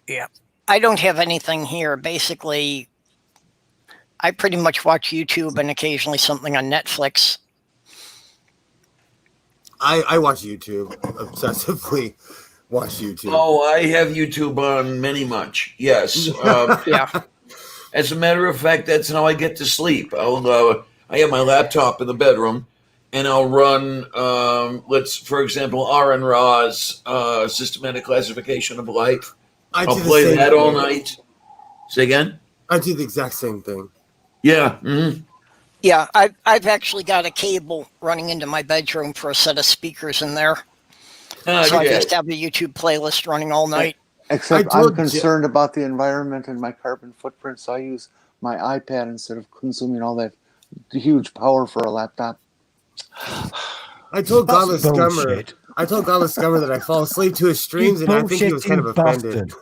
Yeah, I don't have anything here. Basically, I pretty much watch YouTube and occasionally something on Netflix. I watch YouTube obsessively. Watch YouTube. Oh, I have YouTube on many much. Yes. Yeah. As a matter of fact, that's how I get to sleep. I have my laptop in the bedroom, and I'll run, for example, Aaron Ra's Systematic Classification of Life. I'll play that all night. Say again? I do the exact same thing. Yeah. Mm-hmm. Yeah, I've actually got a cable running into my bedroom for a set of speakers in there. So I just have a YouTube playlist running all night. Except I'm concerned about the environment and my carbon footprint, so I use my iPad instead of consuming all that huge power for a laptop. I told Godless Scummer that I fall asleep to his streams, and I think he was kind of offended.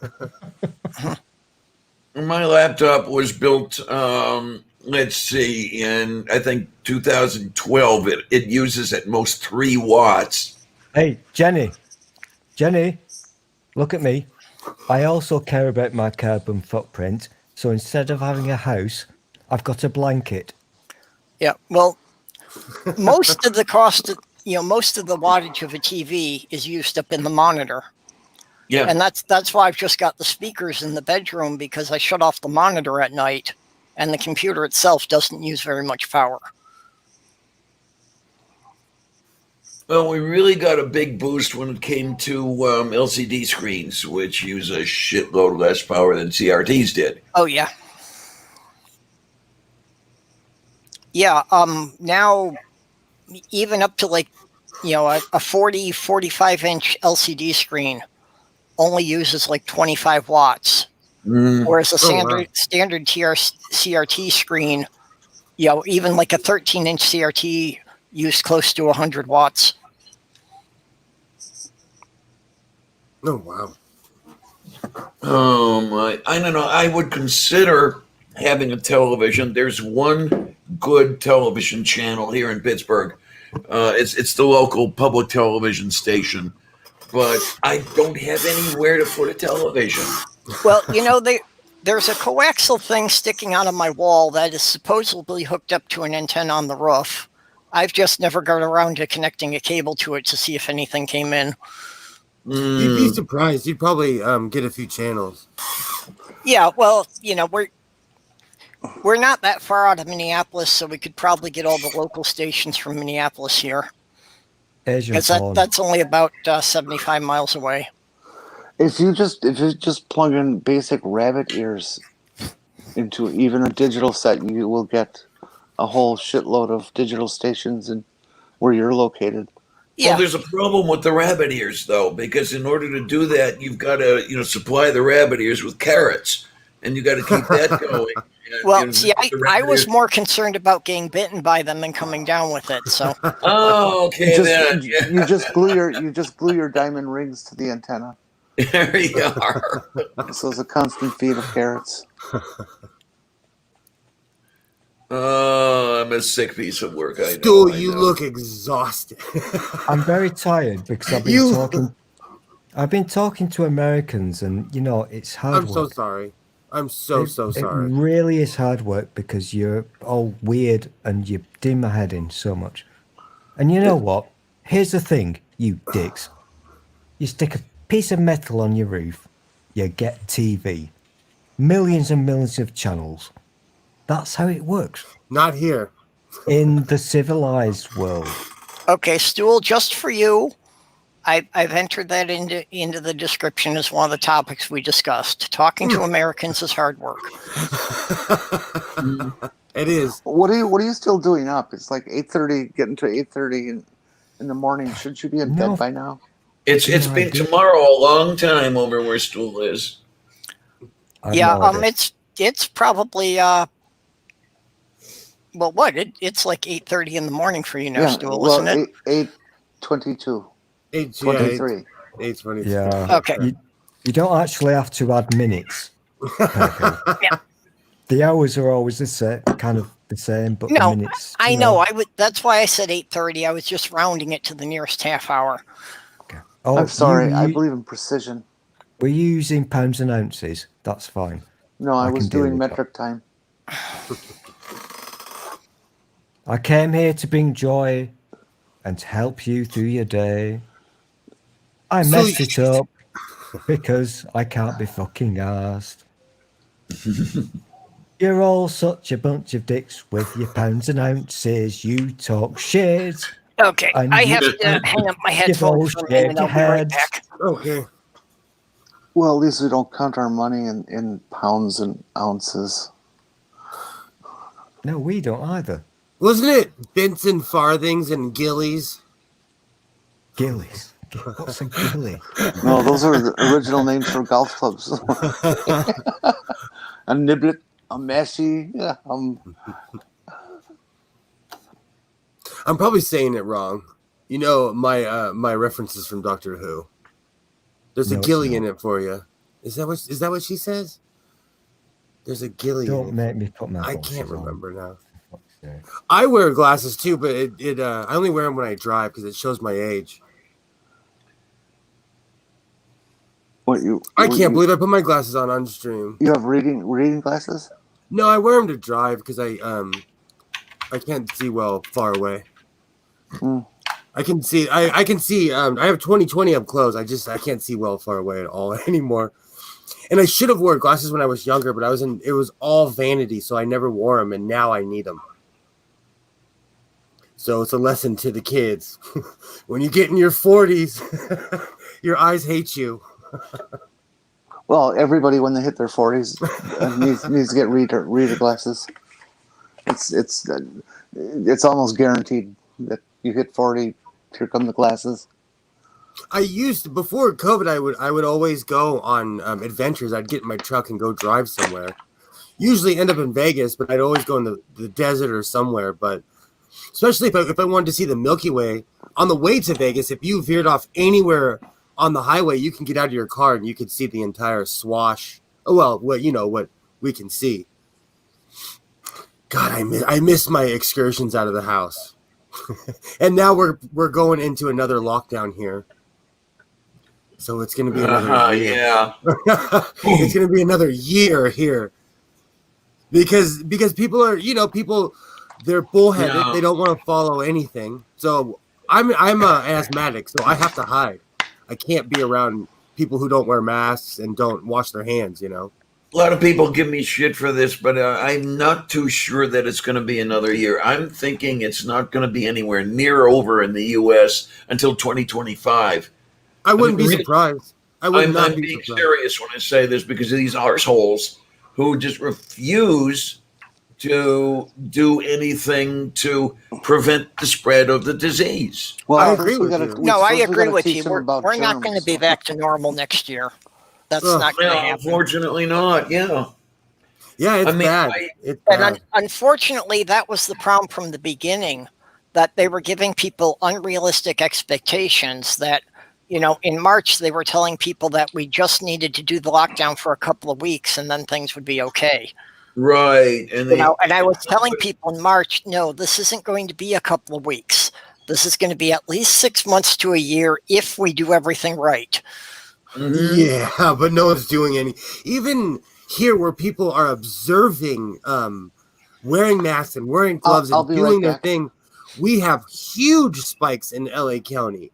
My laptop was built, let's see, in, I think, 2012. It uses at most 3 watts. Hey, Jenny, look at me. I also care about my carbon footprint. So instead of having a house, I've got a blanket. Yeah, well, most of the cost, most of the wattage of a TV is used up in the monitor. Yeah. And that's why I've just got the speakers in the bedroom, because I shut off the monitor at night and the computer itself doesn't use very much power. Well, we really got a big boost when it came to LCD screens, which use a shitload less power than CRTs did. Oh, yeah. Yeah, now even up to a 40, 45-inch LCD screen only uses 25 watts. Whereas a standard CRT screen, even a 13-inch CRT used close to 100 watts. Oh, wow. Oh, my. I don't know. I would consider having a television. There's one good television channel here in Pittsburgh. It's the local public television station. But I don't have anywhere to put a television. Well, there's a coaxial thing sticking out of my wall that is supposedly hooked up to an antenna on the roof. I've just never got around to connecting a cable to it to see if anything came in. You'd be surprised. You'd probably get a few channels. Yeah, well, we're not that far out of Minneapolis, so we could probably get all the local stations from Minneapolis here. Because that's only about 75 miles away. If you just plug in basic rabbit ears into even a digital set, you will get a whole shitload of digital stations and where you're located. Yeah. Well, there's a problem with the rabbit ears, though, because in order to do that, you've got to, supply the rabbit ears with carrots, and you got to keep that going. Well, see, I was more concerned about getting bitten by them than coming down with it. So. Oh, okay. You just glue your diamond rings to the antenna. There you are. So it's a constant feed of carrots. I'm a sick piece of work. I know. Stu, you look exhausted. I'm very tired because I've been talking. I've been talking to Americans, and you know, it's hard I'm work. so sorry. I'm so sorry. It really is hard work because you're all weird and you do my head in so much. And you know what? Here's the thing, you dicks. You stick a piece of metal on your roof, you get TV. Millions and millions of channels. That's how it works. Not here. In the civilized world. Okay, Stool, just for you, I've entered that into the description as one of the topics we discussed. Talking to Americans is hard work. It is. What are you still doing up? It's like 8:30, getting to 8:30 in the morning. Shouldn't you be in bed by now? It's been tomorrow a long time over where Stool is. It's probably well, what? It's like 8:30 in the morning for you now, Stool, isn't it? 8:22. 8:23. 8:23. Yeah. Okay. You don't actually have to add minutes. Yeah. The hours are always the same, but No, the minutes. I know. That's why I said 8:30. I was just rounding it to the nearest half hour. Okay. Oh, I'm sorry. I believe in precision. We're using pounds and ounces. That's fine. No, I was can deal doing with metric time. I came here to bring joy and to help you through your day. I messed it up because I can't be fucking arsed. You're all such a bunch of dicks with your pounds and ounces. You talk shit. Okay, I have to hang up my headphones for a minute. I'll be right back. Okay. Well, at least we don't count our money in pounds and ounces. No, we don't either. Wasn't it Benson Farthings and Gillies? Gillies? What's a gilly? No, those are the original names for golf clubs. A niblet, a mashie. Yeah, I'm probably saying it wrong. You know, my references from Doctor Who. There's a gilly in it for you. Is that what she says? There's a gilly. Don't make me put my. I can't remember now. I wear glasses too, but I only wear them when I drive because it shows my age. I can't believe I put my glasses on stream. You have reading glasses? No, I wear them to drive because I can't see well far away. I can see. I can see. I have 20/20 up close. I can't see well far away at all anymore. And I should have worn glasses when I was younger, but it was all vanity, so I never wore them, and now I need them. So it's a lesson to the kids. When you get in your 40s, your eyes hate you. Well, everybody when they hit their 40s needs to get reader glasses. It's almost guaranteed that you hit 40, here come the glasses. Before COVID, I would always go on adventures. I'd get in my truck and go drive somewhere. Usually end up in Vegas, but I'd always go in the desert or somewhere. But especially if I wanted to see the Milky Way on the way to Vegas, if you veered off anywhere on the highway, you can get out of your car and you can see the entire swash. Oh well, what we can see. God, I miss my excursions out of the house. And now we're going into another lockdown here. So it's going to be another year. Yeah. It's going to be another year here. Because people are, they're bullheaded. Yeah. They don't want to follow anything. So I'm asthmatic, so I have to hide. I can't be around people who don't wear masks and don't wash their hands, A lot of people give me shit for this, but I'm not too sure that it's going to be another year. I'm thinking it's not going to be anywhere near over in the U.S. until 2025. I wouldn't be surprised. I'm being serious when I say this because of these arseholes who just refuse to do anything to prevent the spread of the disease. Well, I agree with you. No, I agree with you. We're not going to be back to normal next year. That's not going to happen. Unfortunately not, yeah. Yeah, it's bad. It's bad. Unfortunately, that was the problem from the beginning, that they were giving people unrealistic expectations that, in March, they were telling people that we just needed to do the lockdown for a couple of weeks and then things would be okay. Right. And I was telling people in March, no, this isn't going to be a couple of weeks. This is going to be at least 6 months to a year if we do everything right. Yeah, but no one's doing any. Even here, where people are observing, wearing masks and wearing gloves I'll and be doing right their back. thing, we have huge spikes in LA County.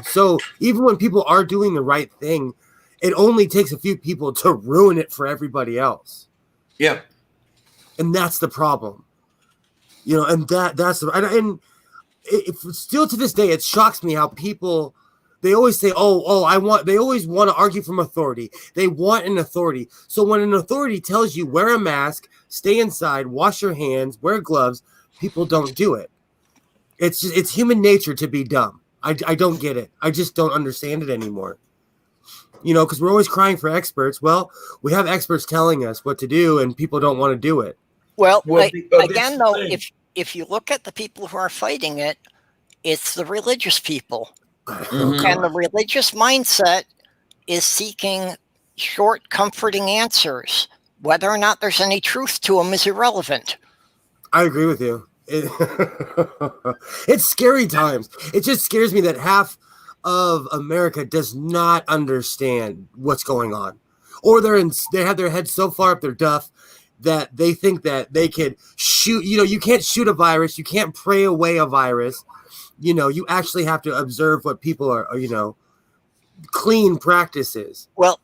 So even when people are doing the right thing, it only takes a few people to ruin it for everybody else. Yeah. And that's the problem. And that's and still to this day, it shocks me how people, they always say, they always want to argue from authority. They want an authority. So when an authority tells you wear a mask, stay inside, wash your hands, wear gloves, people don't do it. It's human nature to be dumb. I don't get it. I just don't understand it anymore. Because we're always crying for experts. Well, we have experts telling us what to do, and people don't want to do it. Well, Well, again, though, if you look at the people who are fighting it, it's the religious people. And the religious mindset is seeking short, comforting answers. Whether or not there's any truth to them is irrelevant. I agree with you. It's scary times. It just scares me that half of America does not understand what's going on. Or they have their heads so far up their duff that they think that they could shoot. You can't shoot a virus. You can't pray away a virus. You actually have to observe what people are, clean practices. Well,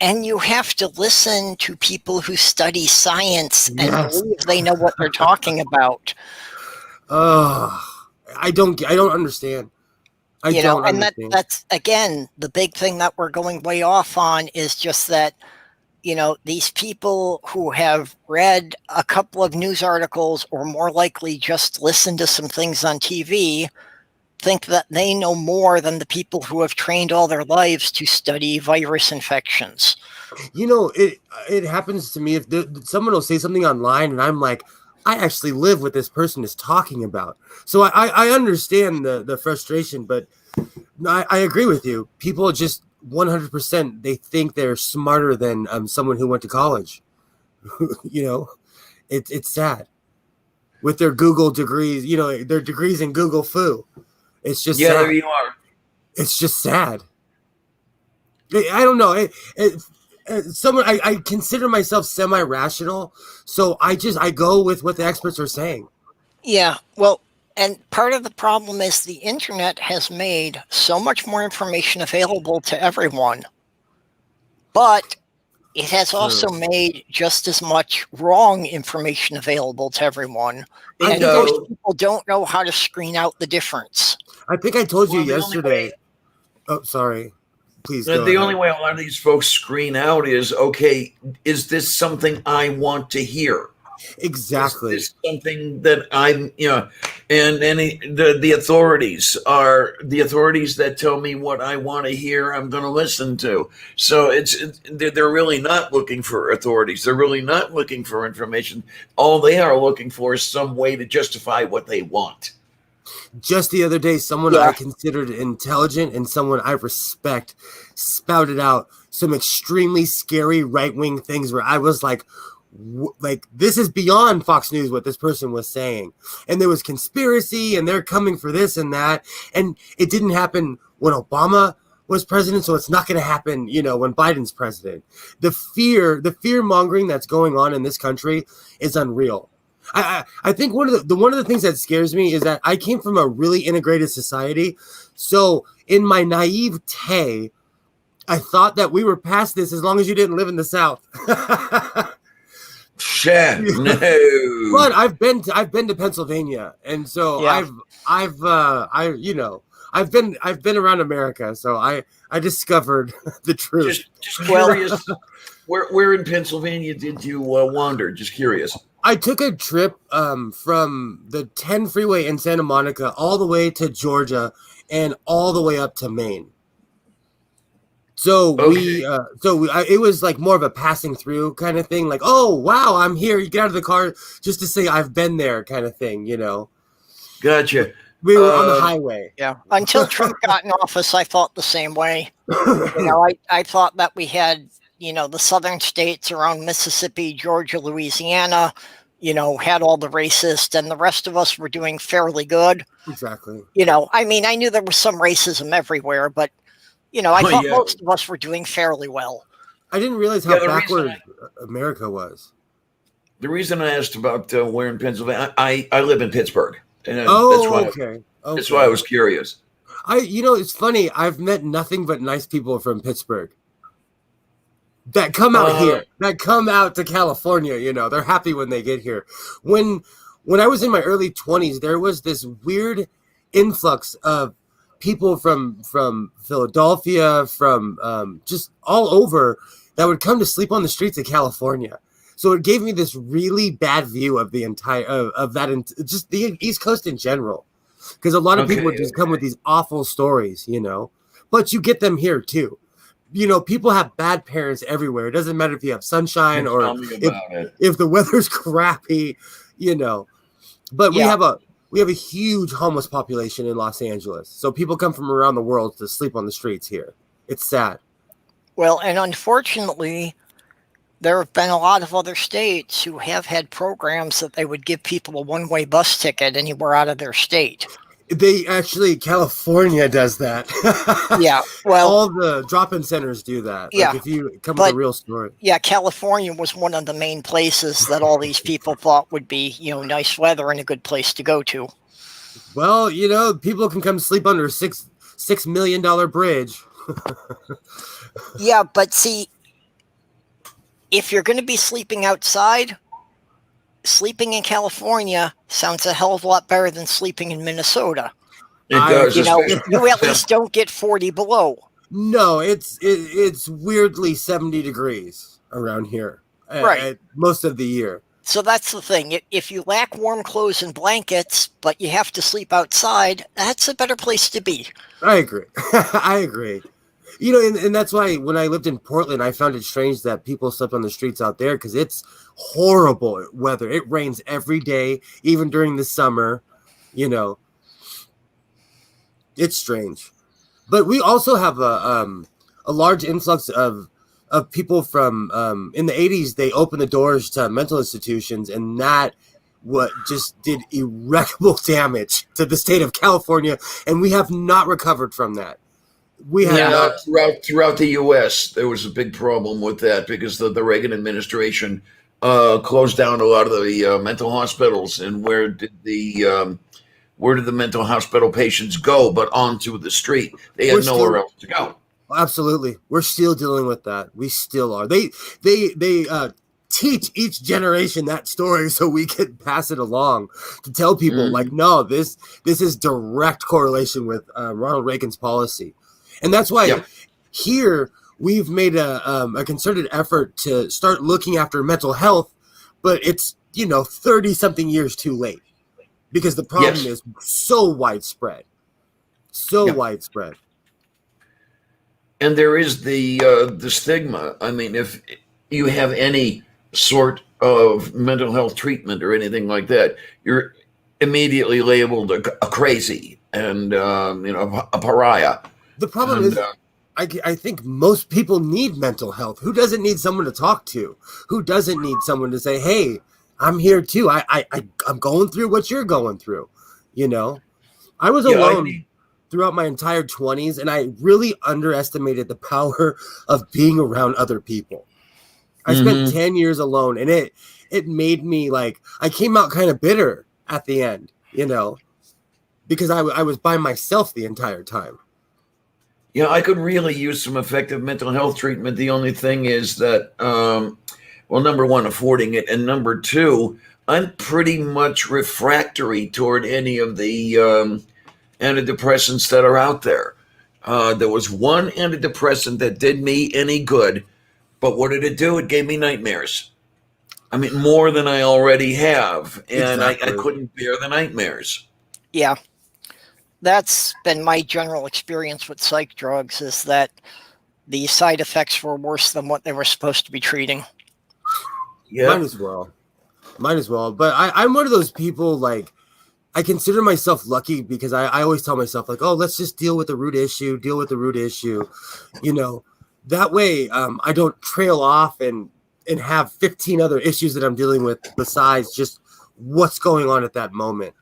and you have to listen to people who study science and believe they know what they're talking about. I don't understand. I don't understand. That's again the big thing that we're going way off on is just that these people who have read a couple of news articles or more likely just listened to some things on TV think that they know more than the people who have trained all their lives to study virus infections. It happens to me if someone will say something online and I'm like, I actually live what this person is talking about. So I understand the frustration, but I agree with you. People just 100%, they think they're smarter than someone who went to college. It's sad. With their Google degrees, their degrees in Google foo. It's just sad. There you are. It's just sad. I don't know. I consider myself semi-rational, so I go with what the experts are saying. Yeah, well, and part of the problem is the internet has made so much more information available to everyone, but it has also made just as much wrong information available to everyone. And most people don't know how to screen out the difference. I think I told you yesterday. Oh, sorry. Please go The only way a lot of these folks screen out is, okay, is this something I want to hear? Exactly. Is this something that I'm, and the authorities are the authorities that tell me what I want to hear, I'm going to listen to. So they're really not looking for authorities. They're really not looking for information. All they are looking for is some way to justify what they want. Just the other day, someone I considered intelligent and someone I respect spouted out some extremely scary right-wing things where I was like, this is beyond Fox News what this person was saying. And there was conspiracy and they're coming for this and that. And it didn't happen when Obama was president, so it's not going to happen, when Biden's president. The fear mongering that's going on in this country is unreal. I think one of the things that scares me is that I came from a really integrated society. So in my naivete, I thought that we were past this as long as you didn't live in the South. Shit, no. But I've been to Pennsylvania, and so I've been around America, so I discovered the truth. Just curious. Where in Pennsylvania did you wander? Just curious. I took a trip from the 10 freeway in Santa Monica all the way to Georgia and all the way up to Maine. So it was like more of a passing through kind of thing. Like, oh, wow, I'm here. You get out of the car just to say I've been there kind of thing, Gotcha. We were on the highway. Yeah. Until Trump got in office, I thought the same way. I thought that we had, the southern states around Mississippi, Georgia, Louisiana, had all the racist, and the rest of us were doing fairly good. Exactly. I knew there was some racism everywhere, but, You know, I Oh, thought yeah. most of us were doing fairly well. I didn't realize how Yeah, the reason backward America was. The reason I asked about where in Pennsylvania, I live in Pittsburgh, and Okay. that's why I was curious. It's funny. I've met nothing but nice people from Pittsburgh that come out here, that come out to California. You know, they're happy when they get here. When I was in my early 20s, there was this weird influx of people from Philadelphia, from just all over, that would come to sleep on the streets of California. So it gave me this really bad view of the entire just the East Coast in general, because a lot of people would just come with these awful stories, you know. But you get them here too. You know, people have bad parents everywhere. It doesn't matter if you have sunshine or if the weather's crappy, you know. But we have a huge homeless population in Los Angeles. So people come from around the world to sleep on the streets here. It's sad. Well, and unfortunately, there have been a lot of other states who have had programs that they would give people a one-way bus ticket anywhere out of their state. California does that. Yeah, well, all the drop-in centers do that. Yeah, like if you come with a real story. Yeah, California was one of the main places that all these people thought would be, you know, nice weather and a good place to go to. Well, you know, people can come sleep under $6 million bridge. Yeah, but see, if you're going to be sleeping outside, sleeping in California sounds a hell of a lot better than sleeping in Minnesota. It does. You know, you at least don't get 40 below. No, it's weirdly 70 degrees around here, right? Most of the year. So that's the thing. If you lack warm clothes and blankets, but you have to sleep outside, that's a better place to be. I agree. I agree. You know, and that's why when I lived in Portland, I found it strange that people slept on the streets out there, because it's horrible weather. It rains every day, even during the summer. You know, it's strange. But we also have a large influx of people from in the 80s. They opened the doors to mental institutions, and that just did irreparable damage to the state of California, and we have not recovered from that. We have throughout the U.S. there was a big problem with that, because the Reagan administration closed down a lot of the mental hospitals. And where did the mental hospital patients go but onto the street? They had nowhere else to go. Absolutely, we're still dealing with that. We still are. They teach each generation that story so we can pass it along to tell people like, no, this is direct correlation with Ronald Reagan's policy. And that's why here we've made a concerted effort to start looking after mental health, but it's, 30-something years too late, because the problem is so widespread. Widespread. And there is the stigma. I mean, if you have any sort of mental health treatment or anything like that, you're immediately labeled a crazy and a pariah. The problem is, I think most people need mental health. Who doesn't need someone to talk to? Who doesn't need someone to say, hey, I'm here too. I'm going through what you're going through. I was alone throughout my entire 20s, and I really underestimated the power of being around other people. I spent 10 years alone, and it made me I came out kind of bitter at the end, because I was by myself the entire time. Yeah, I could really use some effective mental health treatment. The only thing is that, number one, affording it, and number two, I'm pretty much refractory toward any of the antidepressants that are out there. There was one antidepressant that did me any good, but what did it do? It gave me nightmares. I mean, more than I already have, and I couldn't bear the nightmares. Yeah. That's been my general experience with psych drugs, is that the side effects were worse than what they were supposed to be treating. Yeah. Might as well. But I'm one of those people, I consider myself lucky, because I always tell myself, let's just deal with the root issue. That way I don't trail off and have 15 other issues that I'm dealing with besides just what's going on at that moment.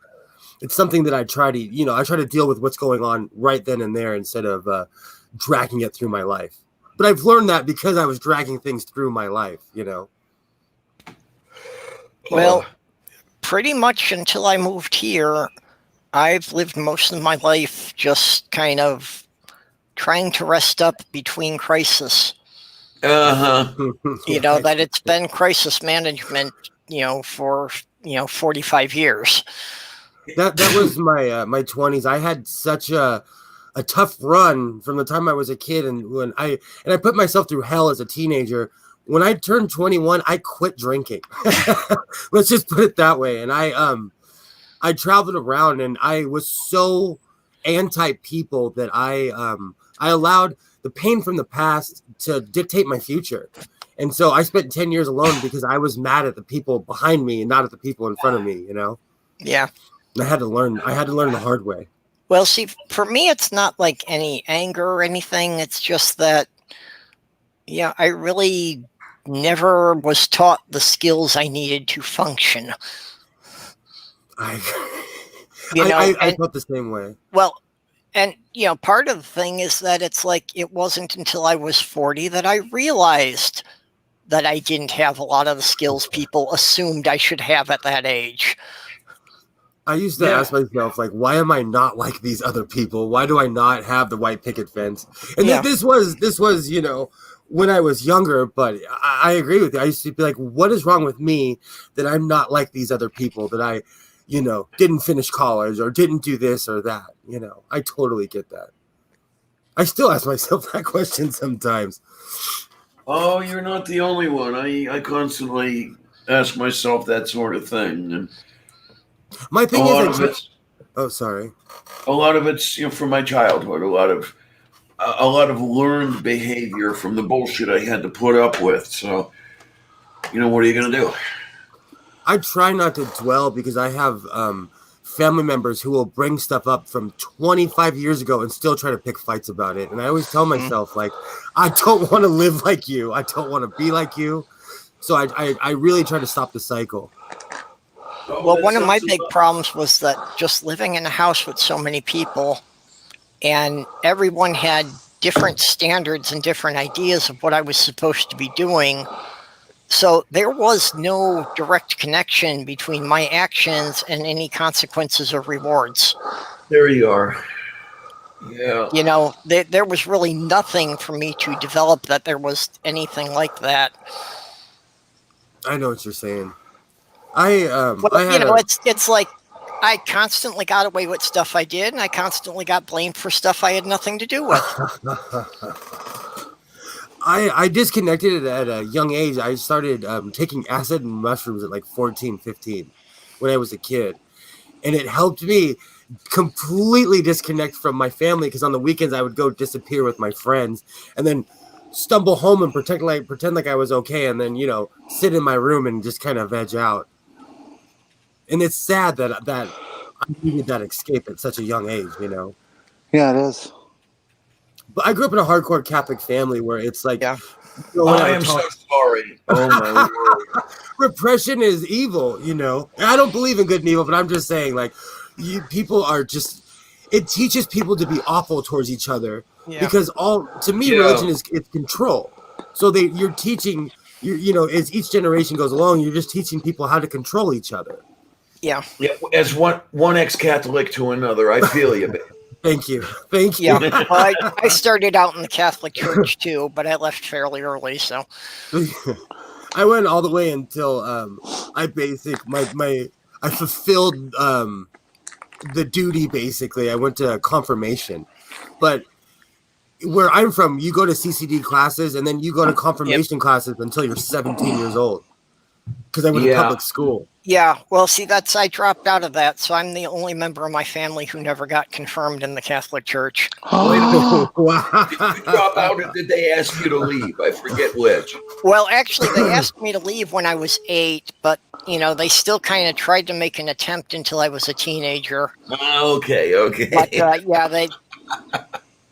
It's something that I try to deal with what's going on right then and there, instead of dragging it through my life. But I've learned that because I was dragging things through my life, you know. Well, pretty much until I moved here, I've lived most of my life just kind of trying to rest up between crisis. You know, that it's been crisis management, you know, for, 45 years. That was my my 20s. I had such a tough run from the time I was a kid, and when I put myself through hell as a teenager. When I turned 21, I quit drinking. Let's just put it that way. And I traveled around, and I was so anti people that I allowed the pain from the past to dictate my future. And so I spent 10 years alone because I was mad at the people behind me and not at the people in front of me, you know? Yeah. And I had to learn the hard way. Well, see, for me, it's not like any anger or anything. It's just that, I really never was taught the skills I needed to function. I I felt the same way. Well, and, part of the thing is that it's like it wasn't until I was 40 that I realized that I didn't have a lot of the skills people assumed I should have at that age. I used to ask myself, like, why am I not like these other people? Why do I not have the white picket fence? And this was, when I was younger, but I agree with you. I used to be like, what is wrong with me that I'm not like these other people, that I, didn't finish college or didn't do this or that, I totally get that. I still ask myself that question sometimes. Oh, you're not the only one. I constantly ask myself that sort of thing. And my thing is, sorry. A lot of it's from my childhood. A lot of learned behavior from the bullshit I had to put up with. So, what are you gonna do? I try not to dwell because I have family members who will bring stuff up from 25 years ago and still try to pick fights about it. And I always tell myself, like, I don't want to live like you. I don't want to be like you. So I really try to stop the cycle. Well, one of my big problems was that just living in a house with so many people, and everyone had different standards and different ideas of what I was supposed to be doing. So there was no direct connection between my actions and any consequences or rewards. There you are. Yeah. There was really nothing for me to develop that there was anything like that. I know what you're saying. It's like I constantly got away with stuff I did, and I constantly got blamed for stuff I had nothing to do with. I disconnected at a young age. I started taking acid and mushrooms at like 14, 15 when I was a kid. And it helped me completely disconnect from my family, because on the weekends I would go disappear with my friends and then stumble home and pretend like I was okay, and then, sit in my room and just kind of veg out. And it's sad that I needed that escape at such a young age, Yeah, it is. But I grew up in a hardcore Catholic family where it's like, I am so sorry. Oh my word. Repression is evil, And I don't believe in good and evil, but I'm just saying, like, people are just, it teaches people to be awful towards each other, because to me, religion is control. So you're teaching, as each generation goes along, you're just teaching people how to control each other. Yeah. Yeah. As one ex-Catholic to another, I feel you, babe. Thank you. Yeah, well, I started out in the Catholic Church too, but I left fairly early, so. I went all the way until I fulfilled the duty. Basically, I went to confirmation, but where I'm from, you go to CCD classes and then you go to confirmation classes until you're 17 years old. Because I went to public school. Yeah, well, see, I dropped out of that, so I'm the only member of my family who never got confirmed in the Catholic Church. Wow. Did you drop out, or did they ask you to leave? I forget which. Well, actually, they asked me to leave when I was 8, but, they still kind of tried to make an attempt until I was a teenager. Okay. But,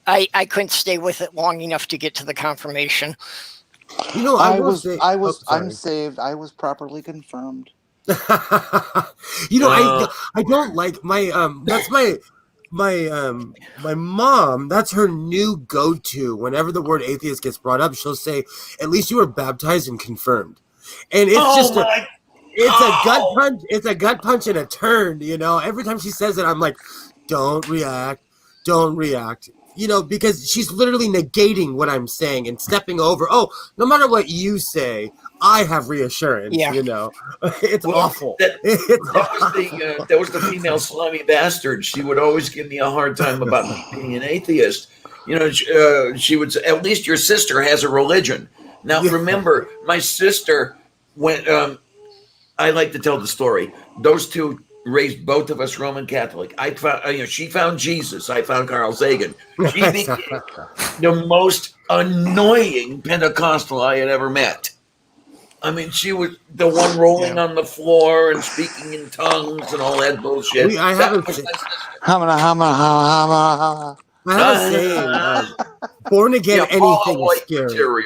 I couldn't stay with it long enough to get to the confirmation. I'm saved. I was properly confirmed. I don't like my my mom, that's her new go-to. Whenever the word atheist gets brought up, she'll say, "At least you were baptized and confirmed." And it's a gut punch. It's a gut punch and a turn. Every time she says it, I'm like, "Don't react. Don't react." Because she's literally negating what I'm saying and stepping over. Oh, no matter what you say, I have reassurance. Yeah. It's awful. That was the female slimy bastard. She would always give me a hard time about me being an atheist. She would say, "At least your sister has a religion." Now, remember, my sister went. I like to tell the story. Those two raised both of us Roman Catholic. I found, she found Jesus. I found Carl Sagan. She became the most annoying Pentecostal I had ever met. I mean, she was the one rolling on the floor and speaking in tongues and all that bullshit. I have a saying, born again, anything is scary.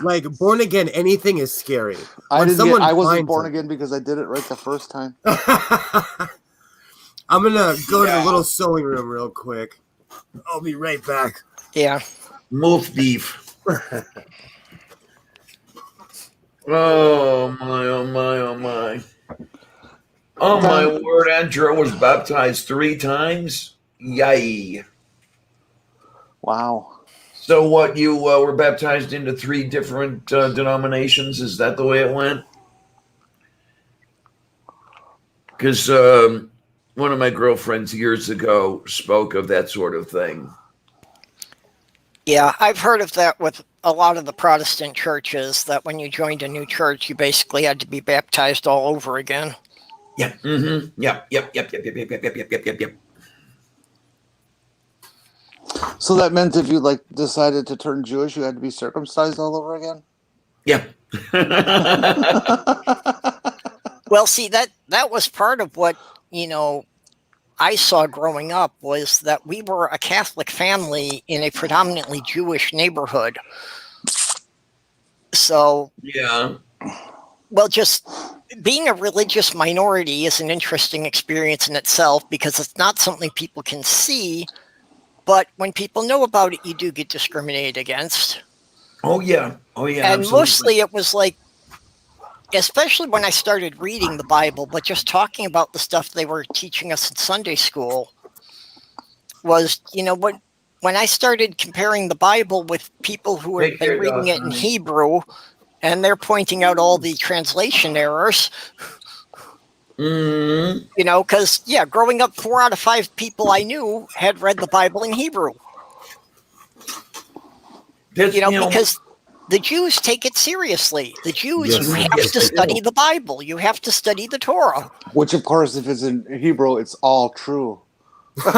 Like, born again, anything is scary. I wasn't born again because I did it right the first time. I'm going to go to the little sewing room real quick. I'll be right back. Yeah. Move beef. Oh, my, oh, my, oh, my. Oh, my word, Andrew was baptized 3 times? Yay. Wow. So what, you were baptized into 3 different denominations? Is that the way it went? Because one of my girlfriends years ago spoke of that sort of thing. Yeah, I've heard of that with a lot of the Protestant churches, that when you joined a new church, you basically had to be baptized all over again. Yeah. Mm-hmm. Yep. So that meant if you decided to turn Jewish, you had to be circumcised all over again? Yeah. Well, see, that was part of what, I saw growing up, was that we were a Catholic family in a predominantly Jewish neighborhood. So, yeah. Well, just being a religious minority is an interesting experience in itself, because it's not something people can see. But when people know about it, you do get discriminated against. Oh, yeah. And absolutely. Mostly it was like, especially when I started reading the Bible, but just talking about the stuff they were teaching us in Sunday school was, when I started comparing the Bible with people who had been reading it in Hebrew, and they're pointing out all the translation errors. Because, growing up, 4 out of 5 people I knew had read the Bible in Hebrew. Because the Jews take it seriously. The Jews, you have to study the Bible. You have to study the Torah. Which, of course, if it's in Hebrew, it's all true.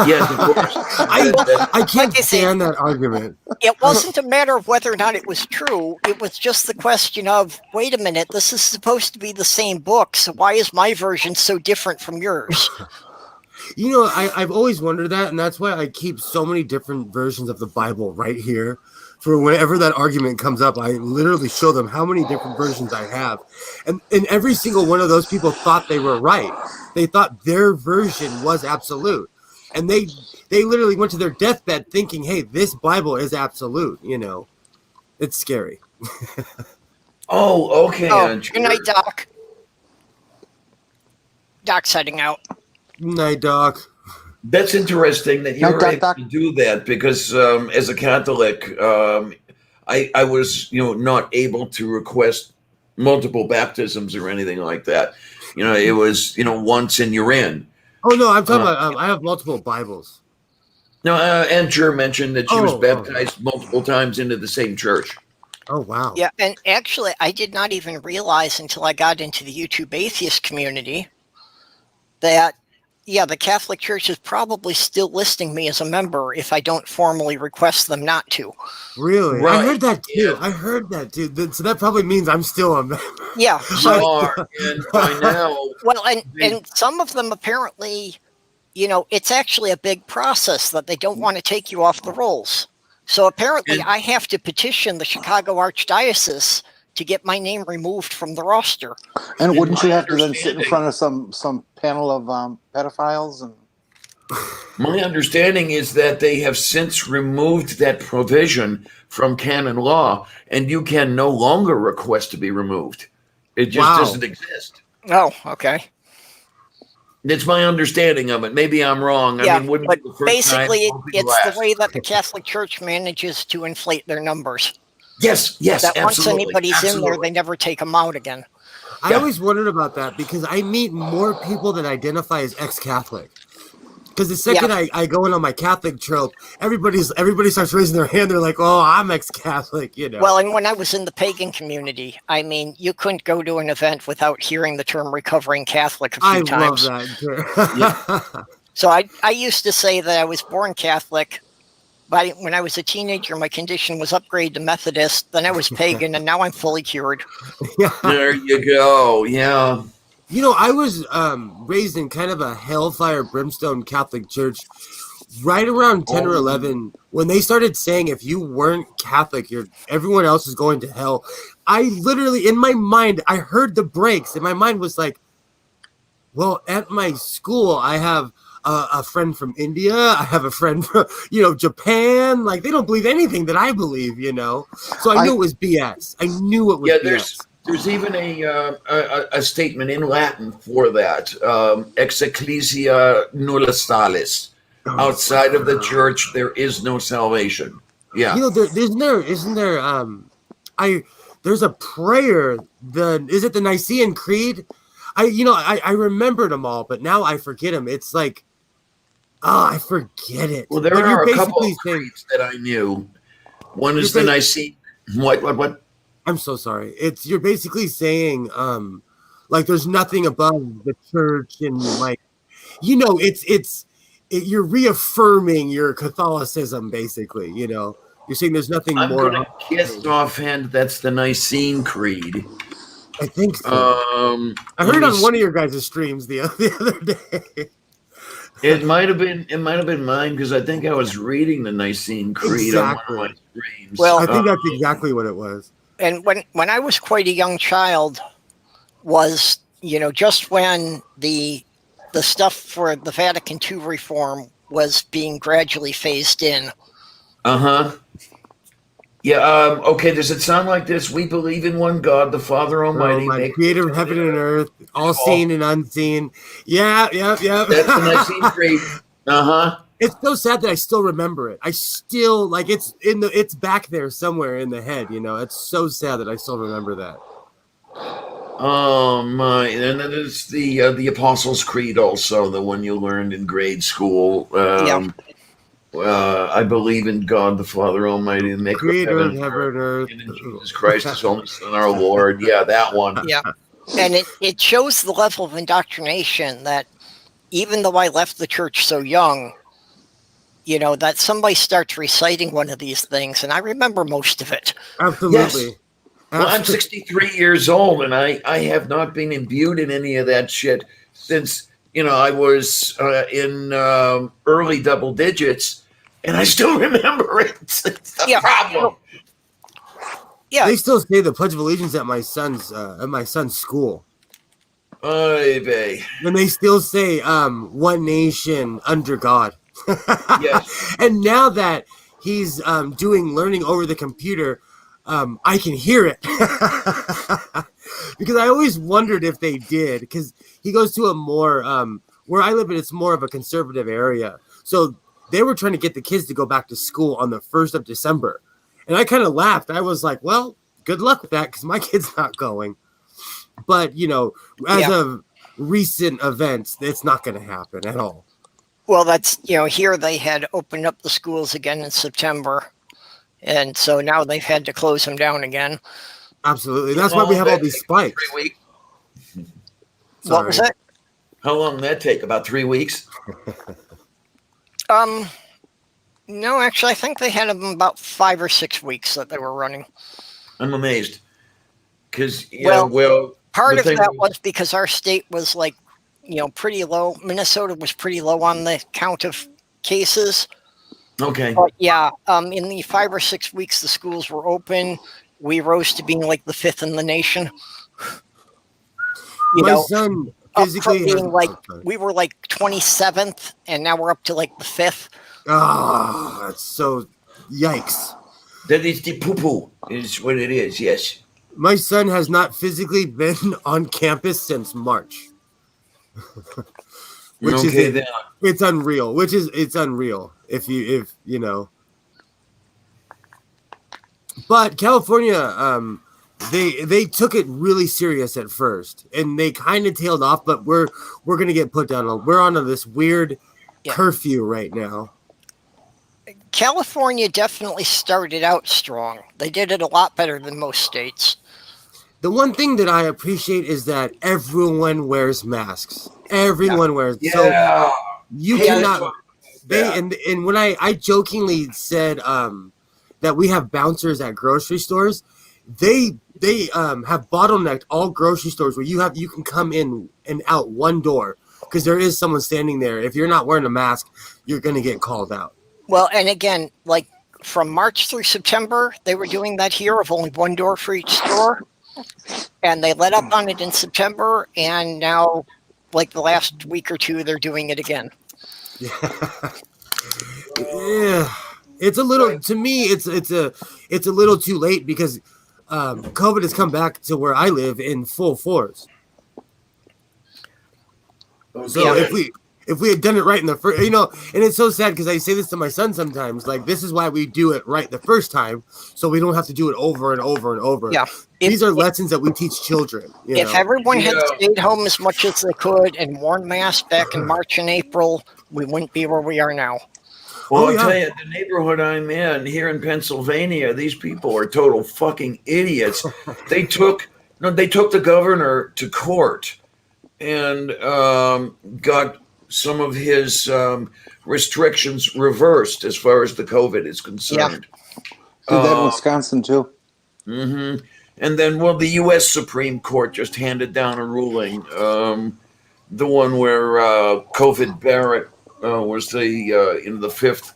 Yes, of course. I can't stand that argument. It wasn't a matter of whether or not it was true. It was just the question of, wait a minute, this is supposed to be the same book, so why is my version so different from yours? I've always wondered that, and that's why I keep so many different versions of the Bible right here. For whenever that argument comes up, I literally show them how many different versions I have. And every single one of those people thought they were right. They thought their version was absolute. And they literally went to their deathbed thinking, hey, this Bible is absolute, It's scary. Oh, okay. Good night, Doc. Doc's heading out. Night, Doc. That's interesting that you're able to do that, because as a Catholic, I was, not able to request multiple baptisms or anything like that. It was, once and you're in. Oh, no, I'm talking about, I have multiple Bibles. No, Aunt Jer mentioned that she was baptized multiple times into the same church. Oh, wow. Yeah, and actually, I did not even realize until I got into the YouTube atheist community that, the Catholic Church is probably still listing me as a member if I don't formally request them not to. Really? Right. I heard that too. So that probably means I'm still a member. Yeah. So, and by now... Well, and some of them apparently, it's actually a big process that they don't want to take you off the rolls. So apparently I have to petition the Chicago Archdiocese to get my name removed from the roster. And wouldn't you have to then sit in front of some panel of pedophiles? My understanding is that they have since removed that provision from canon law, and you can no longer request to be removed. It just doesn't exist. Oh, okay. It's my understanding of it. Maybe I'm wrong. Yeah, I mean, wouldn't but be the first basically, time, won't be the it's the last. way that the Catholic Church manages to inflate their numbers. Yes, That absolutely. once anybody's in there, absolutely. they never take them out again. I always wondered about that because I meet more people that identify as ex-Catholic. Because the second I go in on my Catholic trope, everybody starts raising their hand. They're like, "Oh, I'm ex-Catholic," you know. Well, and when I was in the pagan community, I mean, you couldn't go to an event without hearing the term recovering Catholic a few times. I love that. So I used to say that I was born Catholic, but when I was a teenager, my condition was upgrade to Methodist. Then I was pagan, and now I'm fully cured. There you go. Yeah. You know, I was raised in kind of a hellfire brimstone Catholic church right around 10 or 11 when they started saying if you weren't Catholic, everyone else is going to hell. I literally, in my mind, I heard the breaks, and my mind was like, well, at my school, I have a friend from India. I have a friend from, Japan. Like, they don't believe anything that I believe, So I knew it was BS. I knew it was BS. There's even a statement in Latin for that. Ex ecclesia nulla salus. Outside of the church, there is no salvation. Yeah. Isn't there there's a prayer, is it the Nicene Creed? I remembered them all, but now I forget them. It's like, I forget it. Well, there are a couple of creeds that I knew. One is the Nicene. What? I'm so sorry. You're basically saying, like, there's nothing above the church, and like, you're reaffirming your Catholicism, basically. You're saying there's nothing more. I'm gonna guess offhand that's the Nicene Creed. I think so. I heard on one of your guys' streams the other day. It might have been mine because I think I was reading the Nicene Creed on one of my streams. Well, I think that's exactly what it was. And when I was quite a young child, was just when the stuff for the Vatican II reform was being gradually phased in. Yeah. Okay. Does it sound like this? We believe in one God, the Father Almighty, creator of heaven and earth, all seen and unseen. Yeah. That's the Nicene Creed. It's so sad that I still remember it. I still it's back there somewhere in the head. It's so sad that I still remember that. Oh my! And then there's the Apostles' Creed, also the one you learned in grade school. I believe in God, the Father Almighty, the Maker Creator of heaven and earth, and in Jesus Christ, His only Son, our Lord. Yeah, that one. Yeah, and it shows the level of indoctrination that even though I left the church so young, that somebody starts reciting one of these things, and I remember most of it. Absolutely. Yes. Well, I'm 63 years old, and I have not been imbued in any of that shit since, I was in early double digits, and I still remember it. It's the problem. Yeah. They still say the Pledge of Allegiance at my son's school. Oy vey. And they still say one nation under God. Yes. And now that he's doing learning over the computer, I can hear it. Because I always wondered if they did, because he goes to a more where I live, it's more of a conservative area. So they were trying to get the kids to go back to school on the 1st of December. And I kind of laughed. I was like, well, good luck with that, because my kid's not going. But, as of recent events, it's not going to happen at all. Well, that's, here they had opened up the schools again in September. And so now they've had to close them down again. Absolutely. That's why we have all these spikes. 3 weeks. What was that? How long did that take? About 3 weeks? No, actually, I think they had them about 5 or 6 weeks that they were running. I'm amazed. Because, part of that was because our state was pretty low. Minnesota was pretty low on the count of cases. Okay. But in the 5 or 6 weeks the schools were open, we rose to being like the 5th in the nation. My son physically being we were like 27th, and now we're up to like the 5th. Oh, that's so yikes. That is the poo-poo, is what it is, yes. My son has not physically been on campus since March. Which is it's unreal. It's unreal if you know. But California, they took it really serious at first, and they kind of tailed off. But we're gonna get put down. We're on this weird curfew right now. California definitely started out strong. They did it a lot better than most states. The one thing that I appreciate is that everyone wears masks. Everyone wears. Yeah. So you cannot. And when I jokingly said that we have bouncers at grocery stores, they have bottlenecked all grocery stores where you can come in and out one door because there is someone standing there. If you're not wearing a mask, you're going to get called out. Well, and again, like from March through September, they were doing that here of only one door for each store. And they let up on it in September, and now, like the last week or two, they're doing it again. Yeah, it's a little. To me, it's a little too late because COVID has come back to where I live in full force. So if we had done it right in the first, and it's so sad because I say this to my son sometimes, like, this is why we do it right the first time, so we don't have to do it over and over and over. Yeah. These are lessons that we teach children. If everyone had stayed home as much as they could and worn masks back in March and April, we wouldn't be where we are now. Well, I'll tell you, the neighborhood I'm in here in Pennsylvania, these people are total fucking idiots. They took the governor to court and got some of his restrictions reversed as far as the COVID is concerned. Did that in Wisconsin too. Mm-hmm. And then, the U.S. Supreme Court just handed down a ruling, the one where COVID Barrett was the fifth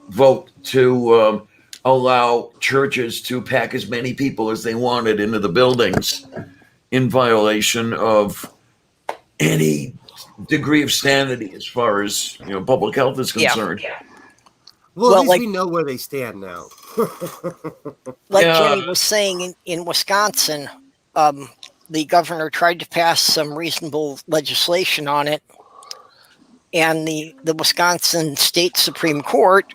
vote to allow churches to pack as many people as they wanted into the buildings in violation of any degree of sanity as far as public health is concerned. Yeah. Well, at least we know where they stand now. Jenny was saying in Wisconsin, the governor tried to pass some reasonable legislation on it, and the Wisconsin State Supreme Court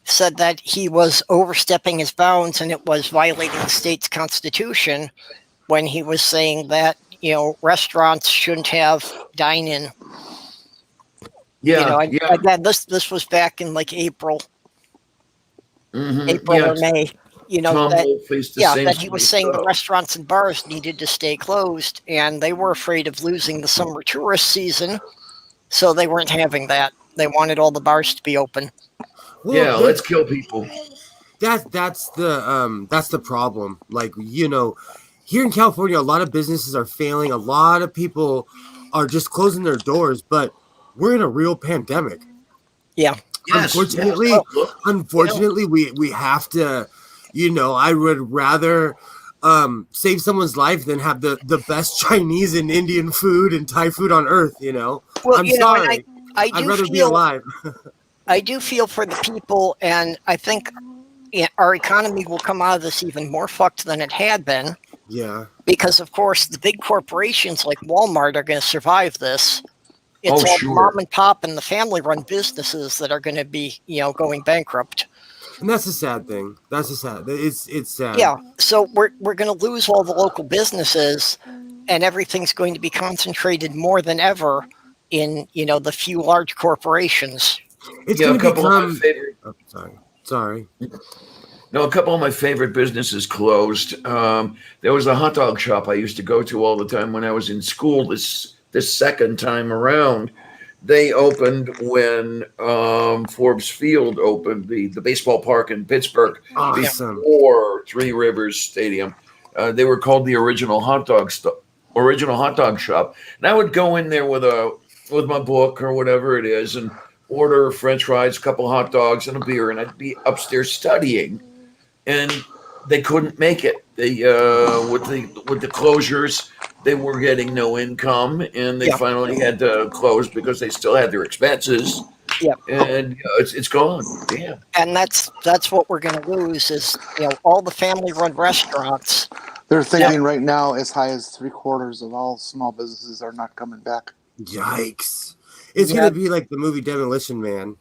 said that he was overstepping his bounds and it was violating the state's constitution when he was saying that restaurants shouldn't have dine-in. Again, this was back in like April, April or May. That he was saying the restaurants and bars needed to stay closed, and they were afraid of losing the summer tourist season, so they weren't having that. They wanted all the bars to be open. Well, let's kill people. That's the problem. Like, here in California, a lot of businesses are failing. A lot of people are just closing their doors, but we're in a real pandemic. Yeah. Yes, Unfortunately, we have to, I would rather save someone's life than have the best Chinese and Indian food and Thai food on earth, Well, I'm sorry. I'd rather be alive. I do feel for the people, and I think our economy will come out of this even more fucked than it had been. Yeah. Because, of course, the big corporations like Walmart are going to survive this. It's all sure. mom and pop and the family-run businesses that are going to be, going bankrupt. And that's a sad thing. It's sad. Yeah. So we're going to lose all the local businesses, and everything's going to be concentrated more than ever in, the few large corporations. It's going to become. Of my favorite. Oh, sorry. No, a couple of my favorite businesses closed. There was a hot dog shop I used to go to all the time when I was in school. This second time around, they opened when Forbes Field opened, the baseball park in Pittsburgh, before Three Rivers Stadium. They were called the Original Hot Dog Shop. And I would go in there with my book or whatever it is and order French fries, a couple hot dogs, and a beer, and I'd be upstairs studying. And they couldn't make it. They with the closures, they were getting no income, and they Yeah. finally had to close because they still had their expenses. Yep. And it's gone. Yeah. And that's what we're going to lose is, all the family-run restaurants. They're thinking right now as high as 3/4 of all small businesses are not coming back. Yikes. It's going to be like the movie Demolition Man,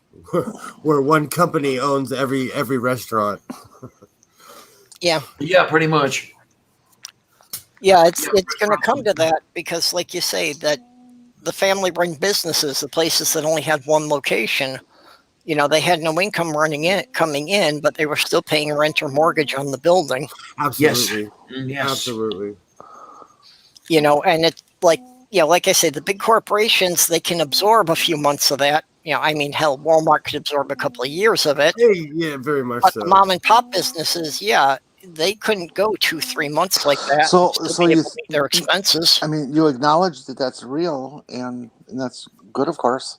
where one company owns every restaurant. Yeah. Yeah, pretty much. Yeah, it's going to come to that because, like you say, that the family-run businesses, the places that only had one location, they had no income coming in, but they were still paying rent or mortgage on the building. Absolutely. Yes. Absolutely. And it's like, like I say, the big corporations, they can absorb a few months of that. Hell, Walmart could absorb a couple of years of it. Yeah, very much But so. the mom and pop businesses, they couldn't go 2-3 months like that. So you you meet their expenses. I mean, you acknowledge that that's real, and that's good, of course.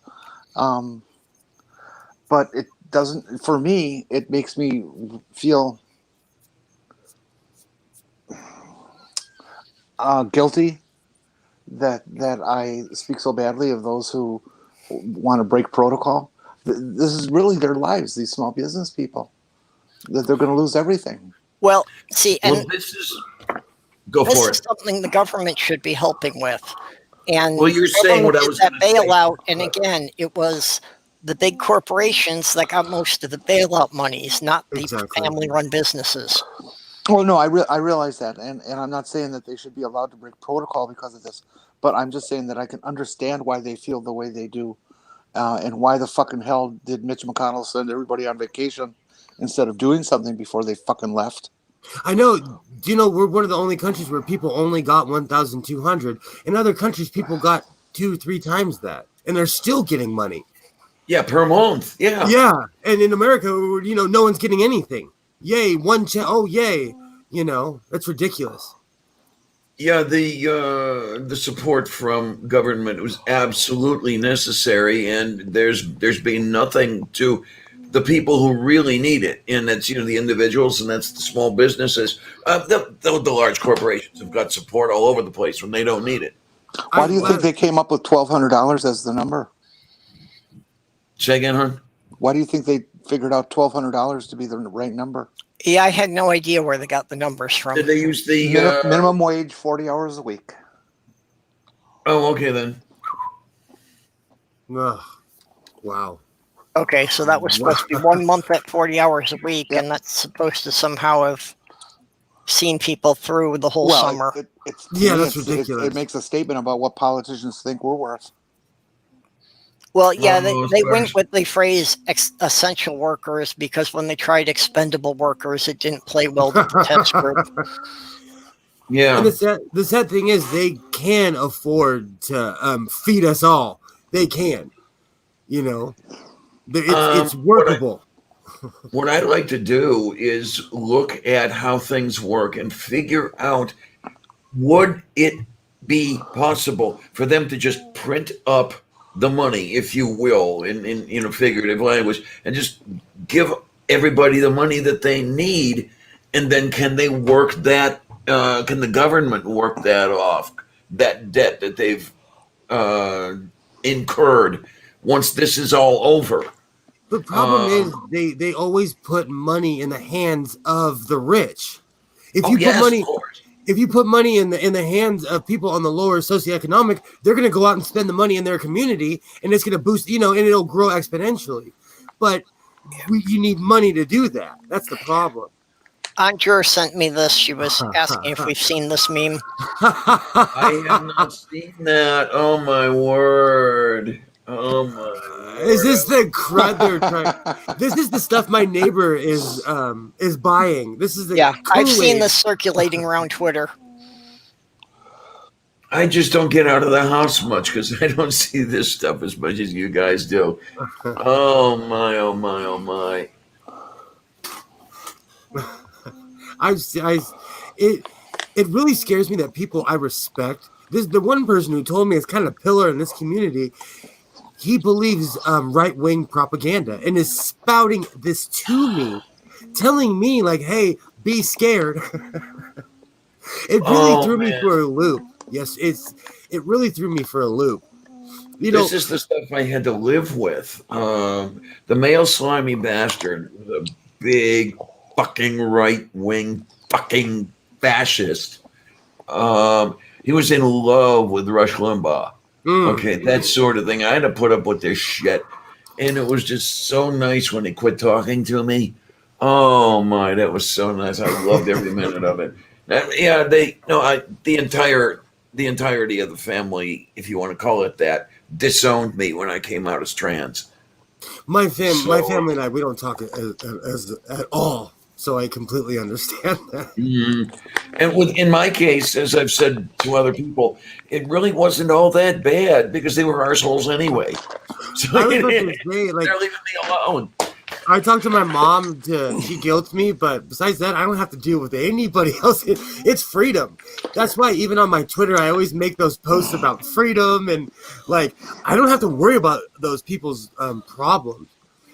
But it doesn't. For me, it makes me feel guilty that I speak so badly of those who want to break protocol. This is really their lives. These small business people, that they're going to lose everything. Well, see, and this is something the government should be helping with. And you're saying what I was that going to say. bailout, and again, it was the big corporations that got most of the bailout monies, not the family-run businesses. Well, no, I realize that, and I'm not saying that they should be allowed to break protocol because of this, but I'm just saying that I can understand why they feel the way they do, and why the fucking hell did Mitch McConnell send everybody on vacation instead of doing something before they fucking left? I know. Do you know we're one of the only countries where people only got 1,200? In other countries, people got 2-3 times that, and they're still getting money. Yeah, per month. Yeah. Yeah, and in America, no one's getting anything. Yay, one check. Oh, yay. That's ridiculous. Yeah, the support from government was absolutely necessary, and there's been nothing to the people who really need it, and that's the individuals, and that's the small businesses. The large corporations have got support all over the place when they don't need it. Why do you think they came up with $1,200 as the number? Say again, hon? Why do you think they figured out $1,200 to be the right number? Yeah, I had no idea where they got the numbers from. Did they use the minimum wage, 40 hours a week? Oh, okay then. Ugh. Wow. Okay, so that was supposed to be 1 month at 40 hours a week, and that's supposed to somehow have seen people through the whole summer. That's ridiculous. It makes a statement about what politicians think we're worth. Well, yeah, they went with the phrase essential workers because when they tried expendable workers, it didn't play well with the test group. Yeah. And the sad thing is they can afford to feed us all. They can. It's workable. What I'd like to do is look at how things work and figure out, would it be possible for them to just print up the money, if you will, in figurative language, and just give everybody the money that they need, and then can they work that? Can the government work that off, that debt that they've incurred once this is all over? The problem is they always put money in the hands of the rich. If you put money in the hands of people on the lower socioeconomic, they're going to go out and spend the money in their community, and it's going to boost, and it'll grow exponentially. But you need money to do that. That's the problem. Andrea sent me this. She was asking if we've seen this meme. I have not seen that. Oh my word. Oh my. Is this the crud they're trying? This is the stuff my neighbor is buying. This is the Kool-Aid. I've seen this circulating around Twitter. I just don't get out of the house much because I don't see this stuff as much as you guys do. Oh my! Oh my! Oh my! It really scares me that people I respect. The one person who told me is kind of a pillar in this community. He believes right-wing propaganda and is spouting this to me, telling me like, "Hey, be scared." It really threw me for a loop. Yes, it really threw me for a loop. This is the stuff I had to live with. The male slimy bastard was a big fucking right-wing fucking fascist. He was in love with Rush Limbaugh. Okay, that sort of thing. I had to put up with this shit. And it was just so nice when he quit talking to me. Oh my, that was so nice. I loved every minute of it. The entirety of the family, if you want to call it that, disowned me when I came out as trans. My family and I, we don't talk as at all. So I completely understand that. And in my case, as I've said to other people, it really wasn't all that bad because they were arseholes anyway. So I was about to say, like, they're leaving me alone. I talked to my mom. She guilts me, but besides that, I don't have to deal with anybody else. It's freedom. That's why even on my Twitter, I always make those posts about freedom and like I don't have to worry about those people's problems.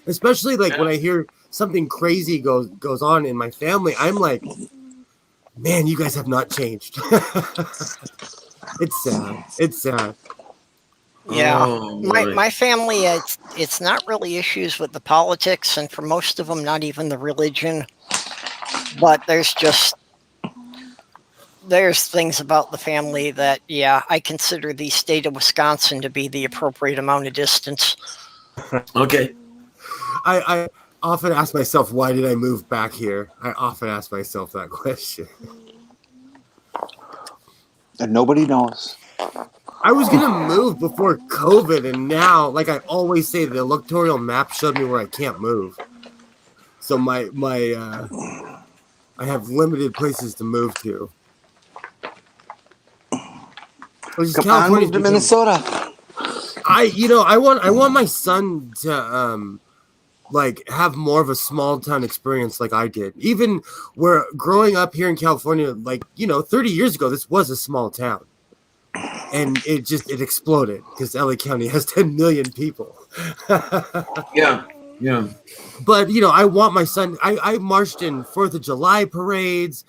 Especially like when I hear something crazy goes on in my family, I'm like, man, you guys have not changed. It's sad. It's sad. Yeah, my family, it's not really issues with the politics, and for most of them, not even the religion. But there's things about the family that, yeah, I consider the state of Wisconsin to be the appropriate amount of distance. Okay. I often ask myself, why did I move back here? I often ask myself that question. And nobody knows. I was going to move before COVID, and now, like I always say, the electoral map showed me where I can't move. So I have limited places to move to. Come on, move to Minnesota. I want my son to like have more of a small town experience like I did. Even where growing up here in California, like 30 years ago, this was a small town. And it exploded because LA County has 10 million people. Yeah. But, I want my son, I marched in 4th of July parades.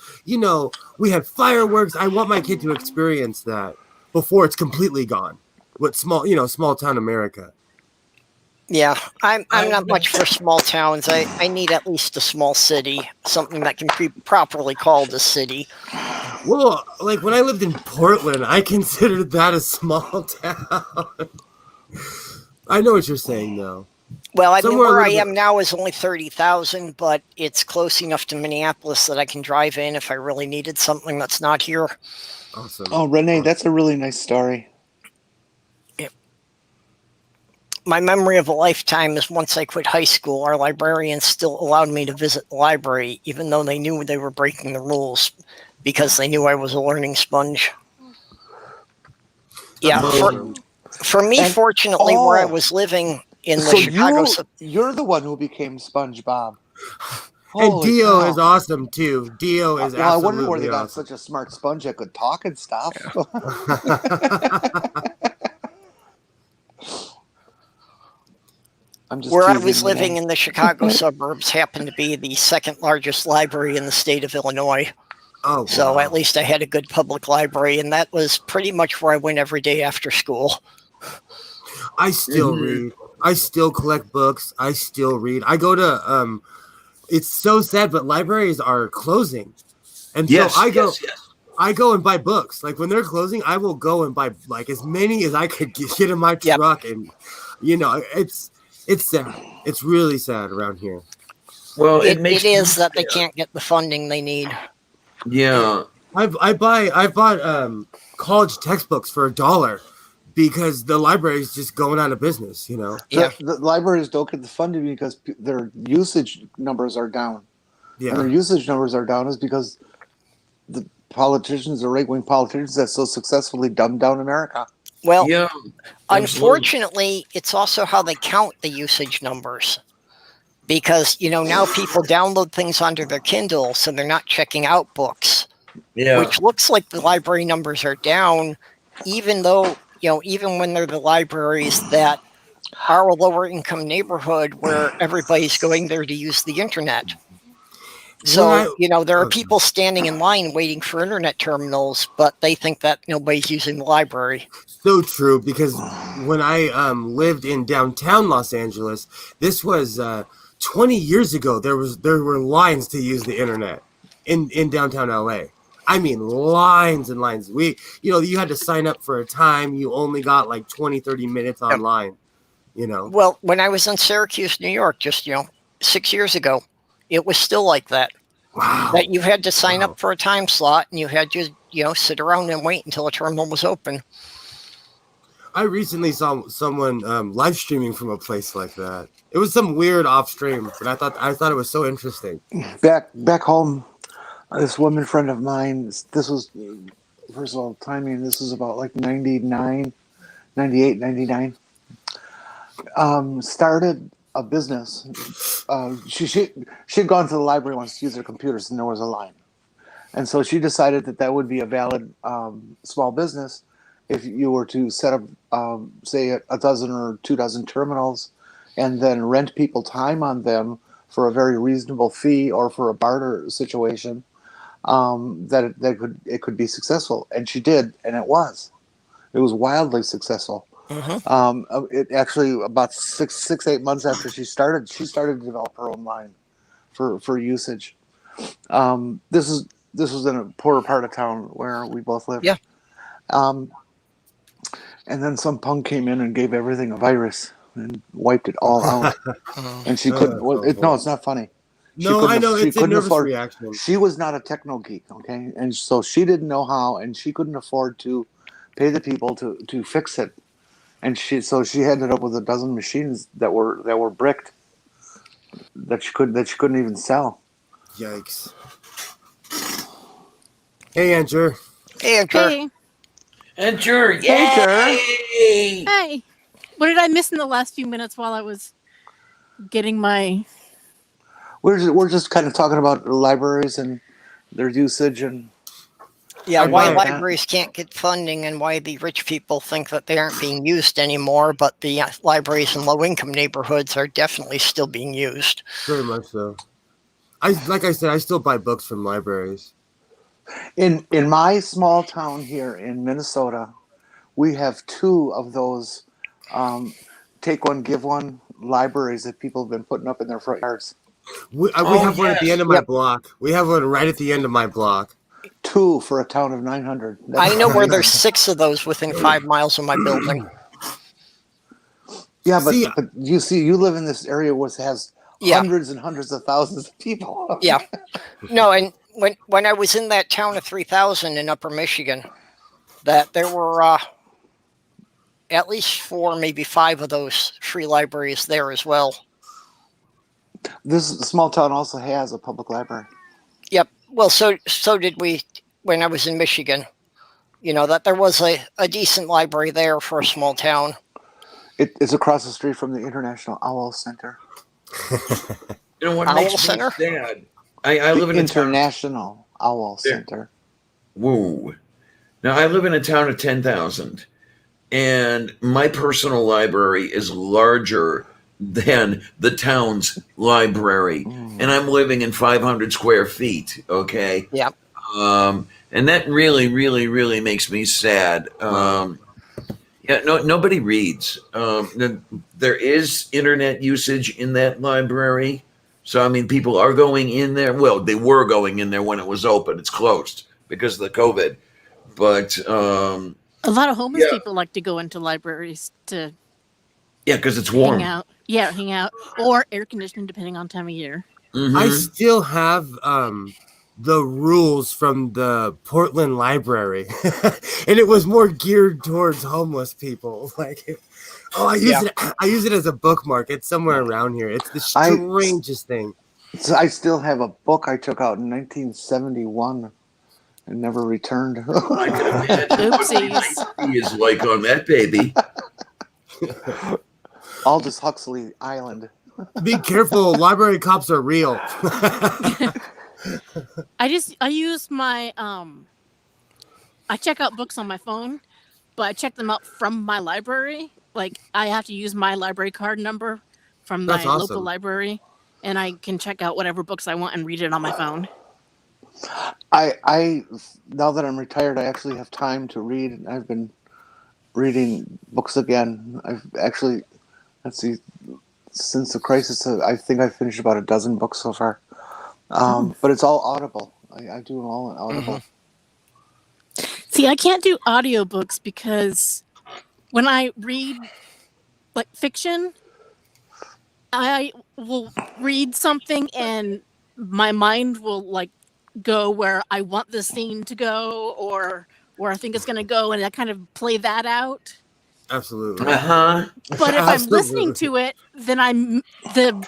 We had fireworks. I want my kid to experience that before it's completely gone. With small town America. Yeah, I'm not much for small towns. I need at least a small city, something that can be properly called a city. Well, like when I lived in Portland, I considered that a small town. I know what you're saying, though. Well, I mean, where I am now is only 30,000, but it's close enough to Minneapolis that I can drive in if I really needed something that's not here. Awesome. Oh, Renee, that's a really nice story. My memory of a lifetime is once I quit high school, our librarians still allowed me to visit the library, even though they knew they were breaking the rules, because they knew I was a learning sponge. Yeah, for me, fortunately, where I was living in the Chicago... You're the one who became SpongeBob. And Dio is awesome, too. Dio is absolutely awesome. I wonder where they got such a smart sponge that could talk and stuff. Where I was living in the Chicago suburbs happened to be the second largest library in the state of Illinois. Oh, wow. So at least I had a good public library, and that was pretty much where I went every day after school. I still read. I still collect books. I still read. I go to it's so sad, but libraries are closing. And so I go and buy books. Like when they're closing, I will go and buy like as many as I could get in my truck. And it's sad. It's really sad around here. Well, it is that they can't get the funding they need. Yeah. I bought college textbooks for $1 because the library is just going out of business, Yeah. The libraries don't get the funding because their usage numbers are down. Yeah. And their usage numbers are down is because the politicians, the right-wing politicians that so successfully dumbed down America. Well, unfortunately, it's also how they count the usage numbers. Because, now people download things onto their Kindle, so they're not checking out books. Yeah. Which looks like the library numbers are down, even though, even when they're the libraries that are a lower income neighborhood where everybody's going there to use the internet. So, there are people standing in line waiting for internet terminals, but they think that nobody's using the library. So true, because when I lived in downtown Los Angeles, this was 20 years ago. There were lines to use the internet in downtown LA. I mean, lines and lines. You had to sign up for a time. You only got like 20, 30 minutes online, Well, when I was in Syracuse, New York, just, 6 years ago, it was still like that. Wow. That you had to sign up for a time slot and you had to, sit around and wait until a terminal was open. I recently saw someone live streaming from a place like that. It was some weird off stream, but I thought it was so interesting. Back home, this woman friend of mine, this was, first of all, timing, this was about like 99, 98, 99, started a business. She'd gone to the library once to use her computers and there was a line. And so she decided that would be a valid small business if you were to set up, say, a dozen or 2 dozen terminals and then rent people time on them for a very reasonable fee or for a barter situation, it could be successful. And she did, and it was wildly successcus. It actually, about 8 months after she started to develop her own line for usage. This was in a poorer part of town where we both lived. Yeah. And then some punk came in and gave everything a virus and wiped it all out. And she couldn't. No, it's not funny. No, I know, it's a nervous reaction. She was not a techno geek, okay, and so she didn't know how, and she couldn't afford to pay the people to fix it, and she ended up with a dozen machines that were bricked that she couldn't even sell. Yikes! Hey, Andrew. Hey, Andrew. Hey. Enter. Yay! Hey, Hey. What did I miss in the last few minutes while I was getting my... We're just kind of talking about libraries and their usage and why libraries can't get funding and why the rich people think that they aren't being used anymore, but the libraries in low-income neighborhoods are definitely still being used. Very much so. Like I said, I still buy books from libraries. In my small town here in Minnesota, we have 2 of those take one, give one libraries that people have been putting up in their front yards. We have one at the end of my block. We have one right at the end of my block. 2 for a town of 900. I know where there's 6 of those within 5 miles of my building. Yeah, but you live in this area which has hundreds and hundreds of thousands of people. Yeah. No, and when I was in that town of 3,000 in Upper Michigan, that there were at least 4, maybe 5 of those free libraries there as well. This small town also has a public library. Yep. Well, so did we when I was in Michigan. That there was a decent library there for a small town. It's across the street from the International Owl Center. What makes me sad? I live in a International Owl Center. Whoa. Now, I live in a town of 10,000, and my personal library is larger than the town's library, and I'm living in 500 square feet, okay? Yeah. And that really, really, really makes me sad. Nobody reads. There is internet usage in that library. So, people are going in there. Well, they were going in there when it was open. It's closed because of the COVID. But a lot of homeless people like to go into libraries to because it's warm. Hang out. Yeah, hang out. Or air conditioning, depending on time of year. Mm-hmm. I still have the rules from the Portland Library. And it was more geared towards homeless people. I use it as a bookmark. It's somewhere around here. It's the strangest thing. So I still have a book I took out in 1971 and never returned. I can imagine what the is like on that baby. Aldous Huxley Island. Be careful, library cops are real. I use my I check out books on my phone, but I check them out from my library. I have to use my library card number from my local library. and I can check out whatever books I want and read it on my phone. I now that I'm retired, I actually have time to read, and I've been reading books again. I've actually, let's see, since the crisis, I think I finished about a dozen books so far. But it's all Audible. I do them all in Audible. See, I can't do audiobooks because when I read like fiction, I will read something and my mind will like go where I want the scene to go or where I think it's going to go, and I kind of play that out. Absolutely. But if I'm listening to it, then the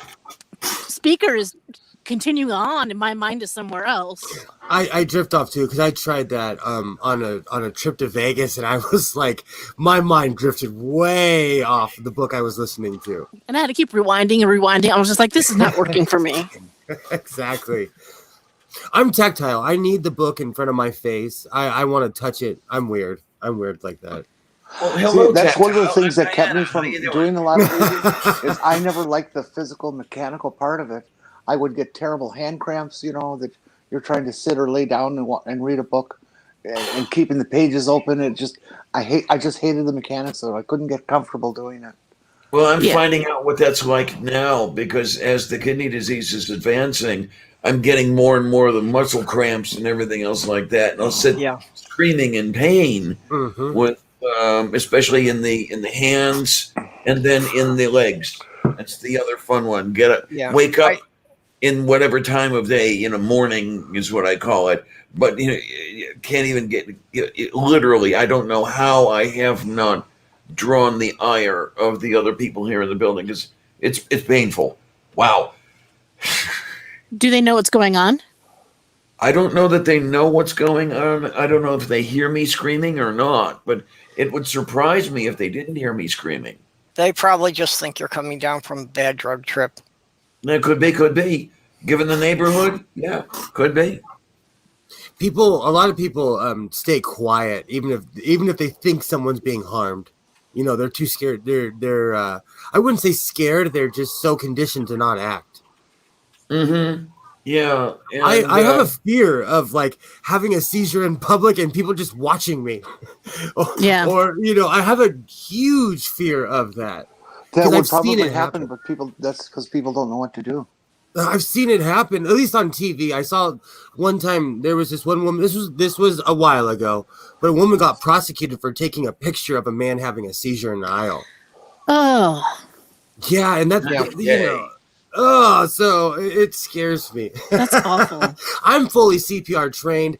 speaker is continuing on and my mind is somewhere else. I drift off too because I tried that on a trip to Vegas, and I was like, my mind drifted way off the book I was listening to, and I had to keep rewinding and rewinding. I was just like, this is not working for me. Exactly. I'm tactile. I need the book in front of my face. I want to touch it. I'm weird like that. Well, hello, See, that's one of the Tactile. things that I'm kept me Diana. How from you doing? doing a lot of reading is I never liked the physical, mechanical part of it. I would get terrible hand cramps, that you're trying to sit or lay down and read a book and keeping the pages open. I just hated the mechanics of it. I couldn't get comfortable doing it. Well, I'm finding out what that's like now because as the kidney disease is advancing, I'm getting more and more of the muscle cramps and everything else like that. And I'll sit screaming in pain with, especially in the hands and then in the legs. That's the other fun one. Wake up in whatever time of day, morning is what I call it. But you can't even get literally. I don't know how I have not drawn the ire of the other people here in the building because it's painful. Wow. Do they know what's going on? I don't know that they know what's going on. I don't know if they hear me screaming or not, but it would surprise me if they didn't hear me screaming. They probably just think you're coming down from a bad drug trip. That could be. Given the neighborhood, yeah, could be. A lot of people stay quiet, even if they think someone's being harmed. They're too scared. They're I wouldn't say scared. They're just so conditioned to not act. Mm-hmm. Yeah. And, I have a fear of like having a seizure in public and people just watching me. Or I have a huge fear of that. That would probably happen, but that's because people don't know what to do. I've seen it happen, at least on TV. I saw one time there was this one woman. This was a while ago, but a woman got prosecuted for taking a picture of a man having a seizure in the aisle. Oh. Yeah, and that's so it scares me. That's awful. I'm fully CPR trained.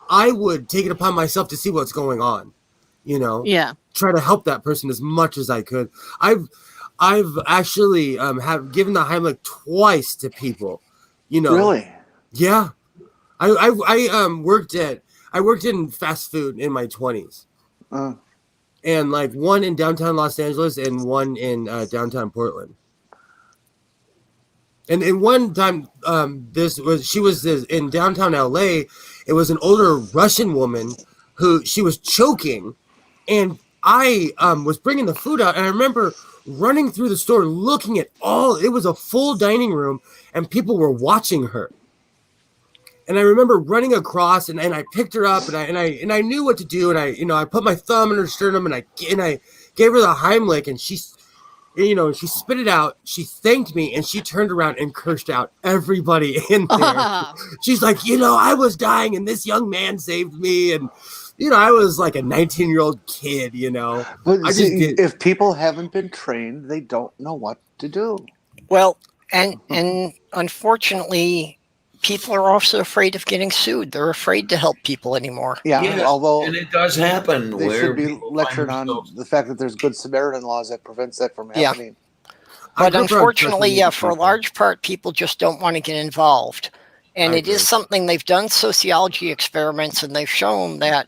I would take it upon myself to see what's going on. Yeah. Try to help that person as much as I could. I've actually have given the Heimlich twice to people. Really? Yeah. I worked in fast food in my 20s. And like one in downtown Los Angeles and one in downtown Portland. And in one time, she was in downtown LA. It was an older Russian woman who she was choking, and I was bringing the food out, and I remember running through the store looking at it was a full dining room, and people were watching her. And I remember running across, and I picked her up, and I knew what to do, and I put my thumb in her sternum, and I gave her the Heimlich, and she spit it out. She thanked me, and she turned around and cursed out everybody in there. She's like, I was dying, and this young man saved me, and I was like a 19-year-old kid. But if people haven't been trained, they don't know what to do. Well, and unfortunately, people are also afraid of getting sued. They're afraid to help people anymore. Yeah, although and it does happen. They should be lectured on the fact that there's Good Samaritan laws that prevents that from happening. But unfortunately, for a large part, people just don't want to get involved. And it is something they've done sociology experiments, and they've shown that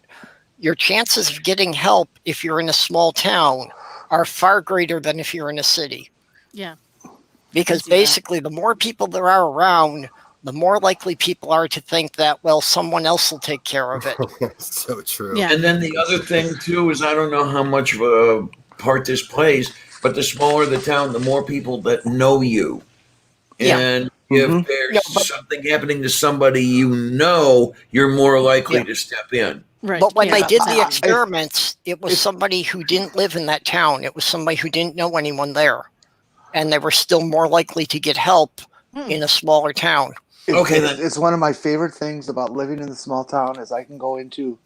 your chances of getting help if you're in a small town are far greater than if you're in a city. Yeah. Because basically, the more people there are around, the more likely people are to think that, well, someone else will take care of it. So true. Yeah. And then the other thing, too, is I don't know how much of a part this plays, but the smaller the town, the more people that know you. And if there's something happening to somebody you're more likely to step in. Right. But when yeah. they did the experiments, it was somebody who didn't live in that town. It was somebody who didn't know anyone there. And they were still more likely to get help in a smaller town. It's one of my favorite things about living in the small town is I can go into,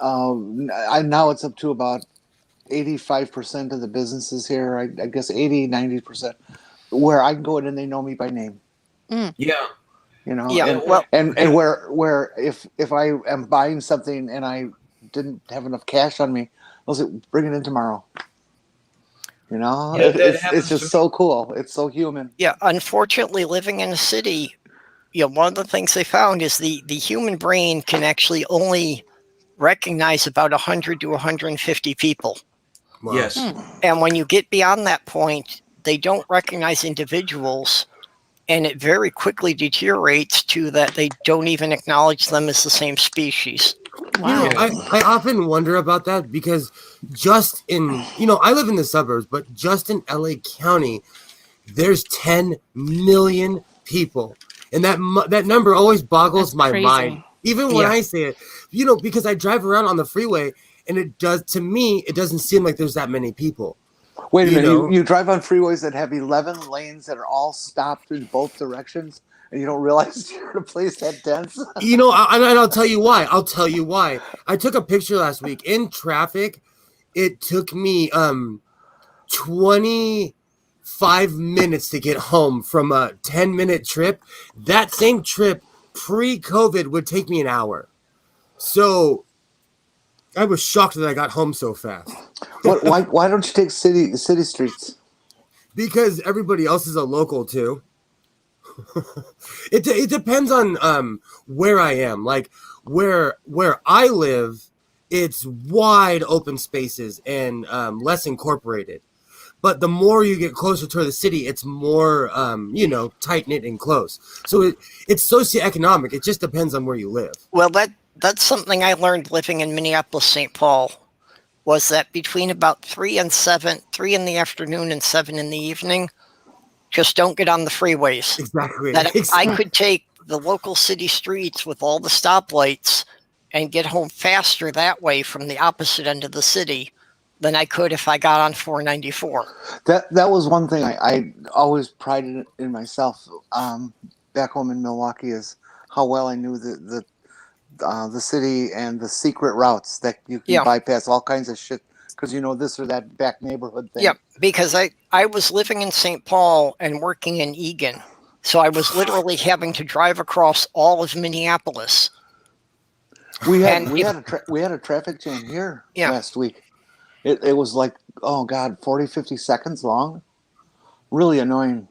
now it's up to about 85% of the businesses here, I guess 80, 90%, where I can go in and they know me by name. Yeah. You know, Yeah, and where if I am buying something and I didn't have enough cash on me, I'll say, bring it in tomorrow. You know, it's just so cool. It's so human. Yeah, unfortunately, living in a city, one of the things they found is the human brain can actually only recognize about 100 to 150 people. Wow. Yes. And when you get beyond that point, they don't recognize individuals. And it very quickly deteriorates to that they don't even acknowledge them as the same species. Wow. You know, I often wonder about that because just in, I live in the suburbs, but just in LA County, there's 10 million people. And that number always boggles my mind. Even when I say it, because I drive around on the freeway and it doesn't seem like there's that many people. Wait a minute, you drive on freeways that have 11 lanes that are all stopped in both directions, and you don't realize you're in a place that dense? And I'll tell you why. I took a picture last week in traffic. It took me 25 minutes to get home from a 10-minute trip. That same trip pre-COVID would take me an hour. So I was shocked that I got home so fast. Why don't you take city streets? Because everybody else is a local too. It depends on where I am. Like where I live, it's wide open spaces and less incorporated. But the more you get closer to the city, it's more tight knit and close. So it's socioeconomic. It just depends on where you live. Well, that's something I learned living in Minneapolis, St. Paul, was that between about 3 in the afternoon and 7 in the evening, just don't get on the freeways. Exactly. I could take the local city streets with all the stoplights and get home faster that way from the opposite end of the city than I could if I got on 494. That was one thing I always prided in myself back home in Milwaukee is how well I knew the city and the secret routes that you can bypass all kinds of shit because this or that back neighborhood thing. Yeah, because I was living in St. Paul and working in Eagan, so I was literally having to drive across all of Minneapolis. We had a traffic jam here last week. It was like, oh God, 40, 50 seconds long. Really annoying.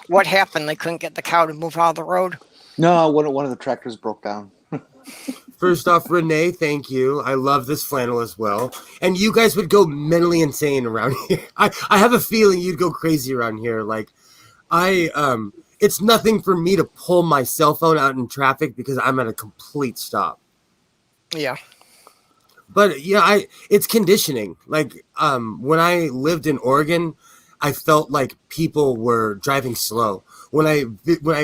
What happened? They couldn't get the cow to move out of the road? No, one of the tractors broke down. First off, Renee, thank you. I love this flannel as well. And you guys would go mentally insane around here. I have a feeling you'd go crazy around here. Like, it's nothing for me to pull my cell phone out in traffic because I'm at a complete stop. Yeah. But yeah, it's conditioning. Like, when I lived in Oregon, I felt like people were driving slow. When I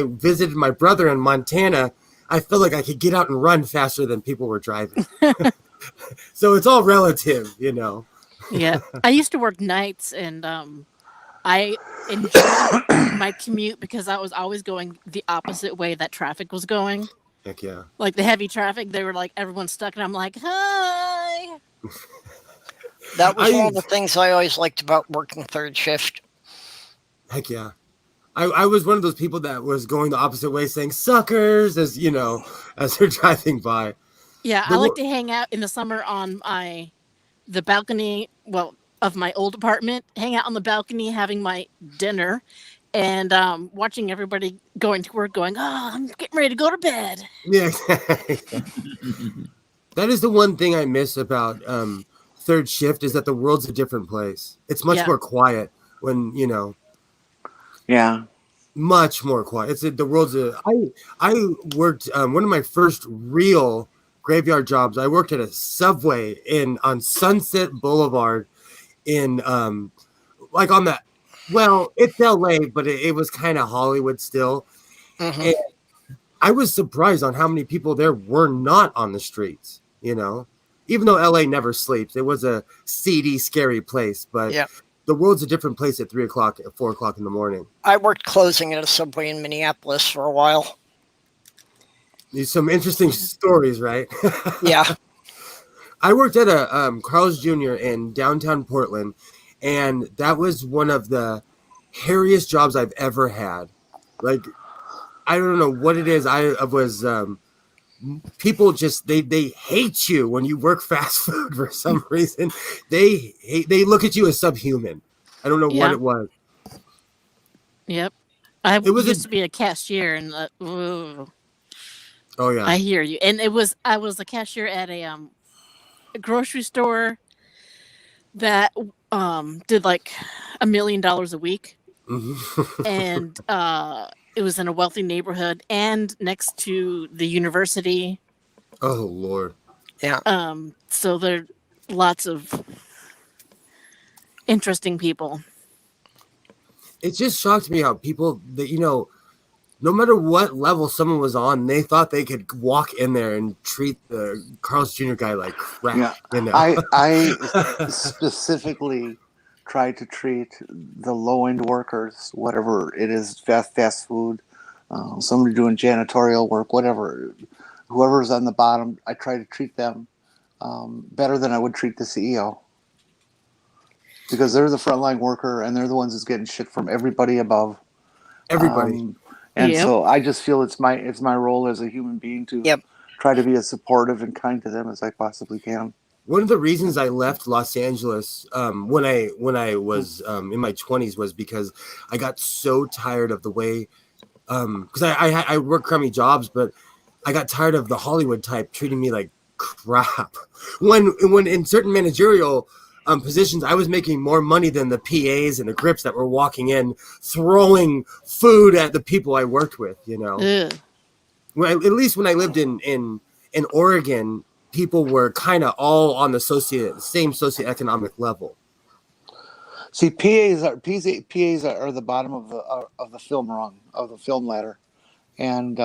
visited my brother in Montana, I felt like I could get out and run faster than people were driving. So it's all relative, Yeah, I used to work nights, and I enjoyed my commute because I was always going the opposite way that traffic was going. Heck yeah. Like the heavy traffic, they were like, everyone's stuck, and I'm like, hi. That was one of the things I always liked about working third shift. Heck yeah. I was one of those people that was going the opposite way saying suckers as they're driving by. Yeah, I like to hang out in the summer on the balcony, of my old apartment, hang out on the balcony having my dinner and watching everybody going to work going, oh, I'm getting ready to go to bed. Yeah. That is the one thing I miss about third shift is that the world's a different place. It's much more quiet when, Yeah. Much more quiet. The world's I worked one of my first real graveyard jobs. I worked at a Subway on Sunset Boulevard in like on Well, it's LA, but it was kind of Hollywood still. Mhm. And I was surprised on how many people there were not on the streets, you know, even though LA never sleeps. It was a seedy, scary place, but Yeah. the world's a different place at 3 o'clock, at 4 o'clock in the morning. I worked closing at a Subway in Minneapolis for a while. There's some interesting stories, right? Yeah. I worked at a Carl's Jr. in downtown Portland, and that was one of the hairiest jobs I've ever had. Like, I don't know what it is. I was people just they hate you when you work fast food for some reason. They look at you as subhuman. I don't know what it was. Yep. I was used to be a cashier, and oh yeah, I hear you. And I was a cashier at a grocery store that did like $1 million a week, and it was in a wealthy neighborhood and next to the university. Oh Lord. Yeah. So there are lots of interesting people. It just shocked me how people that, you know, no matter what level someone was on, they thought they could walk in there and treat the Carl's Jr. guy like crap. Yeah. You know? I specifically try to treat the low-end workers, whatever it is, fast food, somebody doing janitorial work, whatever, whoever's on the bottom, I try to treat them better than I would treat the CEO. Because they're the frontline worker, and they're the ones that's getting shit from everybody above. Everybody. And so I just feel it's my role as a human being to try to be as supportive and kind to them as I possibly can. One of the reasons I left Los Angeles when I was in my 20s was because I got so tired of the way, because I work crummy jobs, but I got tired of the Hollywood type treating me like crap. When in certain managerial positions, I was making more money than the PAs and the grips that were walking in, throwing food at the people I worked with. You know, at least when I lived in Oregon, people were kind of all on the same socioeconomic level. See, PAs are the bottom of the film rung, of the film ladder, and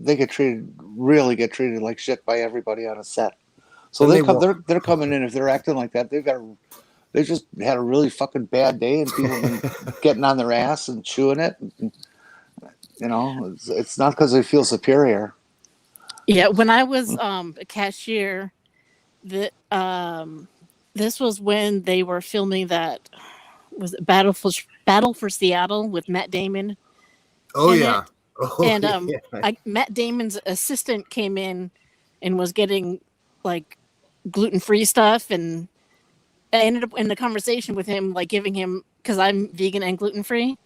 they get treated like shit by everybody on a set. So they're coming in, if they're acting like that, they just had a really fucking bad day, and people have been getting on their ass and chewing it. And, you know, it's not because they feel superior. Yeah, when I was a cashier, this was when they were filming that, was it Battle for Seattle with Matt Damon. Oh yeah. And Matt Damon's assistant came in and was getting like gluten-free stuff, and I ended up in the conversation with him, like giving him, because I'm vegan and gluten-free,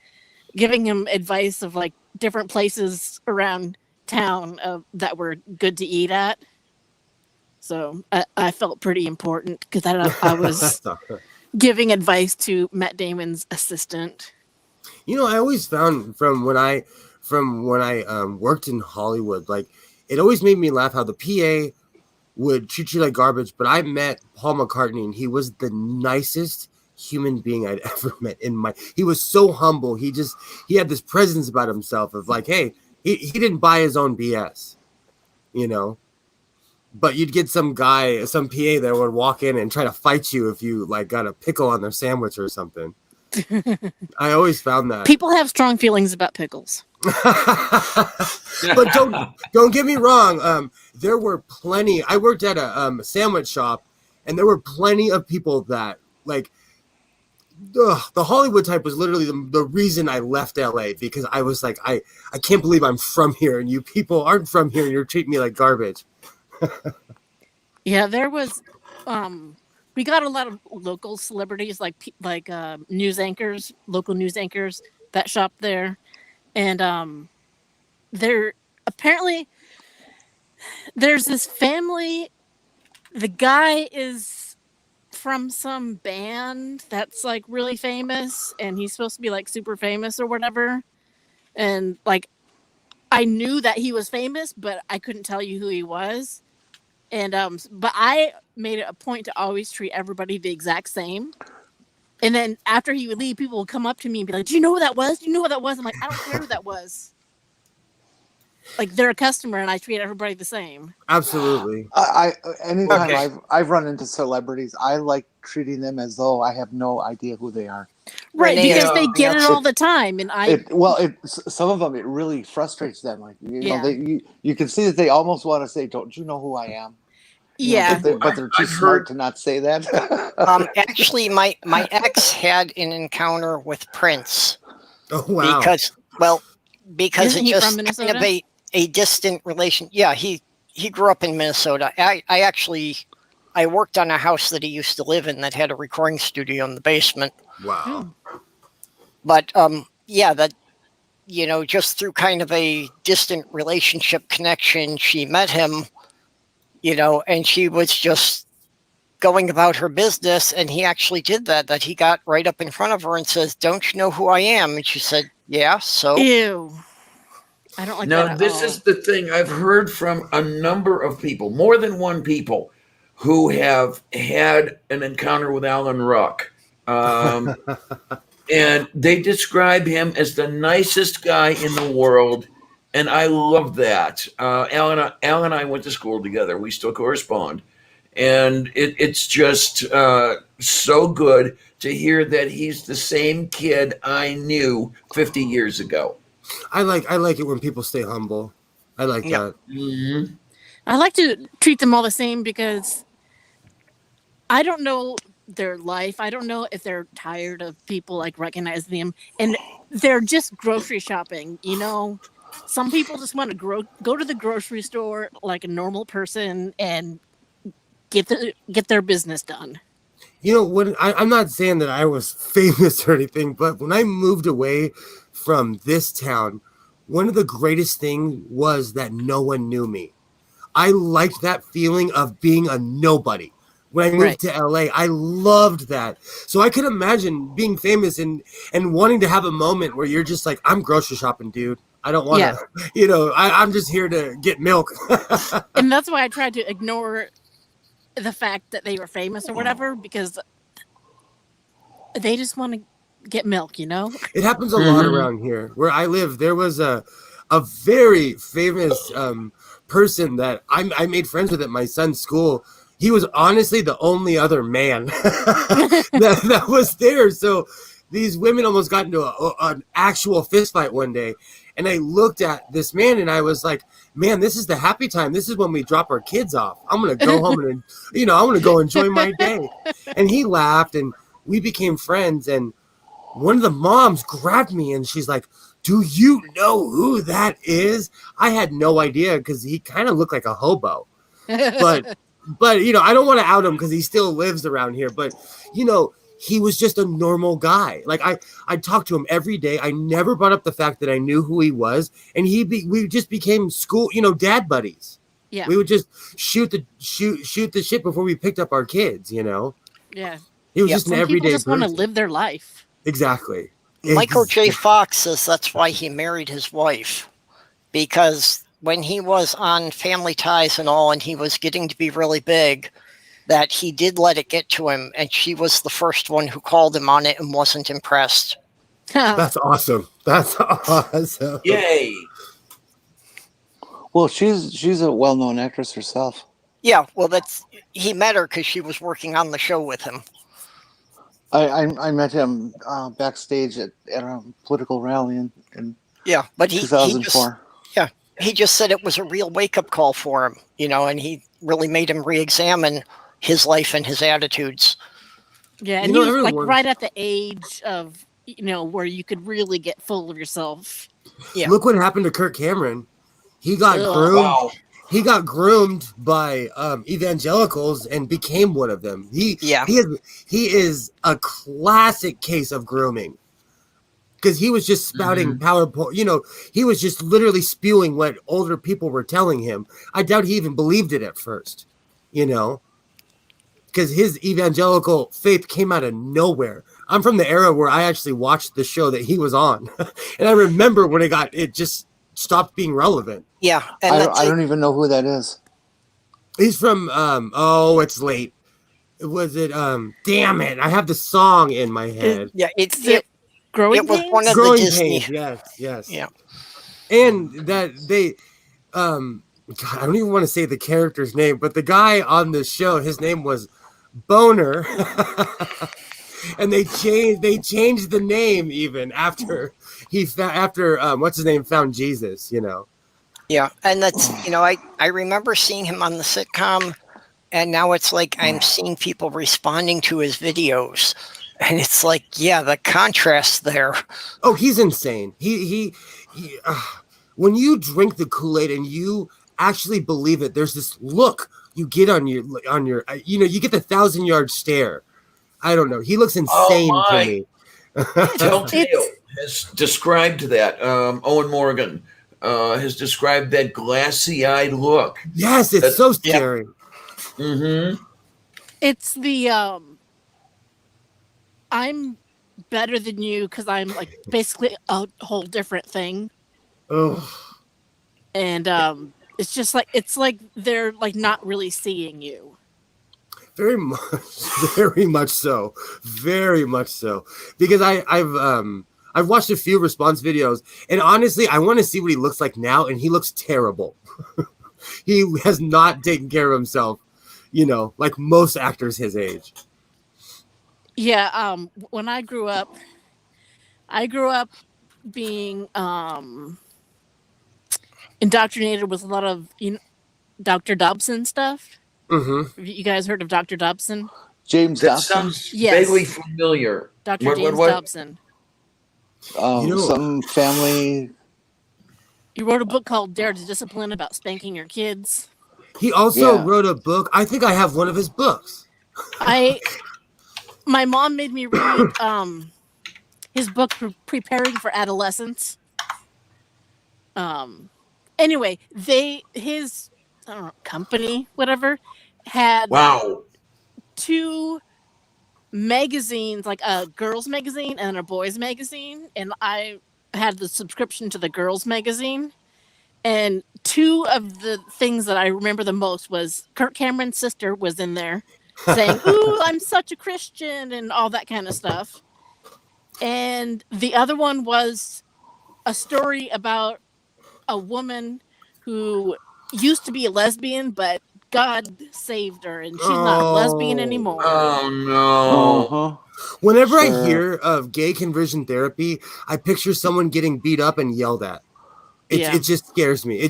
giving him advice of like different places around town that were good to eat at. So I felt pretty important because I was giving advice to Matt Damon's assistant. You know, I always found from when I worked in Hollywood, like it always made me laugh how the PA would treat you like garbage. But I met Paul McCartney, and he was the nicest human being I'd ever met he was so humble. He had this presence about himself of like, hey, he didn't buy his own BS, you know. But you'd get some guy, some PA that would walk in and try to fight you if you like got a pickle on their sandwich or something. I always found that people have strong feelings about pickles. But don't get me wrong. There were plenty. I worked at a sandwich shop, and there were plenty of people that like the Hollywood type was literally the reason I left LA, because I was like, I can't believe I'm from here and you people aren't from here and you're treating me like garbage. Yeah, there was we got a lot of local celebrities like news anchors, local news anchors that shop there. And there apparently there's this family. The guy is from some band that's like really famous, and he's supposed to be like super famous or whatever. And like I knew that he was famous, but I couldn't tell you who he was. And but I made it a point to always treat everybody the exact same. And then after he would leave, people would come up to me and be like, "Do you know who that was? Do you know who that was?" I'm like, "I don't care who that was." Like, they're a customer, and I treat everybody the same. Absolutely. Anytime I've run into celebrities, I like treating them as though I have no idea who they are. Right, because they get it all the time, and some of them, it really frustrates them. Like, know, you can see that they almost want to say, "Don't you know who I am?" Yeah, but they're too smart to not say that. Actually, my ex had an encounter with Prince. Oh wow! Because Isn't it he just from Minnesota? kind of a distant relation. Yeah, he grew up in Minnesota. I worked on a house that he used to live in that had a recording studio in the basement. Wow. But just through kind of a distant relationship connection, she met him, and she was just going about her business, and he actually did that he got right up in front of her and says, "Don't you know who I am?" And she said, "Yeah, so." Ew. I don't like that Now, at this all. is the thing I've heard from a number of people, more than one people, who have had an encounter with Alan Ruck. And they describe him as the nicest guy in the world. And I love that. Alan and I went to school together. We still correspond. And it's just so good to hear that he's the same kid I knew 50 years ago. I like it when people stay humble. I like that. Mm-hmm. I like to treat them all the same because I don't know their life. I don't know if they're tired of people like recognizing them, and they're just grocery shopping. Some people just want to go to the grocery store like a normal person and get their business done. When I'm not saying that I was famous or anything, but when I moved away from this town, one of the greatest things was that no one knew me. I liked that feeling of being a nobody. When I moved to LA, I loved that. So I could imagine being famous and wanting to have a moment where you're just like, I'm grocery shopping, dude. I don't want to, I'm just here to get milk. And that's why I tried to ignore the fact that they were famous or whatever, because they just want to get milk, It happens a lot around here. Where I live, there was a very famous person that I made friends with at my son's school. He was honestly the only other man that was there. So these women almost got into an actual fist fight one day. And I looked at this man and I was like, man, this is the happy time. This is when we drop our kids off. I'm going to go home and, I'm going to go enjoy my day. And he laughed and we became friends. And one of the moms grabbed me and she's like, do you know who that is? I had no idea because he kind of looked like a hobo. But I don't want to out him because he still lives around here. But, he was just a normal guy. Like I talked to him every day. I never brought up the fact that I knew who he was. And we just became school, dad buddies. Yeah. We would just shoot the shit before we picked up our kids, Yeah. He was just an everyday people just person. Want to live their life. Exactly. Michael J. Fox says that's why he married his wife, because when he was on Family Ties and all, and he was getting to be really big, that he did let it get to him, and she was the first one who called him on it and wasn't impressed. That's awesome. That's awesome. Yay. Well, she's a well-known actress herself. Yeah, well, he met her because she was working on the show with him. I met him backstage at a political rally in but 2004. He just said it was a real wake-up call for him, and he really made him re-examine his life and his attitudes. Yeah, and he was like right at the age of, where you could really get full of yourself. Yeah. Look what happened to Kirk Cameron. He got groomed. Wow. He got groomed by evangelicals and became one of them. He is a classic case of grooming. Because he was just spouting PowerPoint, he was just literally spewing what older people were telling him. I doubt he even believed it at first, because his evangelical faith came out of nowhere. I'm from the era where I actually watched the show that he was on. And I remember when it just stopped being relevant. Yeah. And I don't even know who that is. He's from, it's late. Was it damn it, I have the song in my head. Yeah, it it Growing was one Pains? of the Growing Disney. Pains, yes. Yeah. And that they God, I don't even want to say the character's name, but the guy on the show, his name was Boner. And they changed the name even after what's his name found Jesus, you know. Yeah, and that's, you know, I remember seeing him on the sitcom, and now it's like I'm seeing people responding to his videos, and it's like, yeah, the contrast there. Oh, he's insane. He when you drink the Kool-Aid and you actually believe it, there's this look you get on your you know, you get the 1,000-yard stare. I don't know. He looks insane to me. Telltale has described that. Owen Morgan has described that glassy-eyed look. Yes, it's so scary. Mm-hmm. It's the I'm better than you because I'm like basically a whole different thing. Oh. And it's just like they're like not really seeing you. Very much so. Very much so. Because I've watched a few response videos, and honestly, I want to see what he looks like now, and he looks terrible. He has not taken care of himself, you know, like most actors his age. Yeah, when I grew up being indoctrinated with a lot of Dr. Dobson stuff. Mm-hmm. Have you guys heard of Dr. Dobson? James That Dobson? sounds Yes. vaguely familiar. Dr. James Dobson. Some family. He wrote a book called Dare to Discipline about spanking your kids. He also wrote a book. I think I have one of his books. My mom made me read his book, Preparing for Adolescence. Anyway, his I don't know, company, whatever, had two magazines, like a girls magazine and a boys magazine, and I had the subscription to the girls magazine. And two of the things that I remember the most was Kirk Cameron's sister was in there saying, "Ooh, I'm such a Christian," and all that kind of stuff. And the other one was a story about a woman who used to be a lesbian, but God saved her, and she's not a lesbian anymore. Oh no! Uh-huh. Whenever I hear of gay conversion therapy, I picture someone getting beat up and yelled at. It just scares me.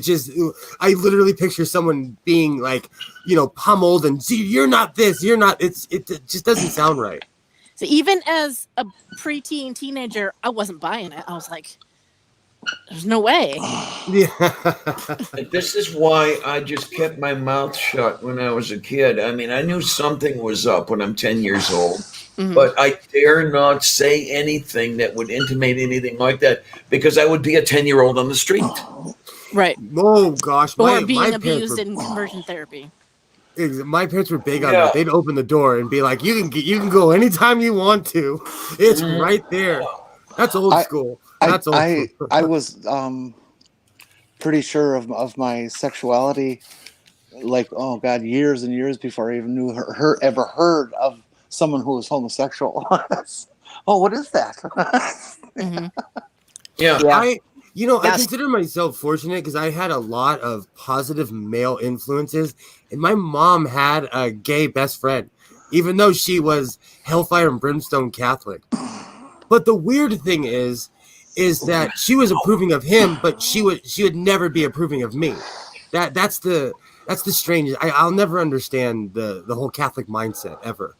I literally picture someone being like, you know, pummeled and, see, you're not this, you're not. It just doesn't sound right. So even as a preteen teenager, I wasn't buying it. I was like, there's no way. Yeah. This is why I just kept my mouth shut when I was a kid. I mean, I knew something was up when I'm 10 years old, but I dare not say anything that would intimate anything like that, because I would be a 10-year-old on the street. Right. Oh, gosh. Or being abused in conversion therapy. My parents were big on that. They'd open the door and be like, you can go anytime you want to. It's right there. That's old school. I was pretty sure of my sexuality, like, oh God, years and years before I even knew ever heard of someone who was homosexual. Oh, what is that? Yeah. I consider myself fortunate because I had a lot of positive male influences, and my mom had a gay best friend, even though she was hellfire and brimstone Catholic. But the weird thing is that she was approving of him, but she would never be approving of me. That's the strangest. I'll never understand the whole Catholic mindset ever.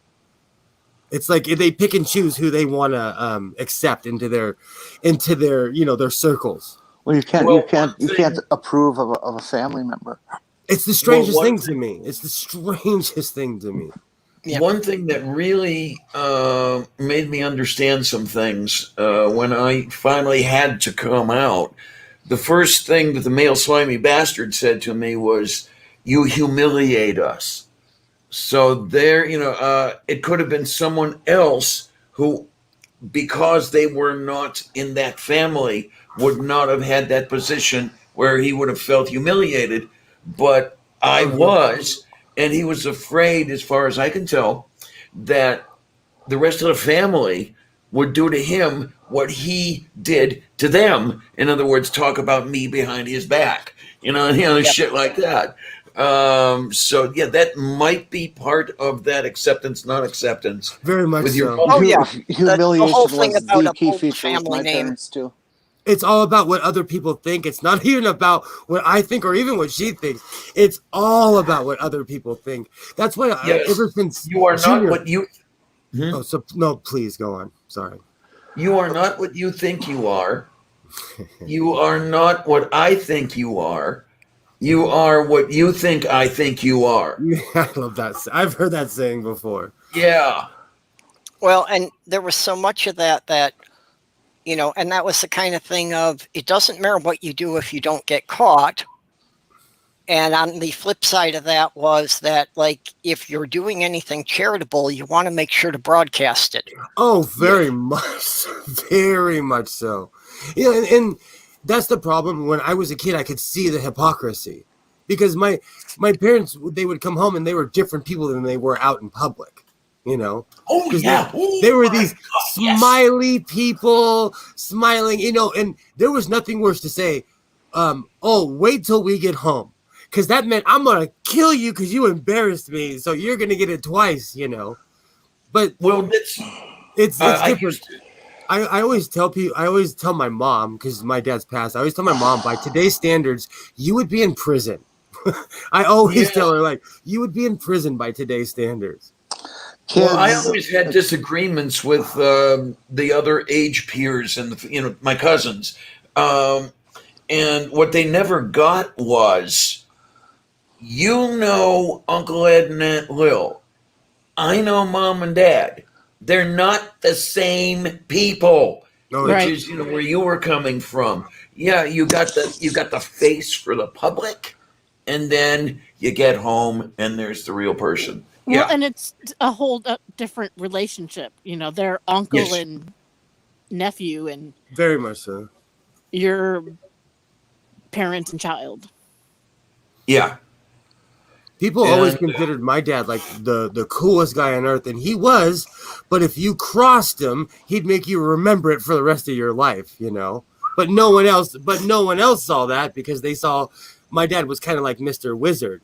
It's like they pick and choose who they want to accept into their their circles. Well, you can't approve of a family member. It's the strangest thing to me. It's the strangest thing to me. Yeah. One thing that really made me understand some things when I finally had to come out, the first thing that the male slimy bastard said to me was, "You humiliate us." So there, it could have been someone else who, because they were not in that family, would not have had that position where he would have felt humiliated. But I was. And he was afraid, as far as I can tell, that the rest of the family would do to him what he did to them. In other words, talk about me behind his back, shit like that. So yeah, that might be part of that acceptance, non-acceptance. Very much with your so. Oh yeah, Humiliation the whole thing was about the a key bold feature with family my name. parents too. It's all about what other people think. It's not even about what I think or even what she thinks. It's all about what other people think. That's why ever since you are Junior, not what you. Oh, so no, please go on. Sorry. You are not what you think you are. You are not what I think you are. You are what you think I think you are. I love that. I've heard that saying before. Yeah. Well, and there was so much of that, and that was the kind of thing of, it doesn't matter what you do if you don't get caught. And on the flip side of that was that, like, if you're doing anything charitable, you want to make sure to broadcast it. Oh, very much. Very much so. Yeah, and that's the problem. When I was a kid, I could see the hypocrisy. Because my parents, they would come home and they were different people than they were out in public. Oh, yeah. They were these smiley people, smiling, and there was nothing worse to say, wait till we get home. Because that meant I'm going to kill you because you embarrassed me. So you're going to get it twice, But it's different. I always tell people, I always tell my mom, because my dad's passed, I always tell my mom, by today's standards, you would be in prison. I always tell her, like, you would be in prison by today's standards. Well, I always had disagreements with the other age peers and my cousins, and what they never got was, Uncle Ed and Aunt Lil. I know Mom and Dad. They're not the same people, which is where you were coming from. Yeah, you got the face for the public, and then you get home and there's the real person. Well, and it's a whole different relationship. They're uncle and nephew, and very much so. Your parent and child. Yeah. People always considered my dad like the coolest guy on earth, and he was. But if you crossed him, he'd make you remember it for the rest of your life, But no one else saw that, because they saw my dad was kind of like Mr. Wizard,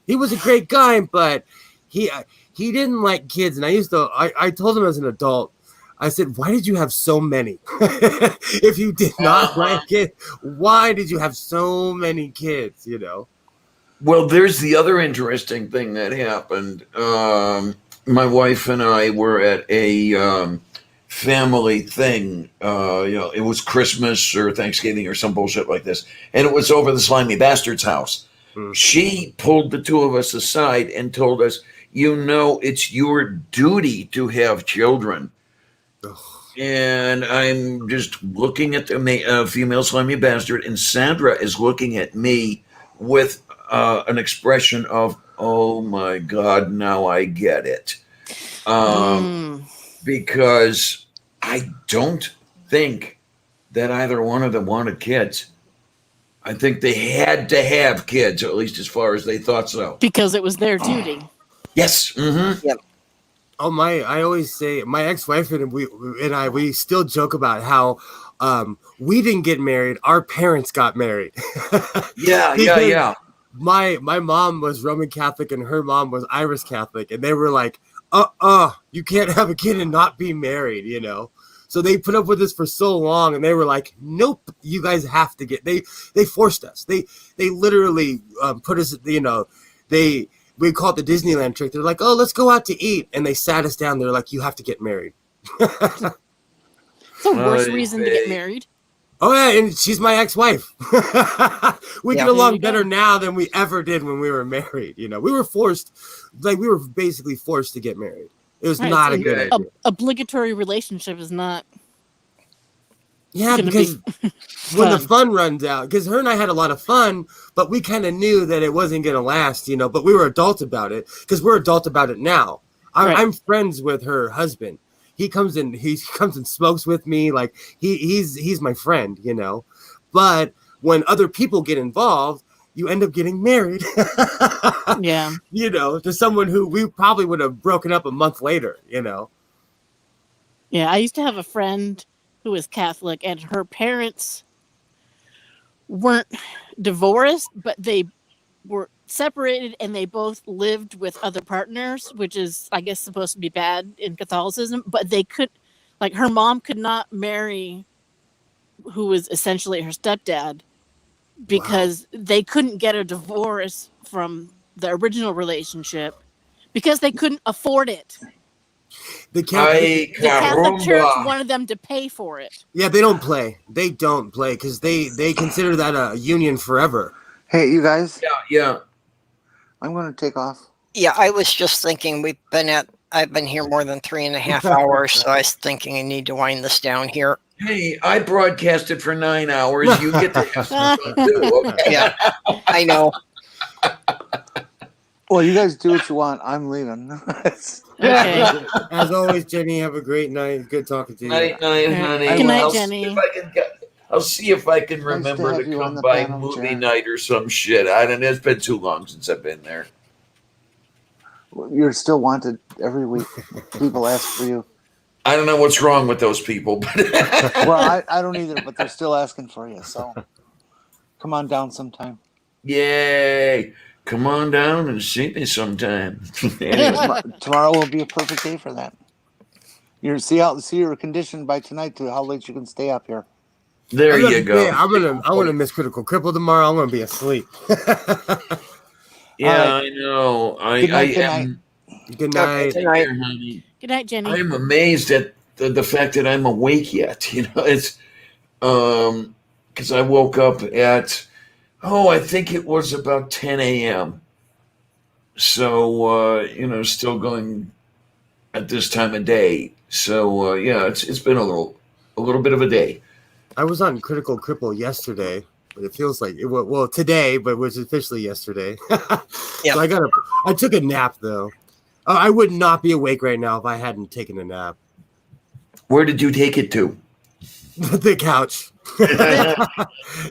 He was a great guy, but he didn't like kids. And I told him as an adult, I said, why did you have so many? If you did not like it, why did you have so many kids, Well, there's the other interesting thing that happened. My wife and I were at a family thing. It was Christmas or Thanksgiving or some bullshit like this. And it was over the Slimy Bastard's house. She pulled the two of us aside and told us, it's your duty to have children. And I'm just looking at the female slimy bastard, and Sandra is looking at me with an expression of, oh my God, now I get it. Because I don't think that either one of them wanted kids. I think they had to have kids, or at least as far as they thought so. Because it was their duty. Yes. Mm-hmm. Yep. Oh, I always say, my ex-wife and we still joke about how we didn't get married, our parents got married. Yeah. My mom was Roman Catholic and her mom was Irish Catholic, and they were like, you can't have a kid and not be married, So they put up with this for so long, and they were like, nope, you guys have to get. They forced us. They literally put us. We call it the Disneyland trick. They're like, oh, let's go out to eat, and they sat us down. They're like, you have to get married. It's the worst reason to get married. Oh yeah, and she's my ex-wife. We get along better now than we ever did when we were married. We were forced, we were basically forced to get married. It was not a good idea. Obligatory relationship is not. Yeah, because when the fun runs out, because her and I had a lot of fun, but we kind of knew that it wasn't going to last, but we were adult about it, because we're adult about it now. I'm friends with her husband. He comes and smokes with me. Like he's my friend, But when other people get involved, you end up getting married. Yeah. You know, to someone who we probably would have broken up a month later, you know. Yeah, I used to have a friend who was Catholic, and her parents weren't divorced, but they were separated, and they both lived with other partners, which is, I guess, supposed to be bad in Catholicism. But they could, like, her mom could not marry who was essentially her stepdad because they couldn't get a divorce from the original relationship because they couldn't afford it. The Catholic Church wanted them to pay for it. Yeah, they don't play. They don't play because they consider that a union forever. Hey, you guys. Yeah. I'm going to take off. Yeah, I was just thinking I've been here more than 3.5 hours, so I was thinking I need to wind this down here. Hey, I broadcasted for 9 hours. You get to have some fun too. Okay. Yeah, I know. Well, you guys do what you want. I'm leaving. Okay. As always, Jenny, have a great night. Good talking to you. Night, honey. Good night, I'll Jenny. I'll see if I can Nice remember to to have you on come the by panel, movie Jen. night or some shit. It's been too long since I've been there. You're still wanted every week. People ask for you. I don't know what's wrong with those people, but Well, I don't either, but they're still asking for you. So come on down sometime. yay! Come on down and see me sometime. Anyway. Tomorrow will be a perfect day for that. You're conditioned by tonight to how late you can stay up here. There you go. Yeah, I'm gonna miss Critical Cripple tomorrow. I'm gonna be asleep. Yeah, All right. I know. Good night, Good night. Good night. Honey. Good night, Jenny. I'm amazed at the fact that I'm awake yet. You know, it's because I woke up at I think it was about 10 a.m. So still going at this time of day. So yeah, it's been a little bit of a day. I was on Critical Cripple yesterday, but it feels like today, but it was officially yesterday. Yeah. So I took a nap though. I would not be awake right now if I hadn't taken a nap. Where did you take it to? The couch.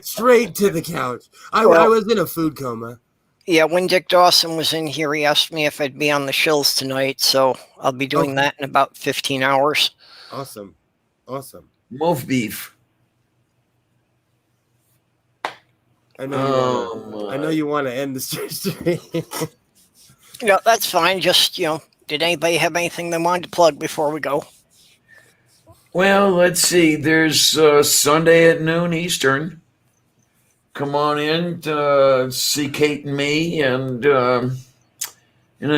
Straight to the couch. I was in a food coma. Yeah, when Dick Dawson was in here, he asked me if I'd be on the shills tonight, so I'll be doing that in about 15 hours. Awesome. Move beef. I know you want to end the stream. No, that's fine. Just, did anybody have anything they wanted to plug before we go? Well, let's see. There's Sunday at noon Eastern. Come on in to see Kate and me and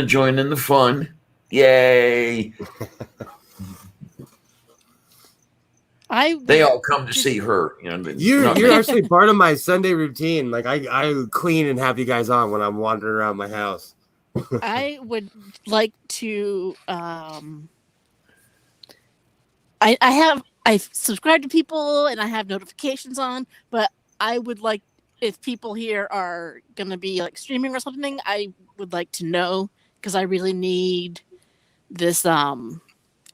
join in the fun. Yay! They all come to see her. You're actually part of my Sunday routine. Like I clean and have you guys on when I'm wandering around my house. I would like to. I subscribe to people and I have notifications on, but I would like, if people here are going to be like streaming or something, I would like to know, because I really need this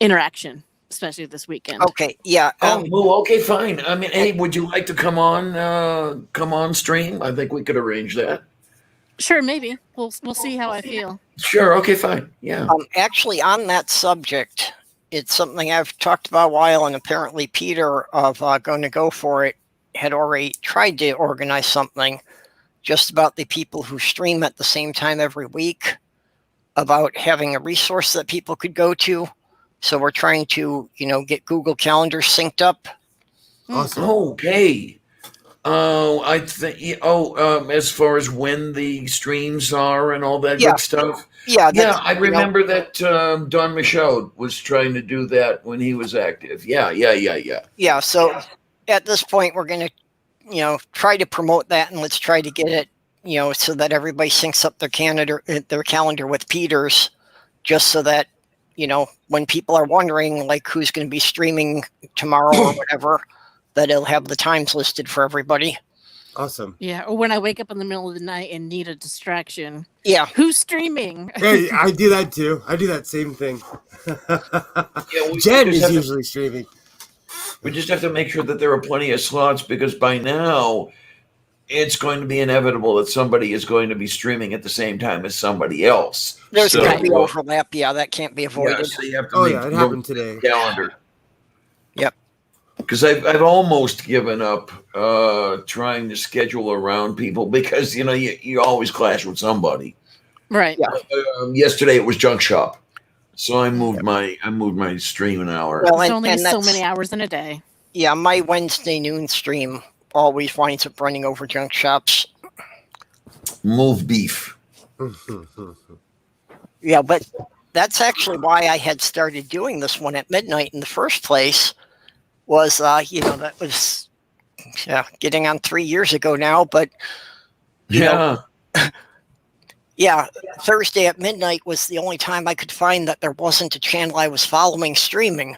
interaction, especially this weekend. Okay, yeah. Okay, fine. I mean, hey, would you like to come on stream? I think we could arrange that. Sure, maybe. We'll see how I feel. Sure, okay, fine. Yeah. Actually, on that subject, it's something I've talked about a while, and apparently Peter of Going to Go For It had already tried to organize something just about the people who stream at the same time every week, about having a resource that people could go to. So we're trying to, get Google Calendar synced up. Awesome. Okay. I think. As far as when the streams are and all that good stuff. Yeah. I remember that Don Michaud was trying to do that when he was active. Yeah. Yeah. So at this point, we're going to, try to promote that, and let's try to get it, so that everybody syncs up their calendar with Peter's, just so that, when people are wondering like who's going to be streaming tomorrow or whatever, that it'll have the times listed for everybody. Awesome. Yeah, or when I wake up in the middle of the night and need a distraction. Yeah. Who's streaming? Hey, I do that too. I do that same thing. Jen is usually streaming. We just have to make sure that there are plenty of slots, because by now, it's going to be inevitable that somebody is going to be streaming at the same time as somebody else. There's going to be overlap. Yeah, that can't be avoided. Yeah, so you have to it happened today. Calendar. Yep. Because I've almost given up trying to schedule around people because you always clash with somebody. Right. Yeah. Yesterday it was Junk Shop, so I moved my stream an hour. Well, there's only so many hours in a day. Yeah, my Wednesday noon stream always winds up running over Junk Shops. Move beef. Yeah, but that's actually why I had started doing this one at midnight in the first place. Was that was getting on 3 years ago now, but Thursday at midnight was the only time I could find that there wasn't a channel I was following streaming.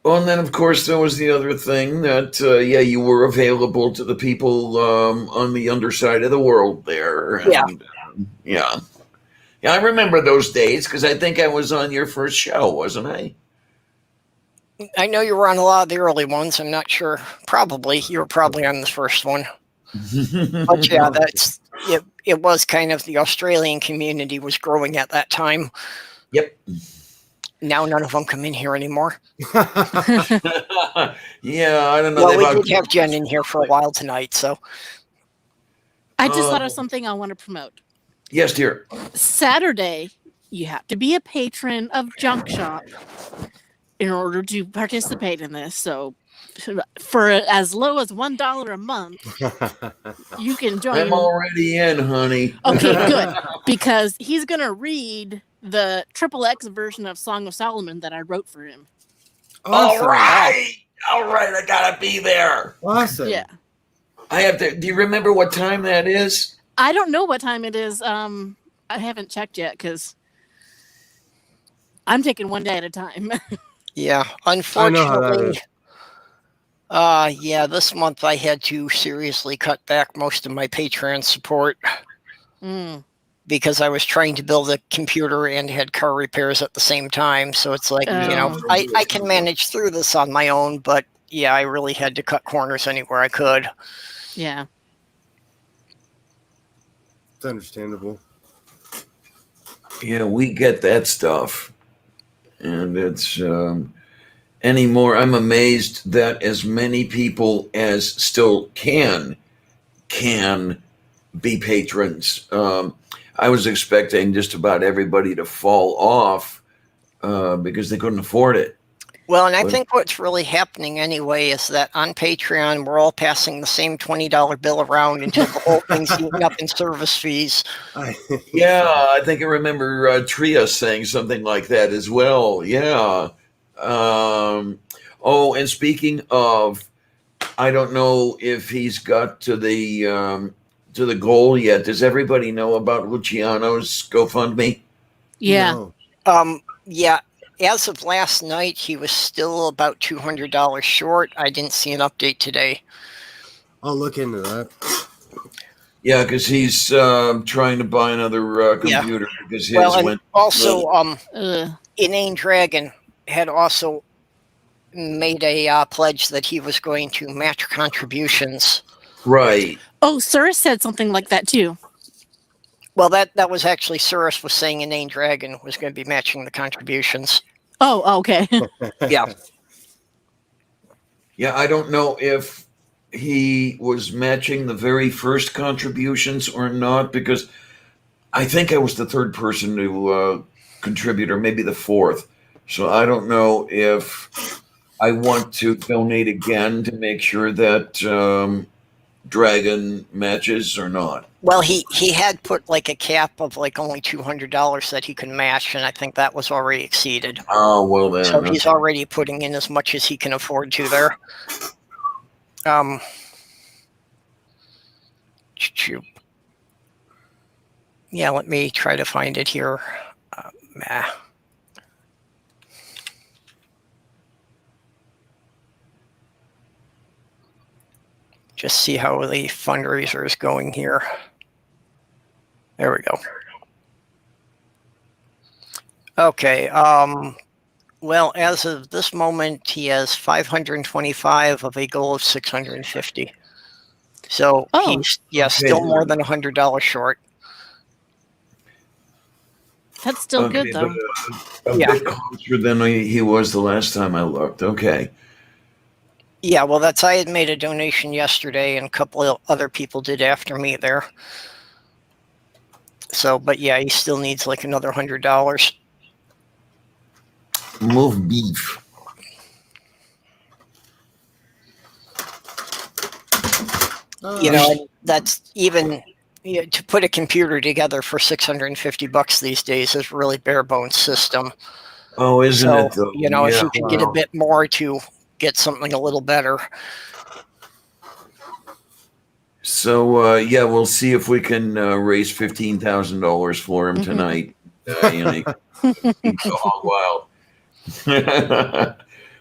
Well, and then of course there was the other thing that you were available to the people on the underside of the world there. And, yeah, I remember those days because I think I was on your first show, wasn't I? I know you were on a lot of the early ones. I'm not sure. Probably you were probably on the first one. But yeah, that's it. It was kind of the Australian community was growing at that time. Yep. Now none of them come in here anymore. Yeah, I don't know. Well, we did have Jen in here for a while tonight, so. I just thought of something I want to promote. Yes, dear. Saturday, you have to be a patron of Junk Shop in order to participate in this. So for as low as $1 a month, you can join. I'm already in, honey. Okay, good. Because he's going to read the XXX version of Song of Solomon that I wrote for him. Awesome. All right. I gotta be there. Awesome. Yeah. I have to. Do you remember what time that is? I don't know what time it is. I haven't checked yet because I'm taking one day at a time. Yeah, unfortunately. This month I had to seriously cut back most of my Patreon support because I was trying to build a computer and had car repairs at the same time. So it's like, I can manage through this on my own, but yeah, I really had to cut corners anywhere I could. Yeah. It's understandable. Yeah, we get that stuff. And it's anymore. I'm amazed that as many people as still can be patrons. I was expecting just about everybody to fall off because they couldn't afford it. Well, and I think what's really happening anyway is that on Patreon, we're all passing the same $20 bill around until the whole thing's eaten up in service fees. Yeah, I think I remember Tria saying something like that as well. Yeah. And speaking of, I don't know if he's got to the goal yet. Does everybody know about Luciano's GoFundMe? Yeah. No. Yeah. As of last night, he was still about $200 short. I didn't see an update today. I'll look into that. Yeah, because he's trying to buy another computer because his went. Also, Inane Dragon had also made a pledge that he was going to match contributions. Right. Oh, Cyrus said something like that too. Well, that was actually Cyrus was saying Inane Dragon was going to be matching the contributions. Oh, okay. Yeah. Yeah, I don't know if he was matching the very first contributions or not, because I think I was the third person to contribute, or maybe the fourth. So I don't know if I want to donate again to make sure that Dragon matches or not. Well, he had put like a cap of like only $200 that he can match, and I think that was already exceeded. Oh, well then. So he's already putting in as much as he can afford to there. Yeah, let me try to find it here. Just see how the fundraiser is going here. There we go. Okay. Well, as of this moment, he has 525 of a goal of 650. So Oh. he's still more than $100 short. That's still good, though. But a bit closer than he was the last time I looked. Okay. Yeah, well, I had made a donation yesterday, and a couple of other people did after me there. So, but yeah, he still needs like another $100. Move beef. You know, that's even to put a computer together for $650 these days is really bare bones system. Oh, isn't So, it though? you know, if Yeah, you could get a bit more to get something a little better. So yeah, we'll see if we can raise $15,000 for him tonight. You know, keeps the hog wild.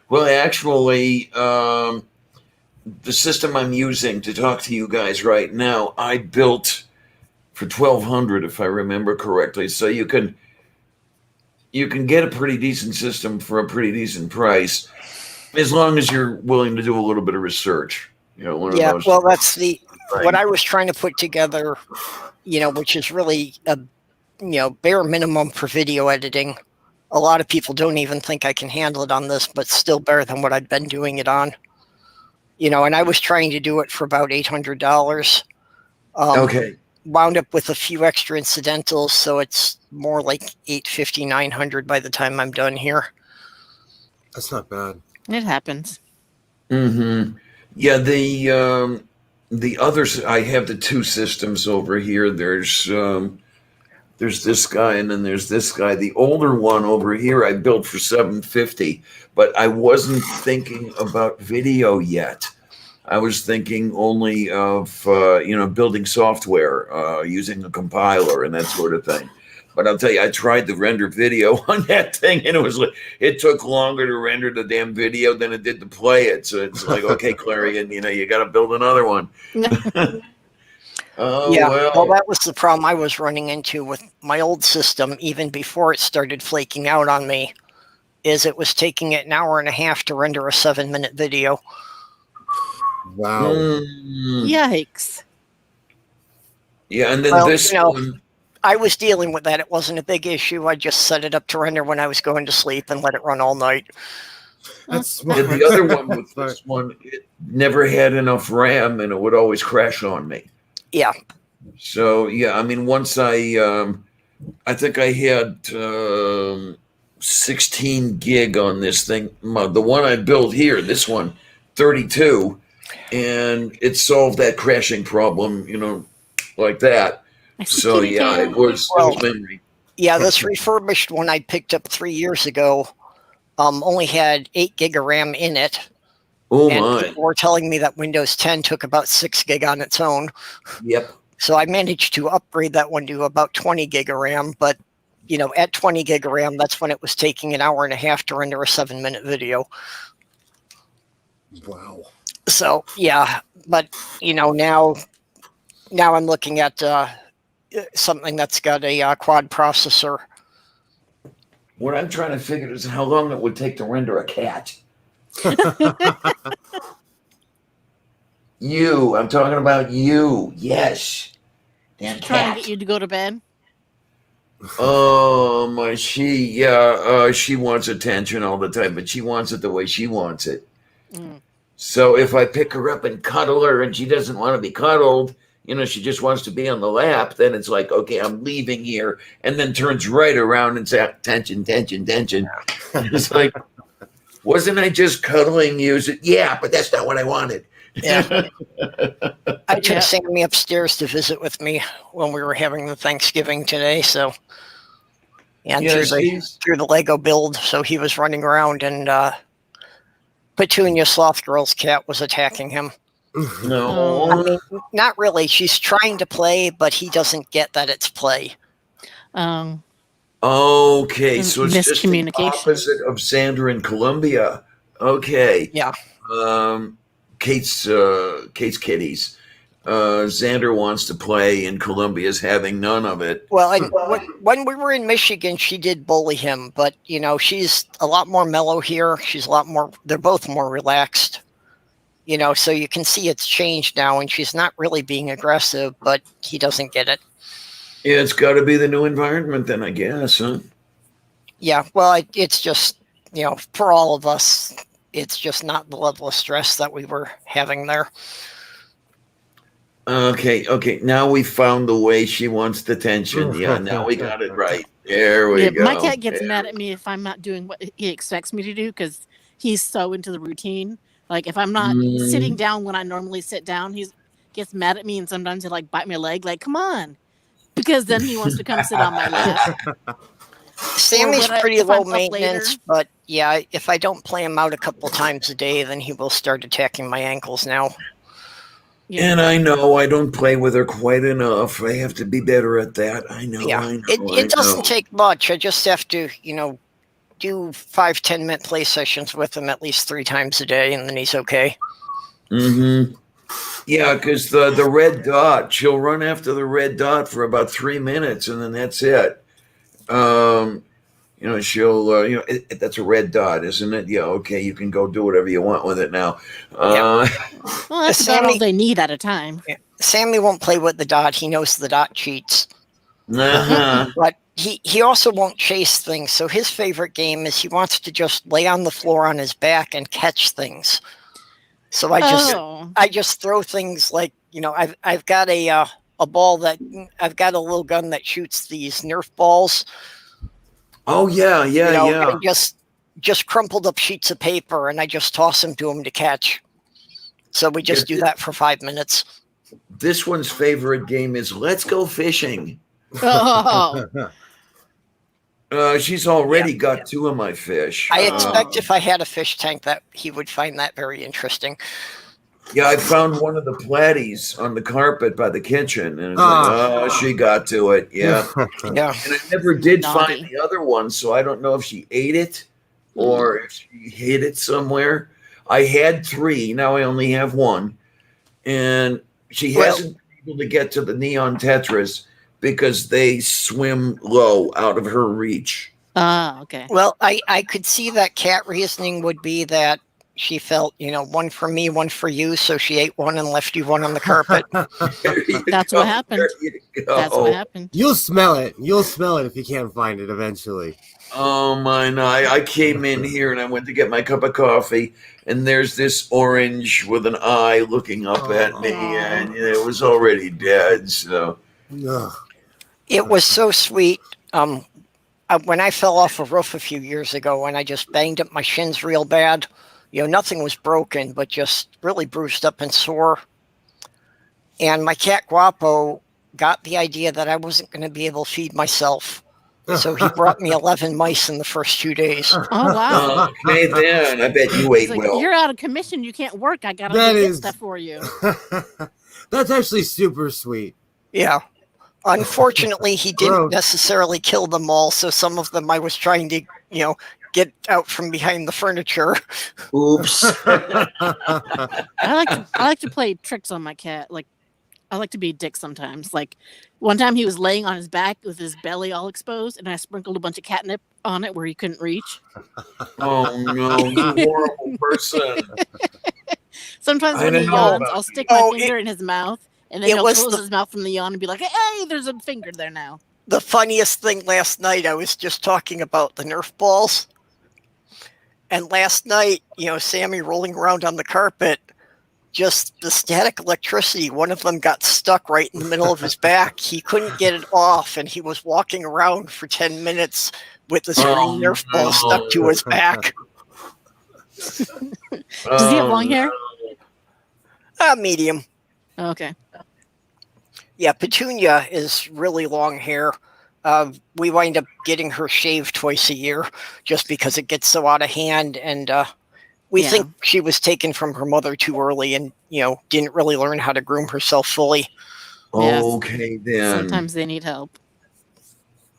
Well, actually, the system I'm using to talk to you guys right now, I built for $1,200, if I remember correctly. So you can get a pretty decent system for a pretty decent price, as long as you're willing to do a little bit of research. You know, one of those. Well, that's what I was trying to put together. You know, which is really a bare minimum for video editing. A lot of people don't even think I can handle it on this, but still better than what I'd been doing it on. You know, and I was trying to do it for about $800. Okay. Wound up with a few extra incidentals, so it's more like $850, $900 by the time I'm done here. That's not bad. It happens. Mm-hmm. Yeah, the others, I have the two systems over here. There's this guy, and then there's this guy. The older one over here I built for $750, but I wasn't thinking about video yet. I was thinking only of building software, using a compiler and that sort of thing. But I'll tell you, I tried to render video on that thing, and it took longer to render the damn video than it did to play it. So it's like, okay, Clarion, you got to build another one. Well, that was the problem I was running into with my old system, even before it started flaking out on me, is it was taking it an hour and a half to render a 7-minute video. Wow. Yikes. Yeah, and then one. I was dealing with that. It wasn't a big issue. I just set it up to render when I was going to sleep and let it run all night. That's smart. And the other one with this one, it never had enough RAM, and it would always crash on me. Yeah. So yeah, I mean, once I think I had 16 gig on this thing. The one I built here, this one, 32, and it solved that crashing problem, like that. So yeah, it was memory. Yeah, this refurbished one I picked up 3 years ago only had 8 gig of RAM in it. Oh and my! People were telling me that Windows 10 took about 6 gig on its own. Yep. So I managed to upgrade that one to about 20 gig of RAM, but at 20 gig of RAM, that's when it was taking an hour and a half to render a 7-minute video. Wow. So yeah, but now I'm looking at something that's got a quad processor. What I'm trying to figure is how long it would take to render a cat. I'm talking about you. Yes. Damn cat. Trying to get you to go to bed. She wants attention all the time, but she wants it the way she wants it. So if I pick her up and cuddle her and she doesn't want to be cuddled, she just wants to be on the lap, then it's like, okay, I'm leaving here, and then turns right around and says, tension, tension, tension. It's like, wasn't I just cuddling you? Yeah, but that's not what I wanted. Yeah. I took Sammy upstairs to visit with me when we were having the Thanksgiving today, so through the Lego build, so he was running around, and Petunia Sloth Girl's cat was attacking him. No. I mean, not really. She's trying to play, but he doesn't get that it's play. Okay, so it's just the miscommunication. opposite of Sandra in Columbia. Okay. Yeah. Kate's kitties. Xander wants to play, and Columbia's having none of it. Well, and when we were in Michigan, she did bully him, but she's a lot more mellow here. She's a lot more. They're both more relaxed. So you can see it's changed now, and she's not really being aggressive, but he doesn't get it. Yeah, it's got to be the new environment then, I guess, huh? Yeah, well, it's just, for all of us, it's just not the level of stress that we were having there. Okay. Now we found the way she wants detention. Yeah, now we got it right. There we go. My cat gets mad at me if I'm not doing what he expects me to do because he's so into the routine. Like if I'm not sitting down when I normally sit down, he gets mad at me, and sometimes he'll bite my leg. Like, come on, because then he wants to come sit on my lap. Sammy's pretty low maintenance, but yeah, if I don't play him out a couple times a day, then he will start attacking my ankles now. Yeah. And I know I don't play with her quite enough. I have to be better at that. I know. Yeah, I know, it doesn't take much. I just have to, do 5-10 minute play sessions with him at least 3 times a day, and then he's okay. Mm-hmm. Yeah, because the red dot, she'll run after the red dot for about 3 minutes, and then that's it. She'll, that's a red dot, isn't it? Yeah, okay, you can go do whatever you want with it now. Well, that's about all they need at a time. Yeah. Sammy won't play with the dot. He knows the dot cheats. But he also won't chase things. So his favorite game is he wants to just lay on the floor on his back and catch things. So I just throw things like, I've got a ball that I've got a little gun that shoots these Nerf balls. Oh yeah. And just crumpled up sheets of paper, and I just toss them to him to catch. So we just do that for 5 minutes. This one's favorite game is Let's Go Fishing. Oh. She's already got 2 of my fish. I expect if I had a fish tank that he would find that very interesting. Yeah, I found one of the platies on the carpet by the kitchen, and she got to it. Yeah. Yeah. And I never did find the other one, so I don't know if she ate it or if she hid it somewhere. I had 3, now I only have 1, and she hasn't been able to get to the neon tetras because they swim low out of her reach. Okay. Well, I could see that cat reasoning would be that she felt, 1 for me, 1 for you, so she ate 1 and left you 1 on the carpet. That's what happened. That's what happened. You'll smell it. You'll smell it if you can't find it eventually. Oh my! No, I came in here and I went to get my cup of coffee, and there's this orange with an eye looking up at me, and it was already dead. So it was so sweet. When I fell off a roof a few years ago, and I just banged up my shins real bad. Nothing was broken, but just really bruised up and sore. And my cat Guapo got the idea that I wasn't going to be able to feed myself. So he brought me 11 mice in the first 2 days. Oh, wow. Okay, then. I bet you ate well. You're out of commission. You can't work. I got to get stuff for you. That's actually super sweet. Yeah. Unfortunately, he didn't necessarily kill them all. So some of them I was trying to, get out from behind the furniture. Oops. I like to play tricks on my cat. Like, I like to be a dick sometimes. Like, one time he was laying on his back with his belly all exposed, and I sprinkled a bunch of catnip on it where he couldn't reach. Oh no, you horrible person. Sometimes when he yawns, I'll stick my finger in his mouth, and then he'll close his mouth from the yawn and be like, hey, there's a finger there now. The funniest thing last night, I was just talking about the Nerf balls. And last night, Sammy rolling around on the carpet, just the static electricity, one of them got stuck right in the middle of his back. He couldn't get it off, and he was walking around for 10 minutes with this green Nerf ball stuck to his back. Does he have long hair? Medium. Okay. Yeah, Petunia is really long hair. We wind up getting her shaved twice a year just because it gets so out of hand. And we think she was taken from her mother too early and, didn't really learn how to groom herself fully. Okay, then. Sometimes they need help.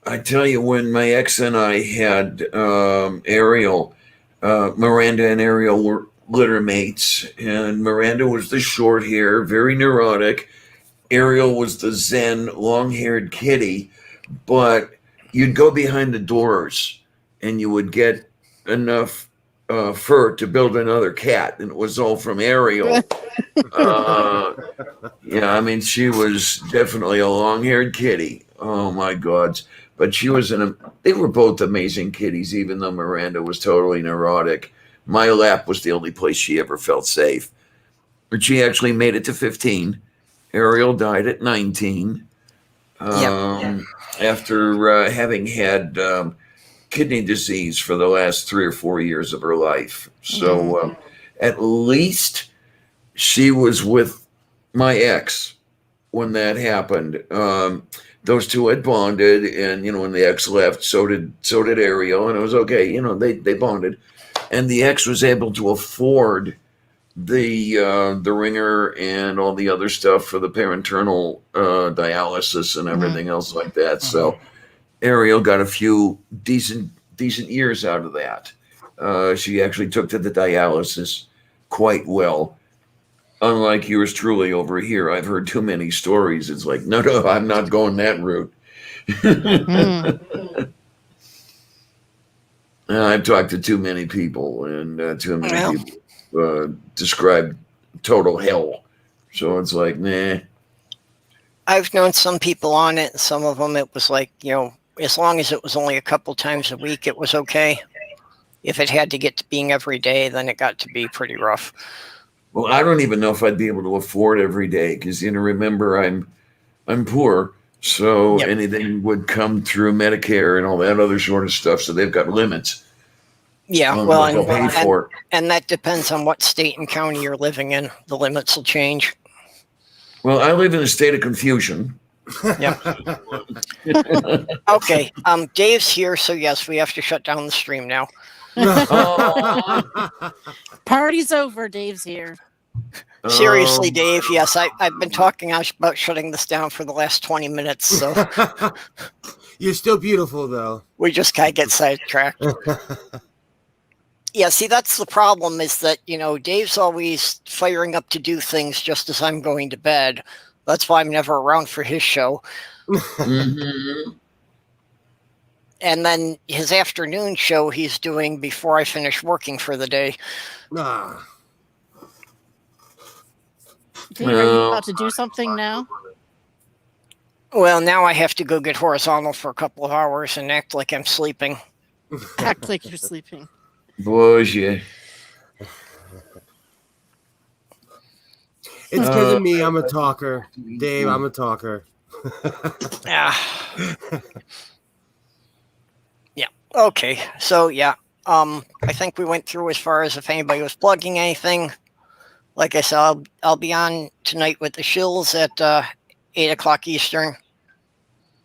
I tell you, when my ex and I had Ariel, Miranda and Ariel were litter mates. And Miranda was the short hair, very neurotic. Ariel was the zen, long-haired kitty. But you'd go behind the doors and you would get enough fur to build another cat, and it was all from Ariel. Yeah, I mean, she was definitely a long-haired kitty. Oh my God! But she was they were both amazing kitties, even though Miranda was totally neurotic. My lap was the only place she ever felt safe. But she actually made it to 15. Ariel died at 19. After having had kidney disease for the last 3 or 4 years of her life. So at least she was with my ex when that happened. Those two had bonded, and when the ex left, so did Ariel, and it was okay. They bonded, and the ex was able to afford the ringer and all the other stuff for the parenteral dialysis and everything else like that. So Ariel got a few decent years out of that. She actually took to the dialysis quite well. Unlike yours truly over here, I've heard too many stories. It's like, no, I'm not going that route. I've talked to too many people, and too many people describe total hell. So it's like, nah. I've known some people on it, and some of them it was like, as long as it was only a couple times a week, it was okay. If it had to get to being every day, then it got to be pretty rough. Well, I don't even know if I'd be able to afford every day because, remember, I'm poor. So anything would come through Medicare and all that other sort of stuff. So they've got limits. Yeah, and that depends on what state and county you're living in. The limits will change. Well, I live in a state of confusion. Yep. Okay. Dave's here, so yes, we have to shut down the stream now. Party's over. Dave's here. Seriously, Dave. Yes, I've been talking about shutting this down for the last 20 minutes. So you're still beautiful, though. We just gotta get sidetracked. Yeah, see, that's the problem. Is that Dave's always firing up to do things just as I'm going to bed. That's why I'm never around for his show. And then his afternoon show he's doing before I finish working for the day. Dave, are you about to do something now? Well, now I have to go get horizontal for a couple of hours and act like I'm sleeping. Act like you're sleeping. Bullshit. It's because of me. I'm a talker. Dave, I'm a talker. Yeah. Okay. So I think we went through as far as if anybody was plugging anything. Like I said, I'll be on tonight with the shills at 8 o'clock Eastern.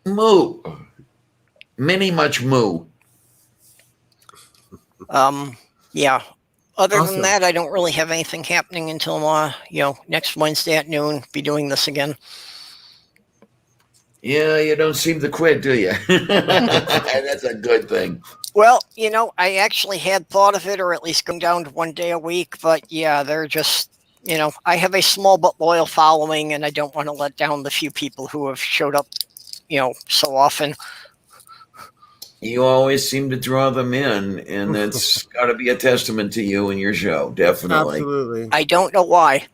Moo. Many much moo. Yeah. Other Awesome. than that, I don't really have anything happening until next Wednesday at noon. Be doing this again. Yeah, you don't seem to quit, do you? That's a good thing. Well, I actually had thought of it, or at least going down to 1 day a week. But yeah, they're just, I have a small but loyal following, and I don't want to let down the few people who have showed up, so often. You always seem to draw them in, and that's got to be a testament to you and your show, definitely. Absolutely. I don't know why.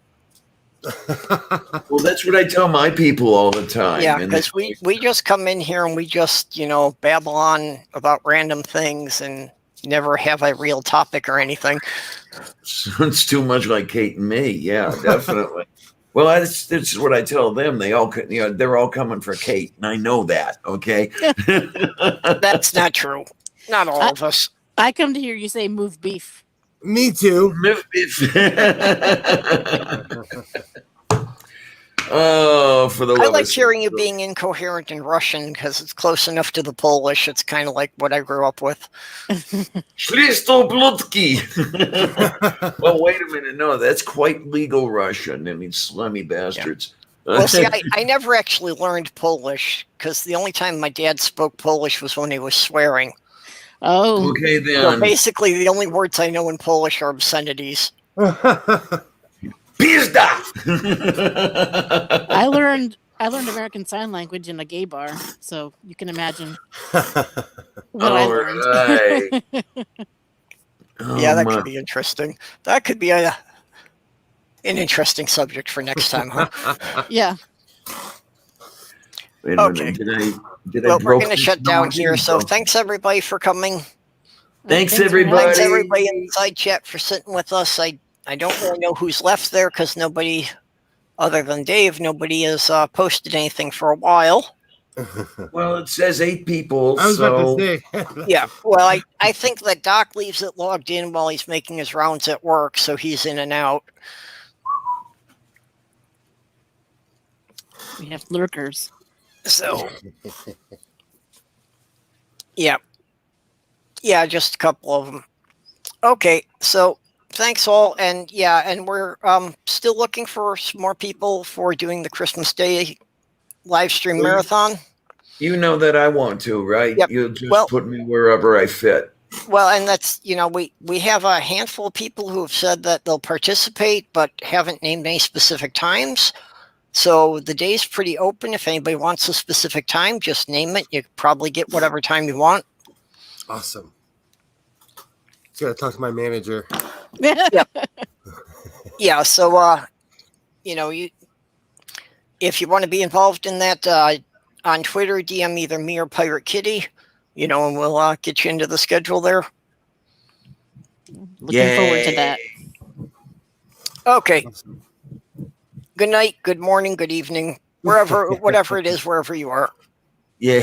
Well, that's what I tell my people all the time. Yeah, because we just come in here and we just, babble on about random things and never have a real topic or anything. Sounds too much like Kate and me. Yeah, definitely. Well, that's what I tell them. They all, they're all coming for Kate, and I know that. Okay. That's not true. Not all of us. I come to hear you say "move beef." Me too. Move beef. Oh, for the love I like of hearing you being incoherent in Russian because it's close enough to the Polish. It's kind of like what I grew up with. Shlistoblutki. Well, wait a minute. No, that's quite legal Russian. I mean, slummy bastards. Yeah. Well, see, I never actually learned Polish because the only time my dad spoke Polish was when he was swearing. Oh. Okay, then. So basically, the only words I know in Polish are obscenities. Pizda! I learned American Sign Language in a gay bar, so you can imagine what I learned. Right. Yeah, that could be interesting. That could be an interesting subject for next time, huh? Yeah. Wait a minute. Did I Well, we're broke going to this? shut No, down I here. didn't So broke. thanks everybody for coming. Thanks for having us. Thanks everybody. everybody in the side chat for sitting with us. I don't really know who's left there because nobody, other than Dave, nobody has posted anything for a while. Well, it says 8 people. I was about So to say. Yeah, well, I think that Doc leaves it logged in while he's making his rounds at work, so he's in and out. We have lurkers. So, yeah. Yeah, just a couple of them. Okay, so thanks all. And yeah, and we're still looking for some more people for doing the Christmas Day live stream marathon. you know that I want to, right? Yep. You'll just put me wherever I fit. Well, and that's, we have a handful of people who have said that they'll participate, but haven't named any specific times. So the day's pretty open. If anybody wants a specific time, just name it. You probably get whatever time you want. Awesome. Just gotta talk to my manager. Yep. Yeah. So, if you want to be involved in that, on Twitter, DM either me or Pirate Kitty, and we'll get you into the schedule there. Looking forward to that. Okay. Good night, good morning, good evening, whatever it is, wherever you are. Yeah.